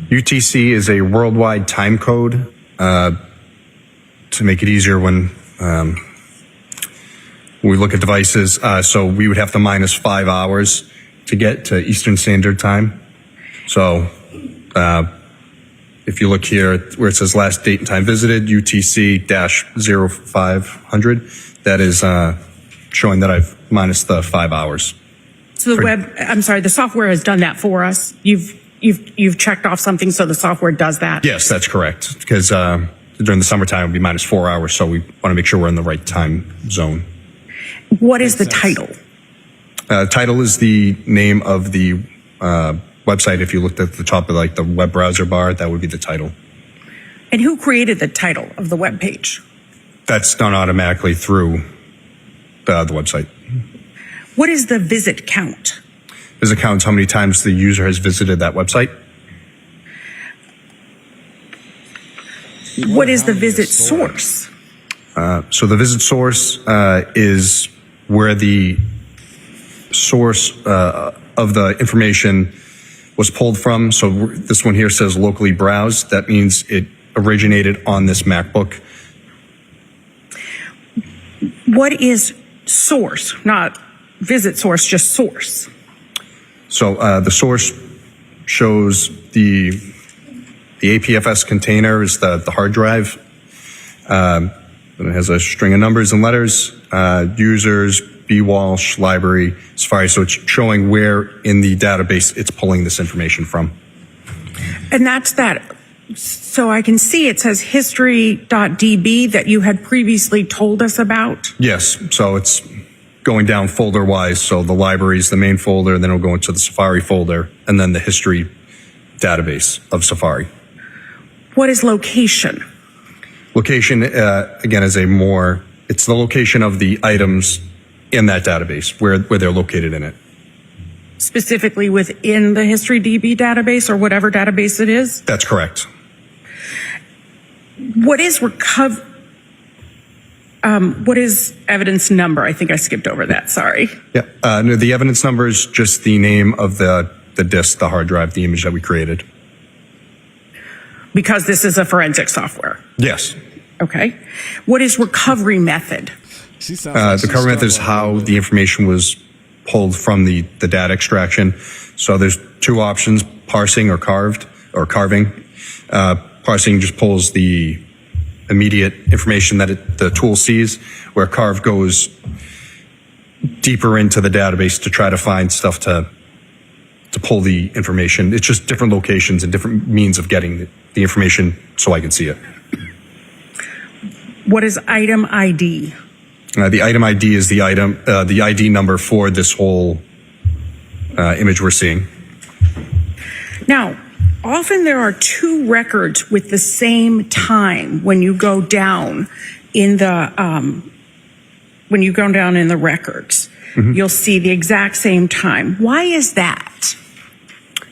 I: UTC is a worldwide time code to make it easier when we look at devices. So we would have to minus 5 hours to get to Eastern Standard Time. So if you look here where it says last date and time visited, UTC-0500, that is showing that I've minus the 5 hours.
L: So the software has done that for us. You've checked off something, so the software does that?
I: Yes, that's correct. Because during the summertime, it would be minus 4 hours. So we want to make sure we're in the right time zone.
L: What is the
A: Makes sense.
L: title?
D: Title is the name of the website. If you looked at the top of like the web browser bar, that would be the title.
L: And who created the title of the web page?
D: That's done automatically through the website.
L: What is the visit count?
D: Visit counts how many times the user has visited that website.
L: What is the visit source?
D: So the visit source is where the source of the information was pulled from. So this one here says locally browsed. That means it originated on this MacBook.
L: What is source? Not visit source, just source.
D: So the source shows the APFS container is the hard drive. It has a string of numbers and letters, users, Walshe, library, Safari. So it's showing where in the database it's pulling this information from.
L: And that's that. So I can see it says history.db that you had previously told us about.
D: Yes. So it's going down folder wise. So the library is the main folder, then it'll go into the Safari folder, and then the history database of Safari.
L: What is location?
D: Location, again, is it's the location of the items in that database, where they're located in it.
L: Specifically within the history.db database or whatever database it is?
D: That's correct.
L: What is what is evidence number? I think I skipped over that. Sorry.
D: Yeah. No, the evidence number is just the name of the disk, the hard drive, the image that we created.
L: Because this is a forensic software.
D: Yes.
L: Okay. What is recovery method?
A: She like
D: the recovery method is how the information was pulled from the data extraction. So there's two options: parsing or carving. Parsing just pulls the immediate information that the tool sees, where carve goes deeper into the database to try to find stuff to pull the information. It's just different locations and different means of getting the information so I can see it.
L: What is item ID?
D: The item ID is the ID number for this whole image we're seeing.
L: Now, often there are two records with the same time when you go down in the records.
D: Mm-hmm.
L: You'll see the exact same time. Why is that?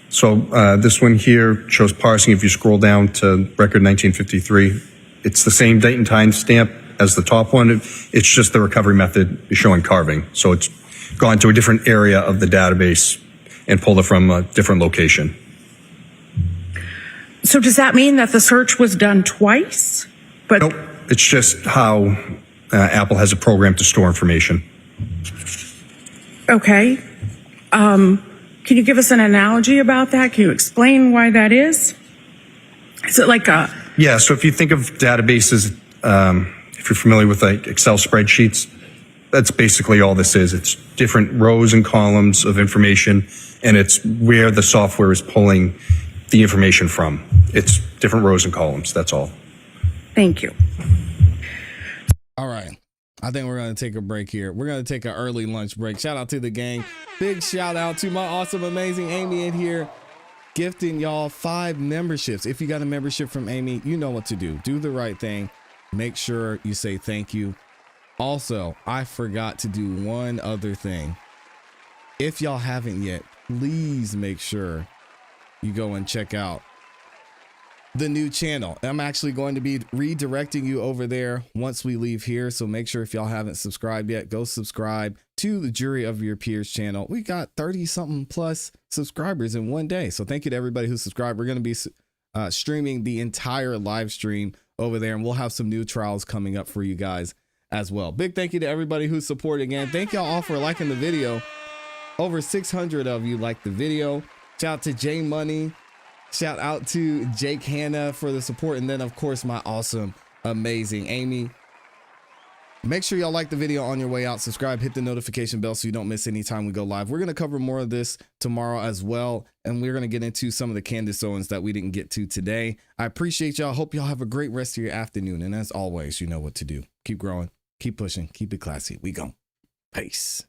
D: So this one here shows parsing. If you scroll down to record 1953, it's the same date and time stamp as the top one. It's just the recovery method is showing carving. So it's gone to a different area of the database and pulled it from a different location.
L: So does that mean that the search was done twice? But
D: nope. It's just how Apple has a program to store information.
L: Okay. Can you give us an analogy about that? Can you explain why that is? Is it like a...
D: Yeah, so if you think of databases, if you're familiar with like Excel spreadsheets, that's basically all this is. It's different rows and columns of information, and it's where the software is pulling the information from. It's different rows and columns, that's all.
L: Thank you.
A: All right. I think we're going to take a break here. We're going to take an early lunch break. Shout out to the gang. Big shout out to my awesome, amazing Amy in here, gifting y'all 5 memberships. If you got a membership from Amy, you know what to do. Do the right thing. Make sure you say thank you. Also, I forgot to do one other thing. If y'all haven't yet, please make sure you go and check out the new channel. I'm actually going to be redirecting you over there once we leave here. So make sure if y'all haven't subscribed yet, go subscribe to the Jury of Your Peers channel. We got 30 something plus subscribers in one day. So thank you to everybody who subscribed. We're going to be streaming the entire live stream over there, and we'll have some new trials coming up for you guys as well. Big thank you to everybody who supported again. Thank y'all all for liking the video. Over 600 of you liked the video. Shout out to J Money. Shout out to Jake Hanna for the support. And then, of course, my awesome, amazing Amy. Make sure y'all like the video on your way out. Subscribe, hit the notification bell so you don't miss any time we go live. We're going to cover more of this tomorrow as well. And we're going to get into some of the Candace Owens that we didn't get to today. I appreciate y'all. Hope y'all have a great rest of your afternoon. And as always, you know what to do. Keep growing, keep pushing, keep it classy. We go. Peace.